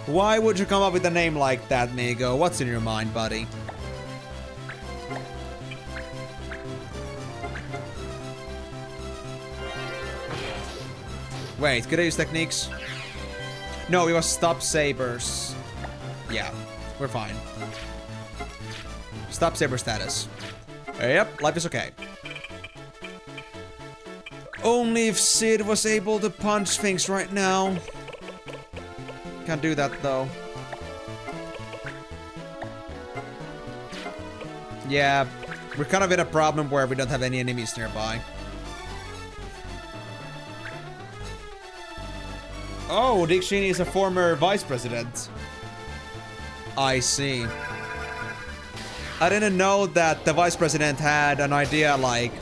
Why would you come up with a name like that, Migo? What's in your mind, buddy? Wait, could I use techniques? No, it was stop sabers. Yeah, we're fine. Stop saber status. Yep, life is okay. Only if Sid was able to punch things right now. Can't do that though. Yeah, we're kind of in a problem where we don't have any enemies nearby. Oh, Dick Cheney is a former vice president. I see. I didn't know that the vice president had an idea like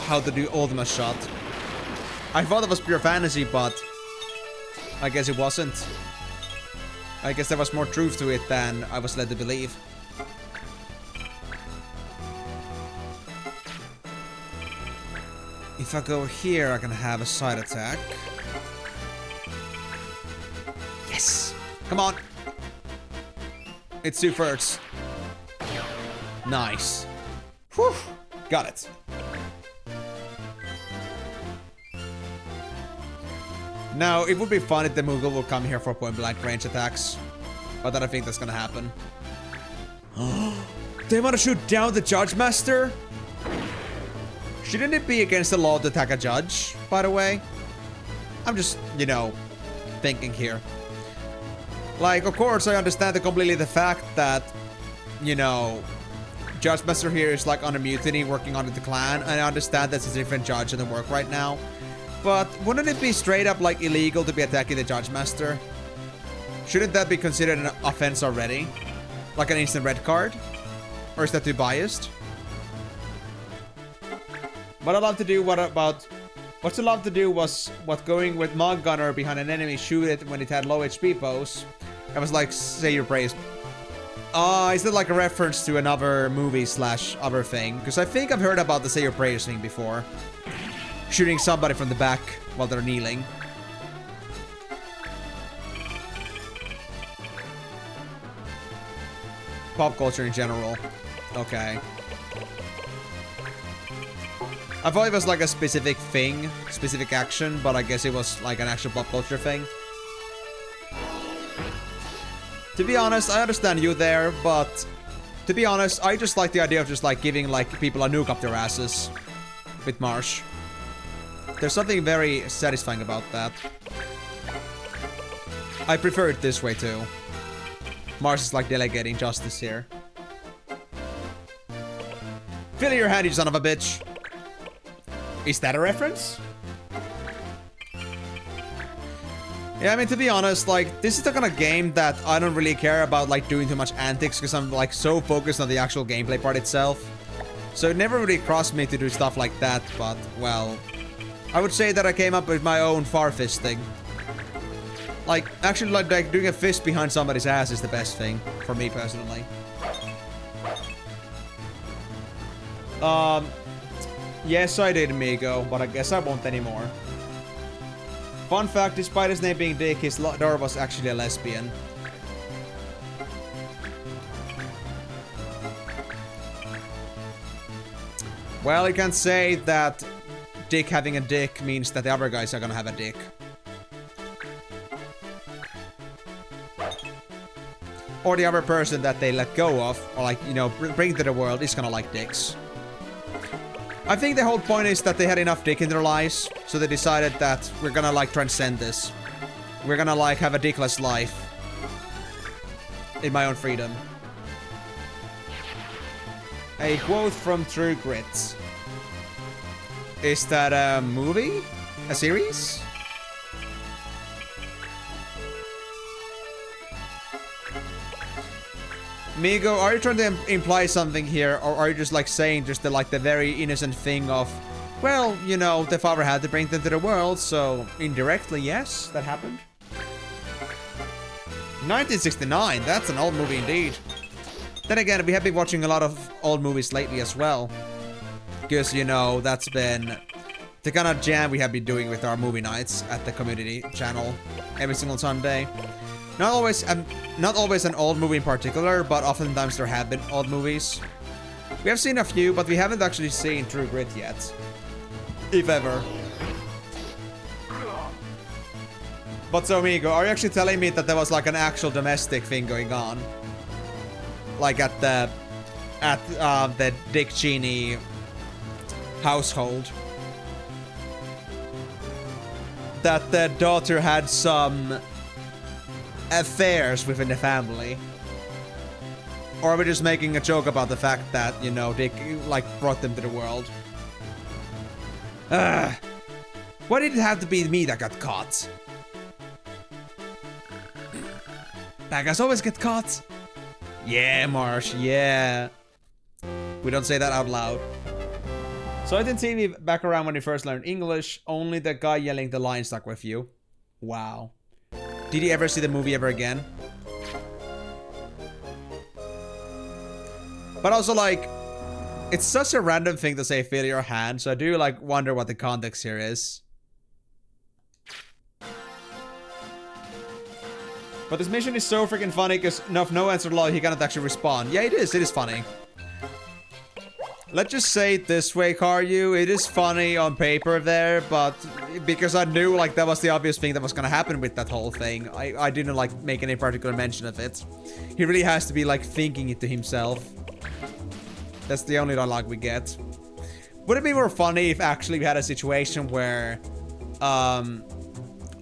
how to do ultimate shot. I thought it was pure fantasy, but I guess it wasn't. I guess there was more truth to it than I was led to believe. If I go here, I can have a side attack. Yes! Come on! It's 2 thirds. Nice. Whew! Got it. Now, it would be fun if the Moogle will come here for point-blank range attacks. But I don't think that's gonna happen. They want to shoot down the Judge Master? Shouldn't it be against the law to attack a judge, by the way? I'm just, you know, thinking here. Like, of course, I understand completely the fact that, you know, Judge Master here is like on a mutiny working under the clan, and I understand that's a different judge in the work right now. But wouldn't it be straight up like illegal to be attacking the Judge Master? Shouldn't that be considered an offense already? Like an instant red card? Or is that too biased? What I love to do, what I love to do was what going with Mog Gunner behind an enemy, shoot it when it had low HP pose. I was like, say your praise. Is that like a reference to another movie slash other thing? Because I think I've heard about the say your prayers thing before. Shooting somebody from the back while they're kneeling. Pop culture in general. Okay. I thought it was like a specific thing, specific action, but I guess it was like an actual pop culture thing. To be honest, I understand you there, but to be honest, I just like the idea of just like giving like people a nuke up their asses with Marsh. There's something very satisfying about that. I prefer it this way too. Marsh is like delegating justice here. Fill your hand, you son of a bitch. Is that a reference? Yeah, I mean, to be honest, like, this is the kind of game that I don't really care about, like, doing too much antics, because I'm, like, so focused on the actual gameplay part itself. So it never really crossed me to do stuff like that, but, well, I would say that I came up with my own far fisting. Like, actually, like doing a fist behind somebody's ass is the best thing, for me personally. Yes, I did, Migo, but I guess I won't anymore. Fun fact, despite his name being Dick, his daughter was actually a lesbian. Well, you can say that Dick having a dick means that the other guys are gonna have a dick. Or the other person that they let go of, or like, you know, bring to the world is gonna like dicks. I think the whole point is that they had enough dick in their lives, So they decided that we're gonna like transcend this. We're gonna like have a dickless life. In my own freedom. A quote from True Grit. Is that a movie? A series? Migo, are you trying to imply something here, or are you just like saying just the like the very innocent thing of, well, you know, the father had to bring them to the world, so indirectly, yes, that happened. 1969, that's an old movie indeed. Then again, we have been watching a lot of old movies lately as well. Because, you know, that's been the kind of jam we have been doing with our movie nights at the community channel every single Sunday. Not always an old movie in particular, but oftentimes there have been old movies. We have seen a few, but we haven't actually seen True Grit yet. If ever. But so, Migo, are you actually telling me that there was like an actual domestic thing going on? Like at the Dick Cheney household? That the daughter had some affairs within the family? Or are we just making a joke about the fact that, you know, they like brought them to the world? Why did it have to be me that got caught? Bad guys always get caught. Yeah, Marsh, yeah. We don't say that out loud. So I didn't see me back around when you first learned English. Only the guy yelling the line stuck with you. Wow. Did you ever see the movie ever again? But also, like, it's such a random thing to say feel your hand, so I do, like, wonder what the context here is. But this mission is so freaking funny, because if no answer log, he cannot actually respond. Yeah, it is funny. Let's just say it this way, Karyu. It is funny on paper there, but because I knew, like, that was the obvious thing that was gonna happen with that whole thing, I didn't, like, make any particular mention of it. He really has to be, like, thinking it to himself. That's the only dialogue we get. Would it be more funny if actually we had a situation where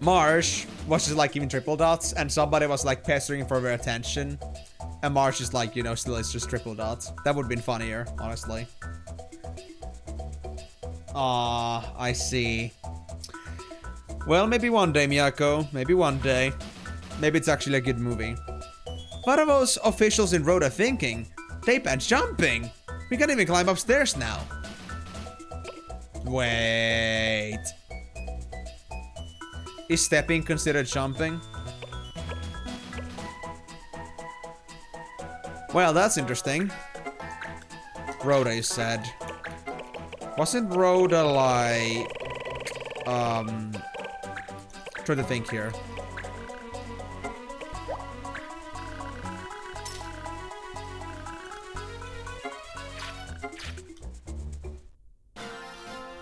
Marsh was just like giving triple dots and somebody was like pestering for their attention and Marsh is like, you know, still it's just triple dots? That would have been funnier, honestly. Ah, I see. Well, maybe one day, Miyako. Maybe one day. Maybe it's actually a good movie. What are those officials in Rhoda thinking? They banned jumping! We can't even climb upstairs now. Wait. Is stepping considered jumping? Well, that's interesting. Rhoda, you said. Wasn't Rhoda like... Try to think here.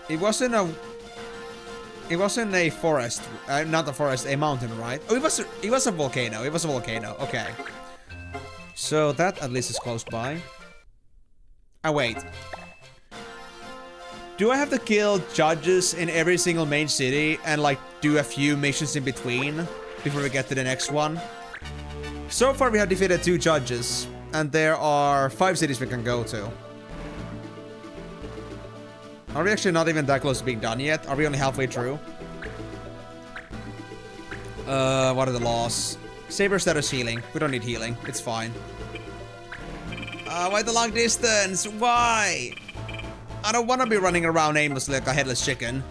It wasn't a forest, not a forest, a mountain, right? Oh, it was a volcano. It was a volcano. Okay. So that at least is close by. Oh, wait. Do I have to kill judges in every single main city and like do a few missions in between before we get to the next one? So far we have defeated 2 judges and there are 5 cities we can go to. Are we actually not even that close to being done yet? Are we only halfway through? What are the laws? Saber status healing. We don't need healing. It's fine. Why the long distance? Why? I don't want to be running around aimlessly like a headless chicken.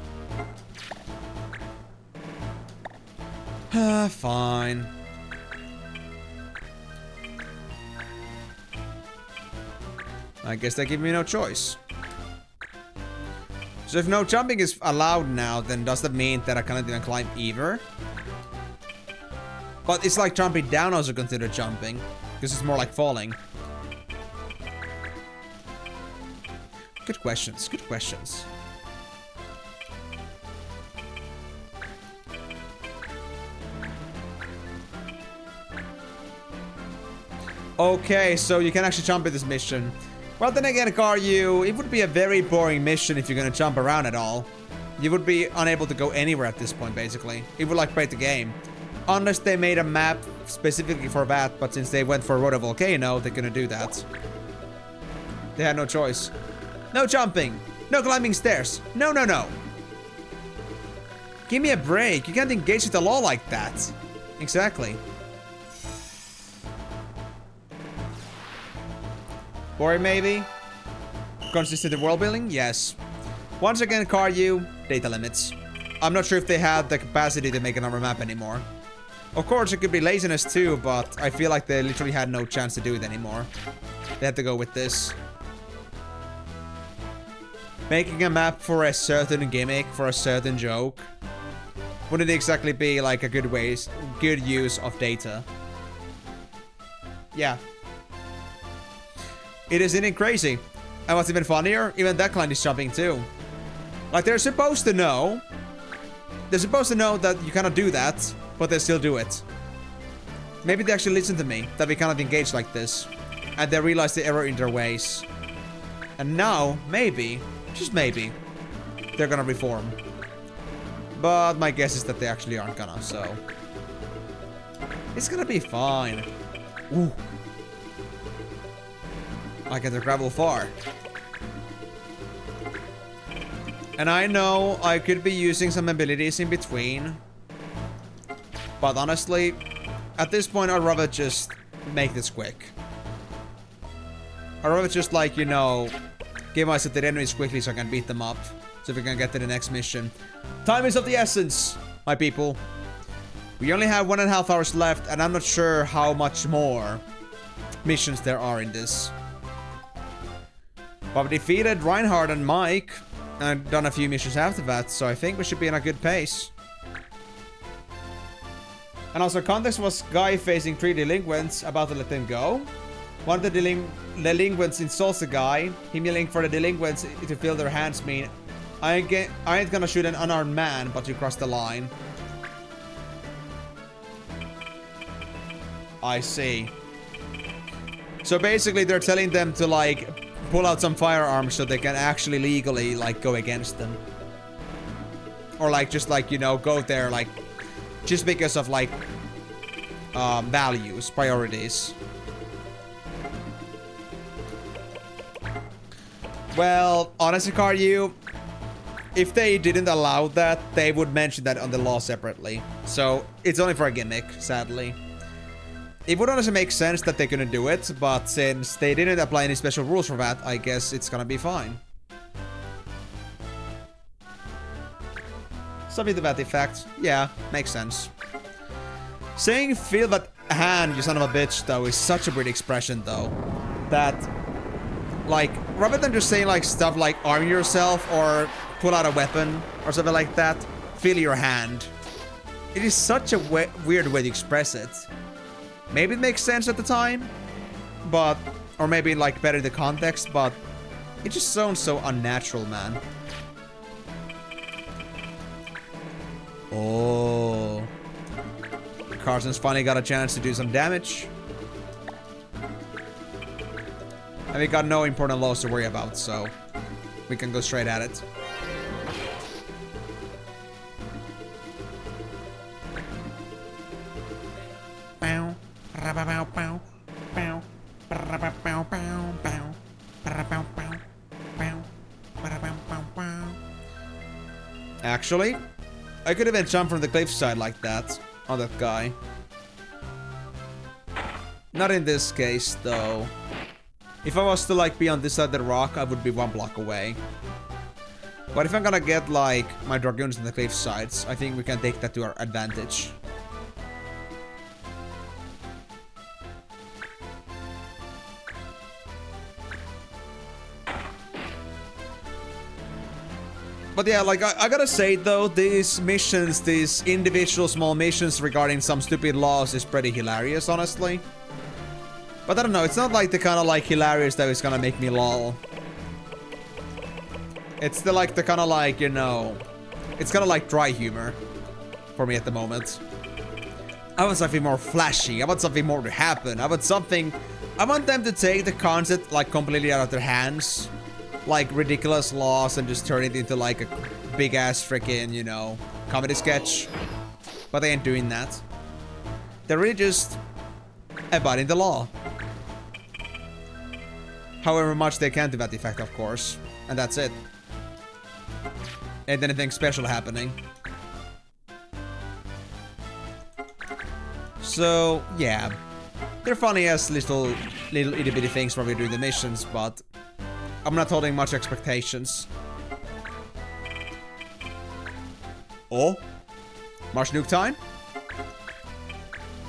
Fine. I guess they give me no choice. So if no jumping is allowed now, then does that mean that I cannot even climb either? But it's like jumping down also considered jumping, because it's more like falling. Good questions, good questions. Okay, so you can actually jump in this mission. Well, then again, Karyu, it would be a very boring mission if you're gonna jump around at all. You would be unable to go anywhere at this point, basically. It would like break the game. Unless they made a map specifically for that, but since they went for Road Volcano, they're gonna do that. They had no choice. No jumping! No climbing stairs! No, no, no! Give me a break! You can't engage with the law like that! Exactly. Boring maybe? Consistent world building? Yes. Once again, Karyu, data limits. I'm not sure if they had the capacity to make another map anymore. Of course, it could be laziness too, but I feel like they literally had no chance to do it anymore. They had to go with this. Making a map for a certain gimmick, for a certain joke, wouldn't exactly be like a good use of data. Yeah. It isn't it crazy? And what's even funnier, even that client is jumping too. Like, they're supposed to know. They're supposed to know that you cannot do that, but they still do it. Maybe they actually listen to me, that we cannot engage like this. And they realize the error in their ways. And now, maybe, just maybe, they're gonna reform. But my guess is that they actually aren't gonna, so... It's gonna be fine. Ooh. I get to travel far. And I know I could be using some abilities in between. But honestly, at this point, I'd rather just make this quick. I'd rather just, like, you know, give myself the enemies quickly so I can beat them up. So we can get to the next mission. Time is of the essence, my people. We only have 1.5 hours left, and I'm not sure how much more missions there are in this. But we defeated Reinhardt and Mike, and done a few missions after that, so I think we should be in a good pace. And also, context was guy facing 3 delinquents, about to let them go. One of the delinquents insults the guy. Him yelling for the delinquents to fill their hands mean, I ain't gonna shoot an unarmed man, but you crossed the line. I see. So basically, they're telling them to, like, pull out some firearms so they can actually legally, like, go against them. Or, like, just, like, you know, go there, like, just because of, like, values, priorities. Well, honestly, Karyu, if they didn't allow that, they would mention that on the law separately. So, it's only for a gimmick, sadly. It would honestly make sense that they're gonna do it, but since they didn't apply any special rules for that, I guess it's gonna be fine. Something to that effect. Yeah, makes sense. Saying feel that hand, you son of a bitch, though, is such a weird expression, though. That, like, rather than just saying, like, stuff like arm yourself or pull out a weapon or something like that, feel your hand. It is such a weird way to express it. Maybe it makes sense at the time, but... Or maybe, like, better in the context, but... It just sounds so unnatural, man. Oh... Carson's finally got a chance to do some damage. And we got no important loss to worry about, so... We can go straight at it. Actually, I could even jump from the cliffside like that on that guy. Not in this case, though. If I was to, like, be on this side of the rock, I would be 1 block away. But if I'm gonna get, like, my dragoons on the cliff sides, I think we can take that to our advantage. But yeah, like, I gotta say, though, these missions, these individual small missions regarding some stupid laws is pretty hilarious, honestly. But I don't know, it's not like the kind of, like, hilarious that is gonna make me lol. It's the, like, the kind of, like, you know... It's kind of like dry humor for me at the moment. I want something more flashy. I want something more to happen. I want something... I want them to take the concept, like, completely out of their hands. Like, ridiculous laws and just turn it into, like, a big ass freaking, you know, comedy sketch. But they ain't doing that. They're really just abiding the law. However much they can to that effect, of course. And that's it. Ain't anything special happening. So, yeah. They're funny as little itty bitty things while we're doing the missions, but I'm not holding much expectations. Oh? Marsh nuke time?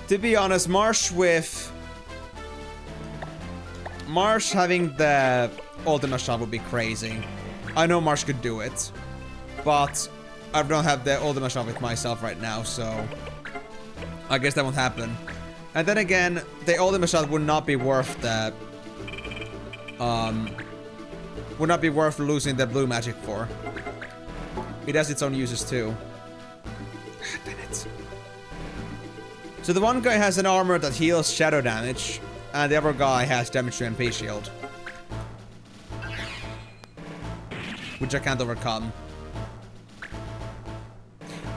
To be honest, Marsh having the ultimate shot would be crazy. I know Marsh could do it, but I don't have the ultimate shot with myself right now, so I guess that won't happen. And then again, the ultimate shot would not be worth the would not be worth losing the blue magic for. It has its own uses too. Damn it. So the one guy has an armor that heals shadow damage, and the other guy has damage to MP shield, which I can't overcome.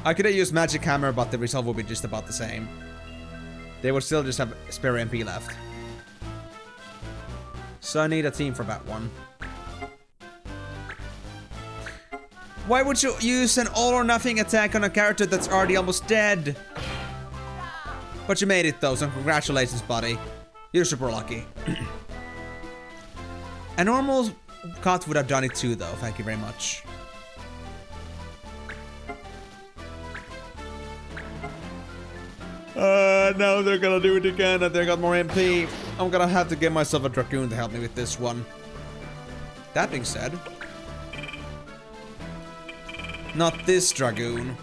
I could have used magic hammer, but the result would be just about the same. They would still just have spare MP left. So I need a team for that one. Why would you use an all or nothing attack on a character that's already almost dead? But you made it though, so congratulations, buddy. You're super lucky. A normal cut would have done it too though, thank you very much. Now they're gonna do it again and they got more MP. I'm gonna have to get myself a Dragoon to help me with this one. That being said... Not this Dragoon.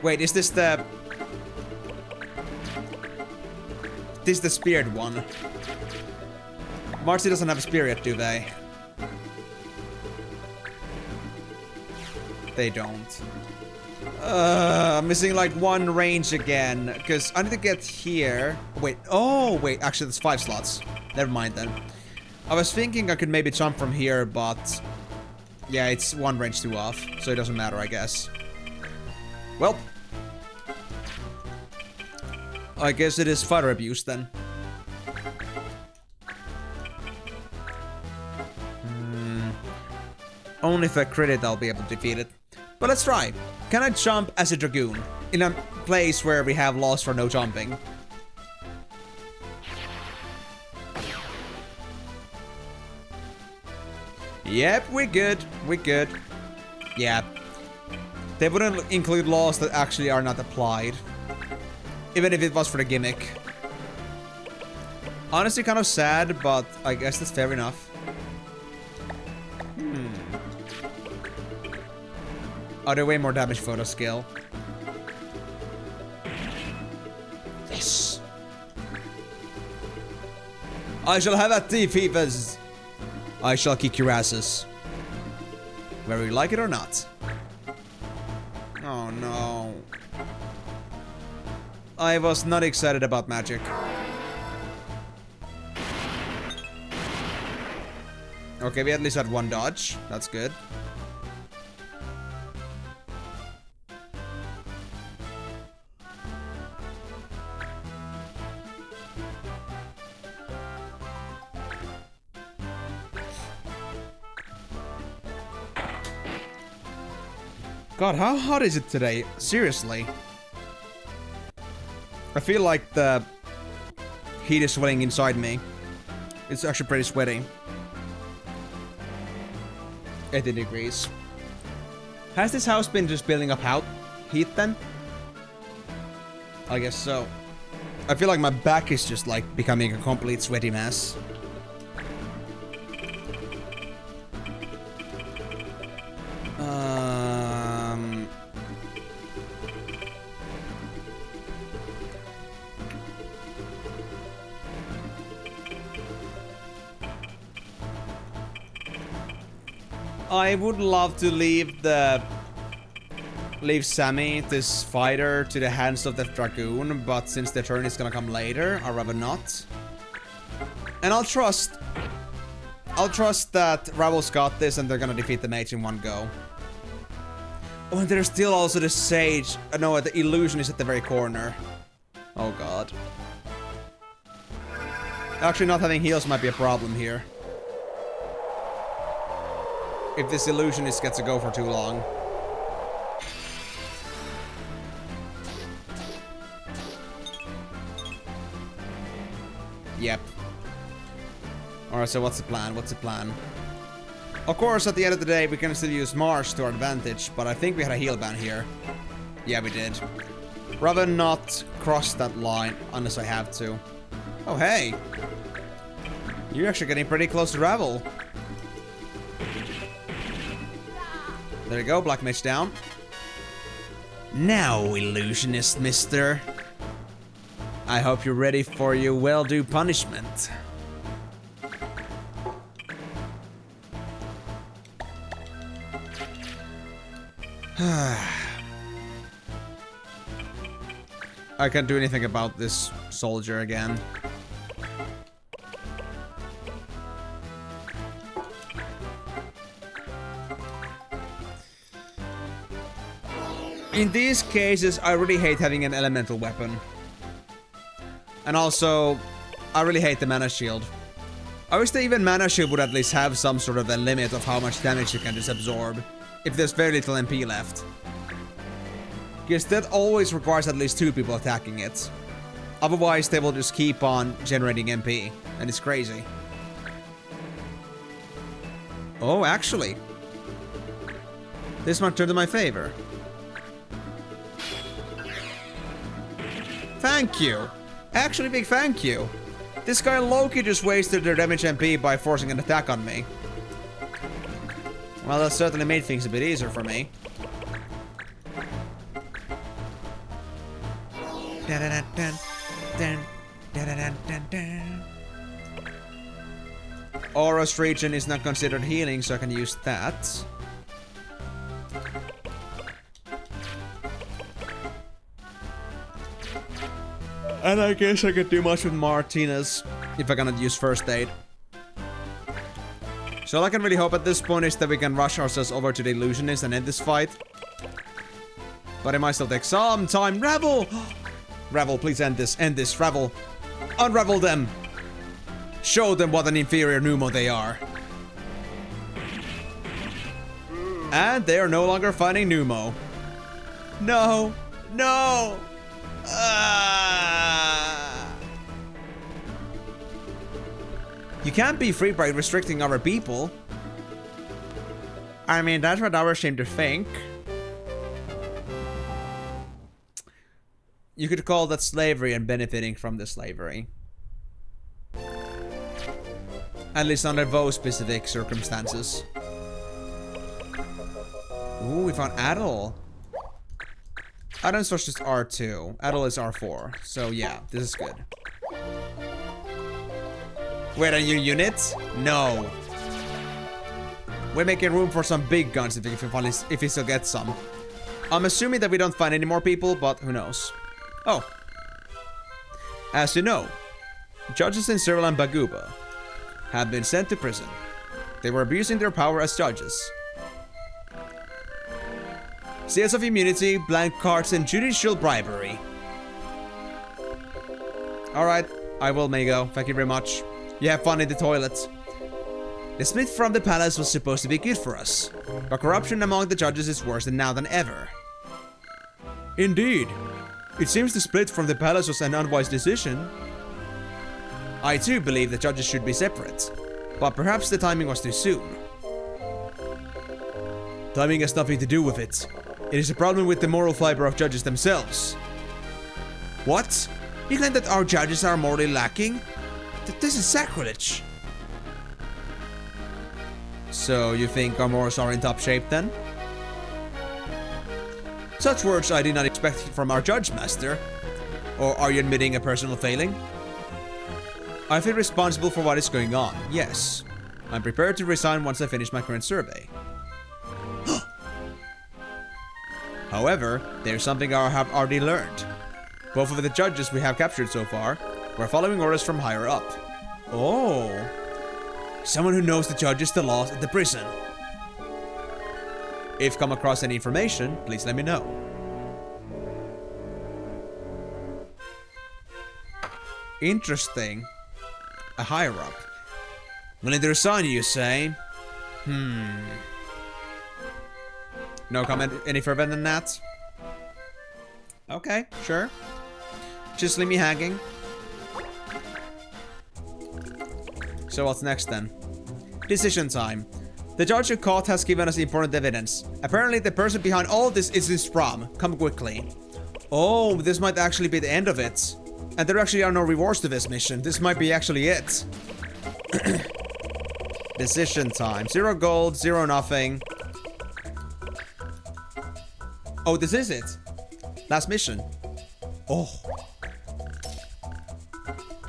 Wait, is this the... This is the speared one. Marcy doesn't have a spear yet, do they? They don't. I'm missing like one range again, because I need to get here. Wait, oh wait, actually there's 5 slots. Never mind then. I was thinking I could maybe jump from here, but yeah, it's one range too off, so it doesn't matter, I guess. Well, I guess it is fighter abuse then. Only if I crit it, I'll be able to defeat it. But let's try. Can I jump as a Dragoon in a place where we have laws for no jumping? Yep, we're good. We're good. Yeah. They wouldn't include laws that actually are not applied. Even if it was for the gimmick. Honestly, kind of sad, but I guess that's fair enough. Oh, they're way more damage photo skill. Yes. I shall have at thee, Fevers. I shall kick your asses. Whether you like it or not. Oh no. I was not excited about magic. Okay, we at least had one dodge. That's good. God, how hot is it today? Seriously. I feel like the heat is swelling inside me. It's actually pretty sweaty. 80 degrees. Has this house been just building up heat then? I guess so. I feel like my back is just like becoming a complete sweaty mess. I would love to leave Sammy, this fighter, to the hands of the Dragoon, but since the turn is gonna come later, I'd rather not. And I'll trust that Rebels got this and they're gonna defeat the mage in one go. Oh, and there's still also the sage. No, the illusion is at the very corner. Oh god. Actually, not having heals might be a problem here. If this illusionist gets to go for too long. Yep. Alright, so what's the plan? What's the plan? Of course, at the end of the day, we can still use Marsh to our advantage, but I think we had a heal ban here. Yeah, we did. Rather not cross that line unless I have to. Oh, hey! You're actually getting pretty close to Ravel. There you go, Black Mage down. Now, illusionist mister. I hope you're ready for your well-due punishment. I can't do anything about this soldier again. In these cases, I really hate having an elemental weapon. And also, I really hate the mana shield. I wish the even mana shield would at least have some sort of a limit of how much damage you can just absorb. If there's very little MP left. Because that always requires at least 2 people attacking it. Otherwise, they will just keep on generating MP. And it's crazy. Oh, actually. This might turn to my favor. Thank you. Actually, big thank you. This guy Loki just wasted their damage MP by forcing an attack on me. Well, that certainly made things a bit easier for me. Aura's region is not considered healing, so I can use that. And I guess I could do much with Martinez if I cannot use first aid. So all I can really hope at this point is that we can rush ourselves over to the illusionist and end this fight. But it might still take some time. Ravel! Ravel, please end this. End this. Ravel. Unravel them. Show them what an inferior Numo they are. And they are no longer fighting Numo. No. No. You can't be free by restricting other people. I mean, that's what others seem to think. You could call that slavery and benefiting from the slavery. At least under those specific circumstances. Ooh, we found Adel. Adel is just R2. Adel is R4. So yeah, this is good. Wait, are you units? No. We're making room for some big guns if we still get some. I'm assuming that we don't find any more people, but who knows. Oh. As you know, judges in Cyril and Baguba have been sent to prison. They were abusing their power as judges. Sales of immunity, blank cards, and judicial bribery. Alright, I will, Mago. Thank you very much. You have fun in the toilet. The split from the palace was supposed to be good for us, but corruption among the judges is worse now than ever. Indeed. It seems the split from the palace was an unwise decision. I too believe the judges should be separate, but perhaps the timing was too soon. Timing has nothing to do with it. It is a problem with the moral fiber of judges themselves. What? You claim that our judges are morally lacking? This is sacrilege. So you think our morals are in top shape then? Such words I did not expect from our judge master. Or are you admitting a personal failing? I feel responsible for what is going on, yes. I'm prepared to resign once I finish my current survey. However, there's something I have already learned. Both of the judges we have captured so far were following orders from higher up. Oh. Someone who knows the judges, the laws, and the prison. If come across any information, please let me know. Interesting. A higher up. Willing to resign, you say? No comment any further than that? Okay, sure. Just leave me hanging. So what's next then? Decision time. The judge you caught has given us important evidence. Apparently the person behind all this is this Ram. Come quickly. Oh, this might actually be the end of it. And there actually are no rewards to this mission. This might be actually it. Decision time. 0 gold, 0 nothing. Oh, this is it. Last mission. Oh.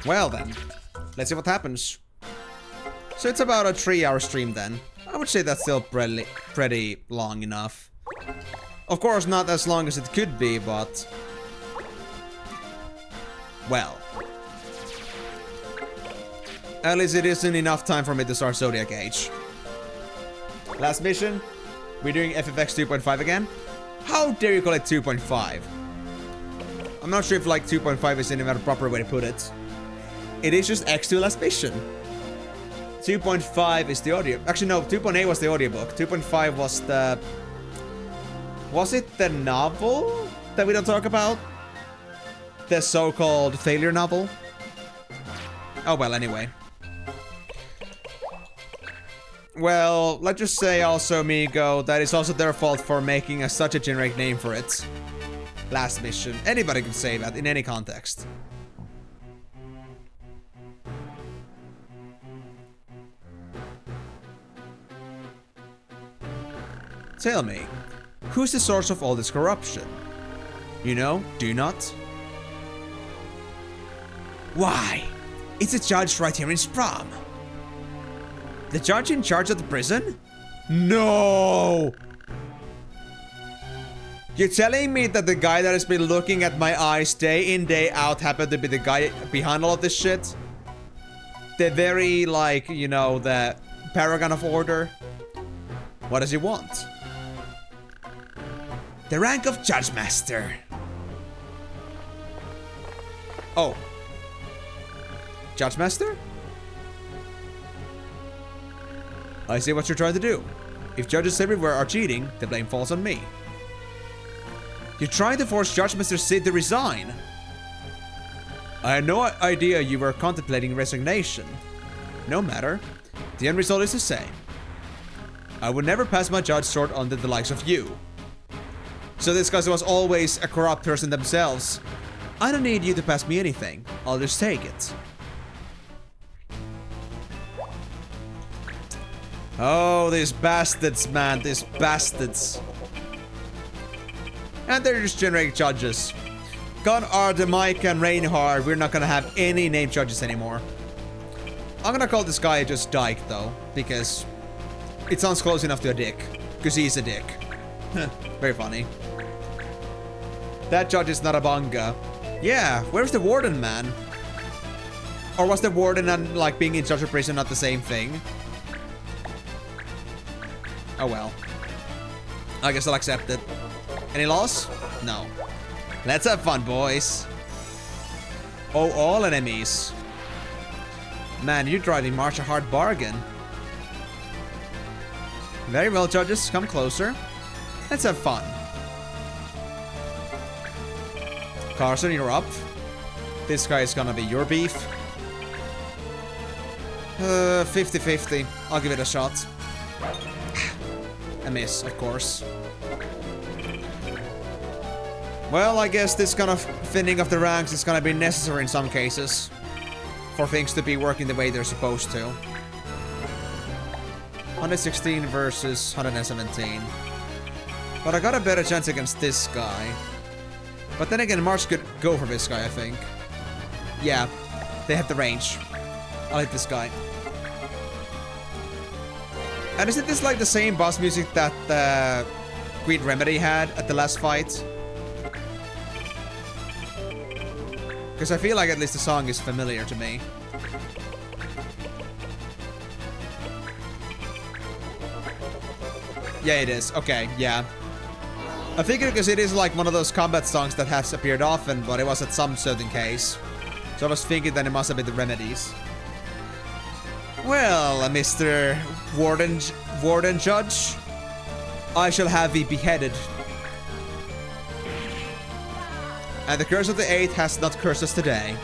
Well then. Let's see what happens. So it's about a 3-hour stream then. I would say that's still pretty long enough. Of course, not as long as it could be, but... well. At least it isn't enough time for me to start Zodiac Age. Last mission. We're doing FFX 2.5 again. How dare you call it 2.5? I'm not sure if like 2.5 is even a proper way to put it. It is just X2 last mission. 2.5 is the audio. Actually, no, 2.8 was the audiobook. 2.5 was the... was it the novel that we don't talk about? The so-called failure novel? Oh, well, anyway. Well, let's just say also, Migo, that it's also their fault for making such a generic name for it. Last mission. Anybody can say that in any context. Tell me, who's the source of all this corruption? You know, do you not? Why? It's a judge right here in Spram. The judge in charge of the prison? No! You're telling me that the guy that has been looking at my eyes day in, day out happened to be the guy behind all of this shit? The very, like, you know, the paragon of order? What does he want? The rank of Judge Master. Oh. Judge Master? I see what you're trying to do. If judges everywhere are cheating, the blame falls on me. You're trying to force Judge Master Sid to resign. I had no idea you were contemplating resignation. No matter. The end result is the same. I would never pass my judge sword on to the likes of you. So this guy was always a corrupt person themselves. I don't need you to pass me anything. I'll just take it. Oh, these bastards, man. These bastards. And they're just generic judges. Gone are the Mike and Reinhard. We're not gonna have any named judges anymore. I'm gonna call this guy just Dyke, though. Because it sounds close enough to a dick. Because he's a dick. Very funny. That judge is not a banga. Yeah, where's the warden, man? Or was the warden and, like, being in charge of prison not the same thing? Oh well. I guess I'll accept it. Any loss? No. Let's have fun, boys. Oh, all enemies. Man, you're driving March a hard bargain. Very well, judges. Come closer. Let's have fun. Carson, you're up. This guy is gonna be your beef. 50-50. I'll give it a shot. A miss, of course. Well, I guess this kind of thinning of the ranks is gonna be necessary in some cases. For things to be working the way they're supposed to. 116 versus 117. But I got a better chance against this guy. But then again, March could go for this guy, I think. Yeah, they have the range. I'll hit this guy. And isn't this like the same boss music that Queen Remedy had at the last fight? Because I feel like at least the song is familiar to me. Yeah, it is. Okay, yeah. I figured because it is like one of those combat songs that has appeared often, but it was at some certain case. So I was thinking that it must have been the remedies. Well, Mr. Warden Judge, I shall have thee beheaded. And the curse of the Eight has not cursed us today.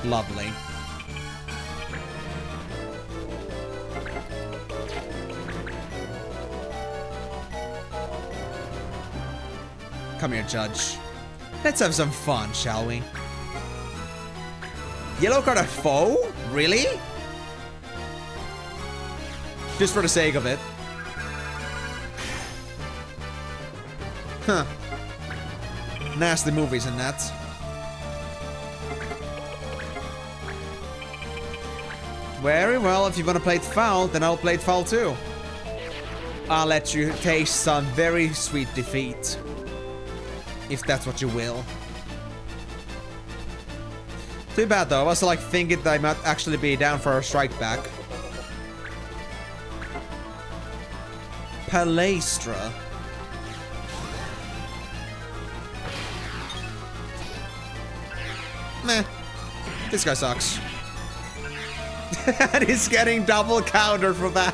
Lovely. Come here, Judge. Let's have some fun, shall we? Yellow card a foe? Really? Just for the sake of it. Huh. Nasty movies and that. Very well, if you want to play it foul, then I'll play it foul too. I'll let you taste some very sweet defeat. If that's what you will. Too bad though, I was like thinking that I might actually be down for a strike back. Palestra. Meh. This guy sucks. And he's getting double counter for that.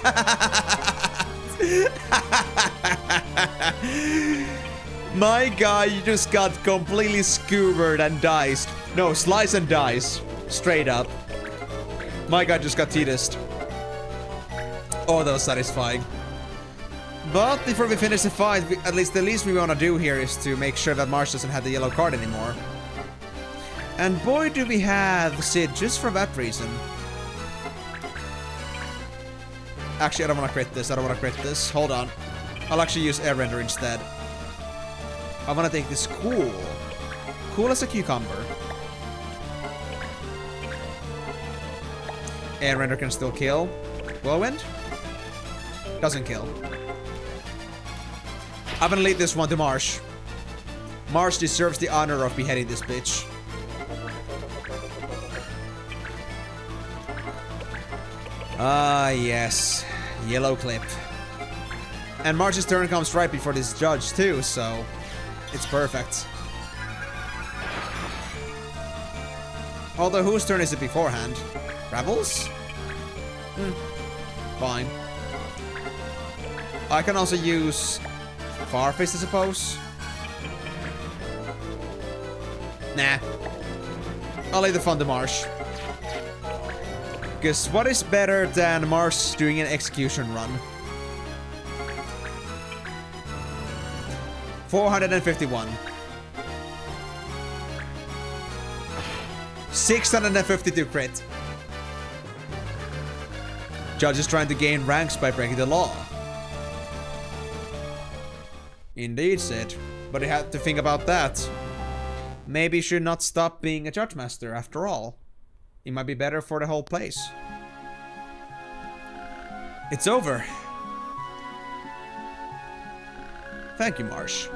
My guy, you just got completely skewered and diced. No, slice and dice. Straight up. My guy just got Titused. Oh, that was satisfying. But before we finish the fight, at least the least we want to do here is to make sure that Marsh doesn't have the yellow card anymore. And boy, do we have Sid just for that reason. Actually, I don't want to crit this. I don't want to crit this. Hold on. I'll actually use air render instead. I want to take this cool. Cool as a cucumber. Air render can still kill. Whirlwind? Doesn't kill. I'm gonna leave this one to Marsh. Marsh deserves the honor of beheading this bitch. Ah, yes. Yellow clip. And Marsh's turn comes right before this judge, too, so it's perfect. Although, whose turn is it beforehand? Rebels? Fine. I can also use Farface, I suppose. Nah. I'll leave the fun to Marsh. Because what is better than Marsh doing an execution run? 451. 652 crit. Judge is trying to gain ranks by breaking the law. Indeed, Sid. But he had to think about that. Maybe he should not stop being a Judge Master after all. It might be better for the whole place. It's over. Thank you, Marsh.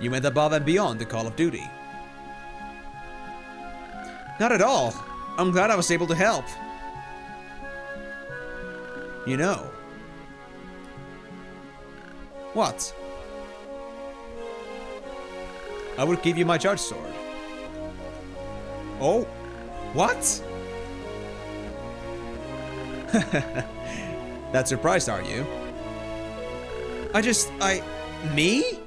You went above and beyond the call of duty. Not at all. I'm glad I was able to help. You know. What? I would give you my Judge Sword. Oh? What? That surprised, are you? Me?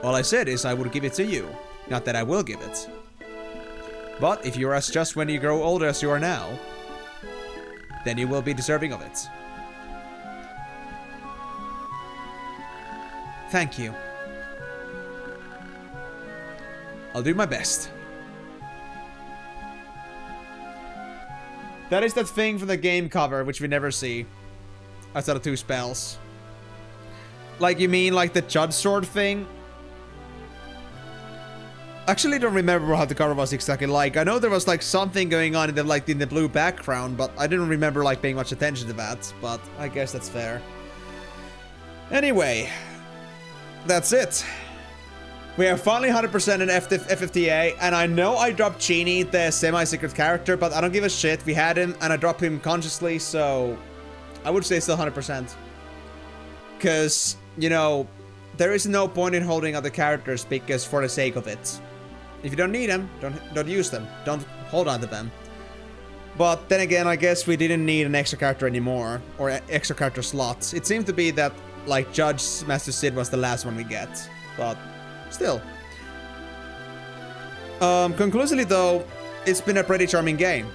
All I said is I would give it to you. Not that I will give it. But if you're as just when you grow older as you are now, then you will be deserving of it. Thank you. I'll do my best. That is that thing from the game cover, which we never see. Outside of 2 spells. Like, you mean like the Judge Sword thing? Actually, don't remember how the cover was exactly like. I know there was like something going on in the blue background, but I didn't remember like paying much attention to that. But I guess that's fair. Anyway, that's it. We are finally 100% in FFTA, and I know I dropped Genie, the semi-secret character, but I don't give a shit. We had him, and I dropped him consciously, so I would say still 100%. Because, you know, there is no point in holding other characters because for the sake of it. If you don't need them, don't use them. Don't hold on to them. But then again, I guess we didn't need an extra character anymore. Or extra character slots. It seemed to be that, like, Judge Master Sid was the last one we get. But, still. Conclusively though, it's been a pretty charming game.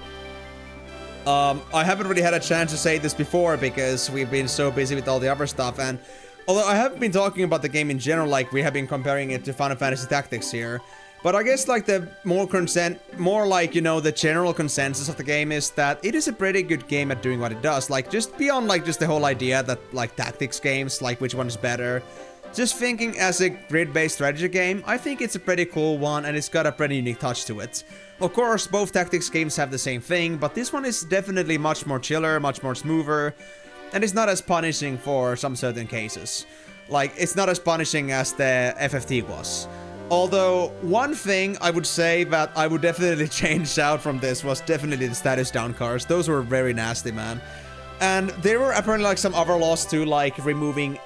I haven't really had a chance to say this before because we've been so busy with all the other stuff, and although I haven't been talking about the game in general, like we have been comparing it to Final Fantasy Tactics here, but I guess like the more like, you know, the general consensus of the game is that it is a pretty good game at doing what it does. Like just beyond like just the whole idea that like tactics games, like which one is better. Just thinking as a grid-based strategy game, I think it's a pretty cool one and it's got a pretty unique touch to it. Of course, both tactics games have the same thing, but this one is definitely much more chiller, much more smoother, and it's not as punishing for some certain cases. Like, it's not as punishing as the FFT was. Although, one thing I would say that I would definitely change out from this was definitely the status down cars. Those were very nasty, man. And there were apparently like some other laws too, like removing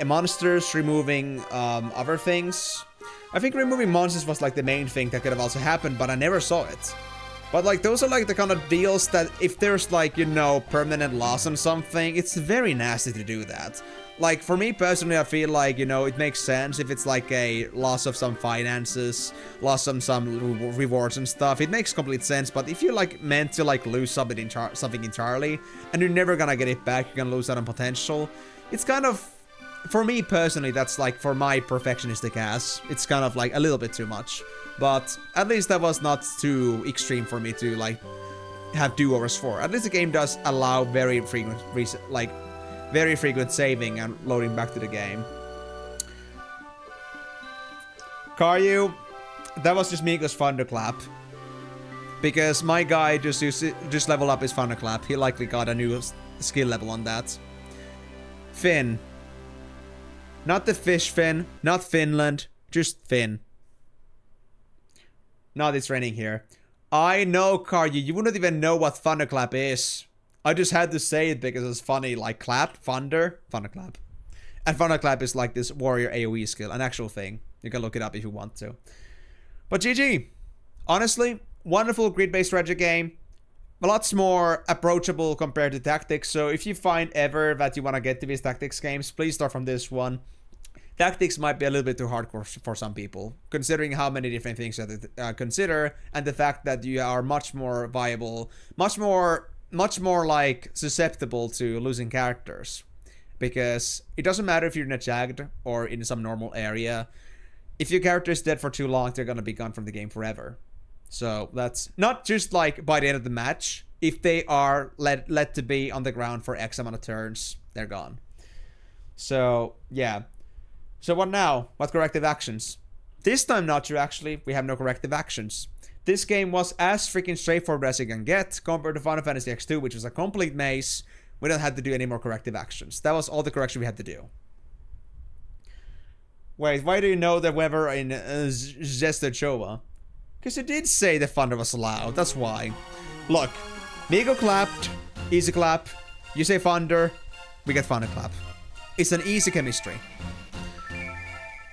monsters, removing other things. I think removing monsters was like the main thing that could have also happened, but I never saw it. But like those are like the kind of deals that if there's like, you know, permanent loss on something, it's very nasty to do that. Like for me personally, I feel like, you know, it makes sense if it's like a loss of some finances, loss of some rewards and stuff. It makes complete sense, but if you're like meant to like lose something entirely and you're never gonna get it back, you're gonna lose that on potential. It's kind of, for me personally, that's like for my perfectionistic ass, it's kind of like a little bit too much. But at least that was not too extreme for me to like have do-overs for. At least the game does allow very frequent saving and loading back to the game. Karyu, that was just Miko's thunderclap. Because my guy just leveled up his thunderclap. He likely got a new skill level on that. Finn. Not the fish Finn, not Finland, just Finn. Now it's raining here. I know, Karyu, you wouldn't even know what thunderclap is. I just had to say it because it's funny, like clap, thunderclap. And thunderclap is like this warrior AoE skill, an actual thing. You can look it up if you want to. But GG. Honestly, wonderful grid-based strategy game. A lot more approachable compared to tactics, so if you find ever that you want to get to these tactics games, please start from this one. Tactics might be a little bit too hardcore for some people, considering how many different things you have to consider, and the fact that you are much more viable, much more like susceptible to losing characters. Because it doesn't matter if you're in a jagged or in some normal area. If your character is dead for too long, they're gonna be gone from the game forever. So that's not just like by the end of the match. If they are let to be on the ground for X amount of turns, they're gone. So yeah. So what now? What corrective actions? This time not true actually. We have no corrective actions. This game was as freaking straightforward as you can get compared to Final Fantasy X2, which was a complete maze. We don't have to do any more corrective actions. That was all the correction we had to do. Wait, why do you know the weather in Zestochowa? Because it did say the thunder was loud, that's why. Look, Miko clapped, easy clap. You say thunder, we get thunder clap. It's an easy chemistry.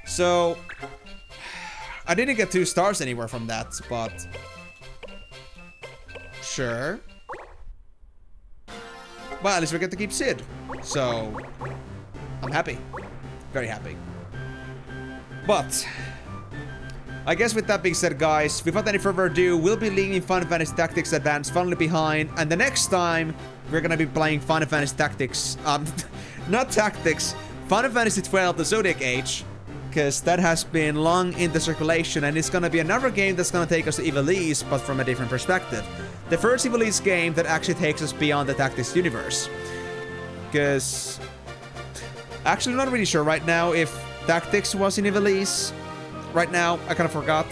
So, I didn't get 2 stars anywhere from that, but sure. Well, at least we get to keep Sid. So, I'm happy. Very happy. But, I guess with that being said, guys, without any further ado, we'll be leaving Final Fantasy Tactics Advance finally behind. And the next time, we're gonna be playing Final Fantasy Tactics, not Tactics, Final Fantasy 12, the Zodiac Age. Because that has been long in the circulation, and it's gonna be another game that's gonna take us to Ivalice, but from a different perspective. The first Ivalice game that actually takes us beyond the Tactics universe. Because actually, I'm not really sure right now if Tactics was in Ivalice. Right now, I kind of forgot.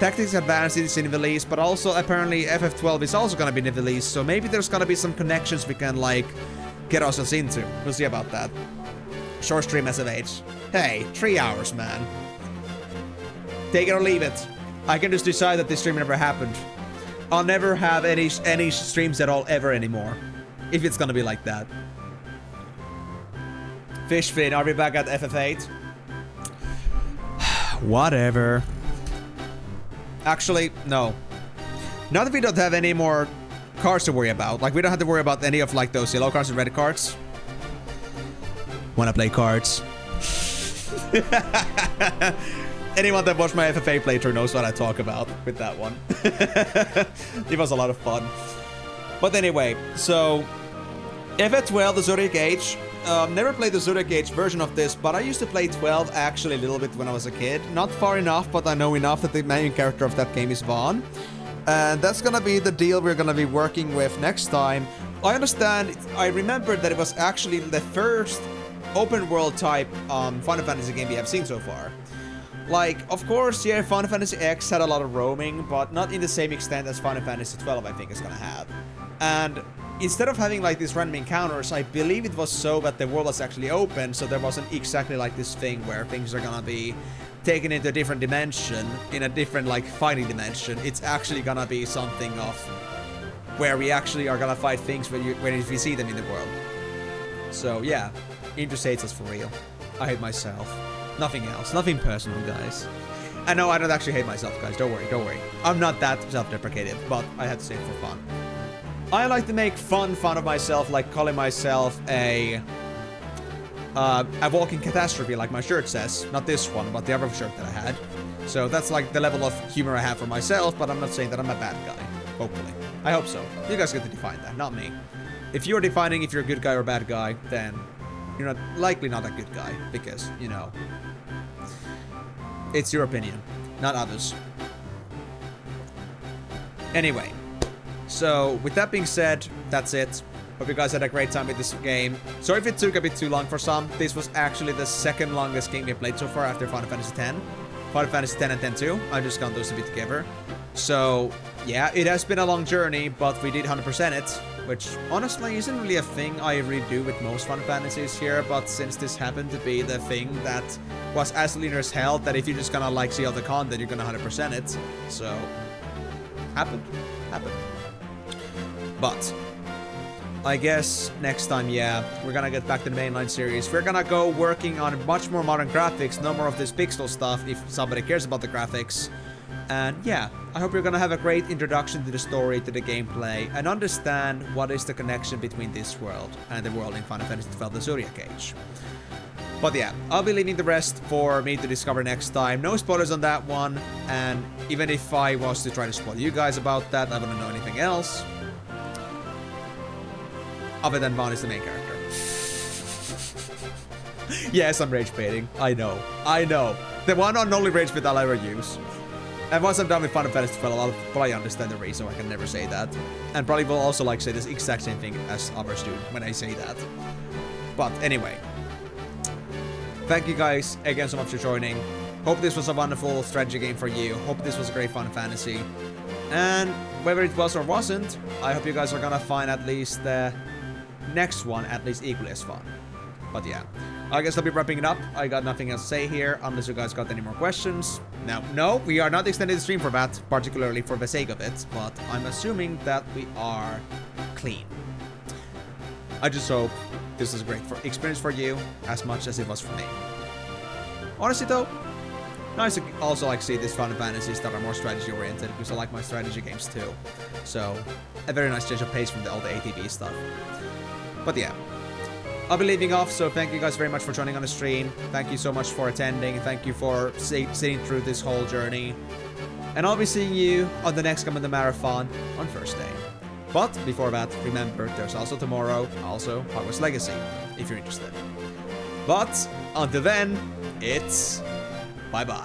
Tactics Advanced is in Ivalice, but also apparently FF12 is also gonna be in Ivalice, so maybe there's gonna be some connections we can like get ourselves into. We'll see about that. Short stream SFH. Hey, 3 hours, man. Take it or leave it. I can just decide that this stream never happened. I'll never have any streams at all ever anymore. If it's gonna be like that. Fishfin, are we back at FF8? Whatever. Actually, no. Now that we don't have any more cards to worry about, like we don't have to worry about any of like those yellow cards and red cards. Wanna play cards? Anyone that watched my FFA playthrough knows what I talk about with that one. It was a lot of fun. But anyway, so FF12, the Zodiac Age. Never played the Zodiac Age version of this, but I used to play 12 actually a little bit when I was a kid. Not far enough, but I know enough that the main character of that game is Vaughn. And that's gonna be the deal we're gonna be working with next time. I understand, I remember that it was actually the first open world type Final Fantasy game we have seen so far. Like, of course, yeah, Final Fantasy X had a lot of roaming, but not in the same extent as Final Fantasy 12 I think is gonna have. And instead of having like these random encounters, I believe it was so that the world was actually open, so there wasn't exactly like this thing where things are gonna be taken into a different dimension, in a different like fighting dimension. It's actually gonna be something of where we actually are gonna fight things when we see them in the world. So yeah, Interest hates us for real. I hate myself. Nothing else. Nothing personal, guys. I know I don't actually hate myself, guys. Don't worry, don't worry. I'm not that self-deprecative, but I had to say it for fun. I like to make fun of myself, like calling myself a walking catastrophe, like my shirt says. Not this one, but the other shirt that I had. So that's like the level of humor I have for myself, but I'm not saying that I'm a bad guy. Hopefully. I hope so. You guys get to define that, not me. If you're defining if you're a good guy or a bad guy, then you're likely not a good guy, because, you know, it's your opinion, not others. Anyway, so with that being said, that's it. Hope you guys had a great time with this game. Sorry if it took a bit too long for some. This was actually the second longest game we played so far after Final Fantasy X. Final Fantasy X and X-2. I just count those to be together. So, yeah, it has been a long journey, but we did 100% it, which honestly isn't really a thing I really do with most Final Fantasies here, but since this happened to be the thing that was as linear as hell, that if you're just gonna like see all the content, you're gonna 100% it. So, happened. But I guess next time, yeah, we're gonna get back to the mainline series. We're gonna go working on much more modern graphics, no more of this pixel stuff if somebody cares about the graphics. And yeah, I hope you're gonna have a great introduction to the story, to the gameplay, and understand what is the connection between this world and the world in Final Fantasy XII The Zodiac Age. But yeah, I'll be leaving the rest for me to discover next time. No spoilers on that one, and even if I was to try to spoil you guys about that, I wouldn't know anything else. Other than Vaughn is the main character. Yes, I'm rage baiting. I know. The one and only rage bait I'll ever use. And once I'm done with Final Fantasy XII, I'll probably understand the reason why I can never say that. And probably will also like say this exact same thing as others do when I say that. But anyway. Thank you guys again so much for joining. Hope this was a wonderful strategy game for you. Hope this was a great Final Fantasy. And whether it was or wasn't, I hope you guys are gonna find at least the next one at least equally as fun. But yeah, I guess I'll be wrapping it up. I got nothing else to say here, unless you guys got any more questions. No, we are not extending the stream for that, particularly for the sake of it, but I'm assuming that we are clean. I just hope this is a great experience for you, as much as it was for me. Honestly though, nice to also like see these Final Fantasies that are more strategy oriented, because I like my strategy games too. So, a very nice change of pace from all the ATB stuff. But yeah, I'll be leaving off, so thank you guys very much for joining on the stream. Thank you so much for attending. Thank you for sitting through this whole journey. And I'll be seeing you on the next Come on the Marathon on Thursday. But before that, remember, there's also tomorrow, also Hogwarts Legacy, if you're interested. But until then, it's bye-bye.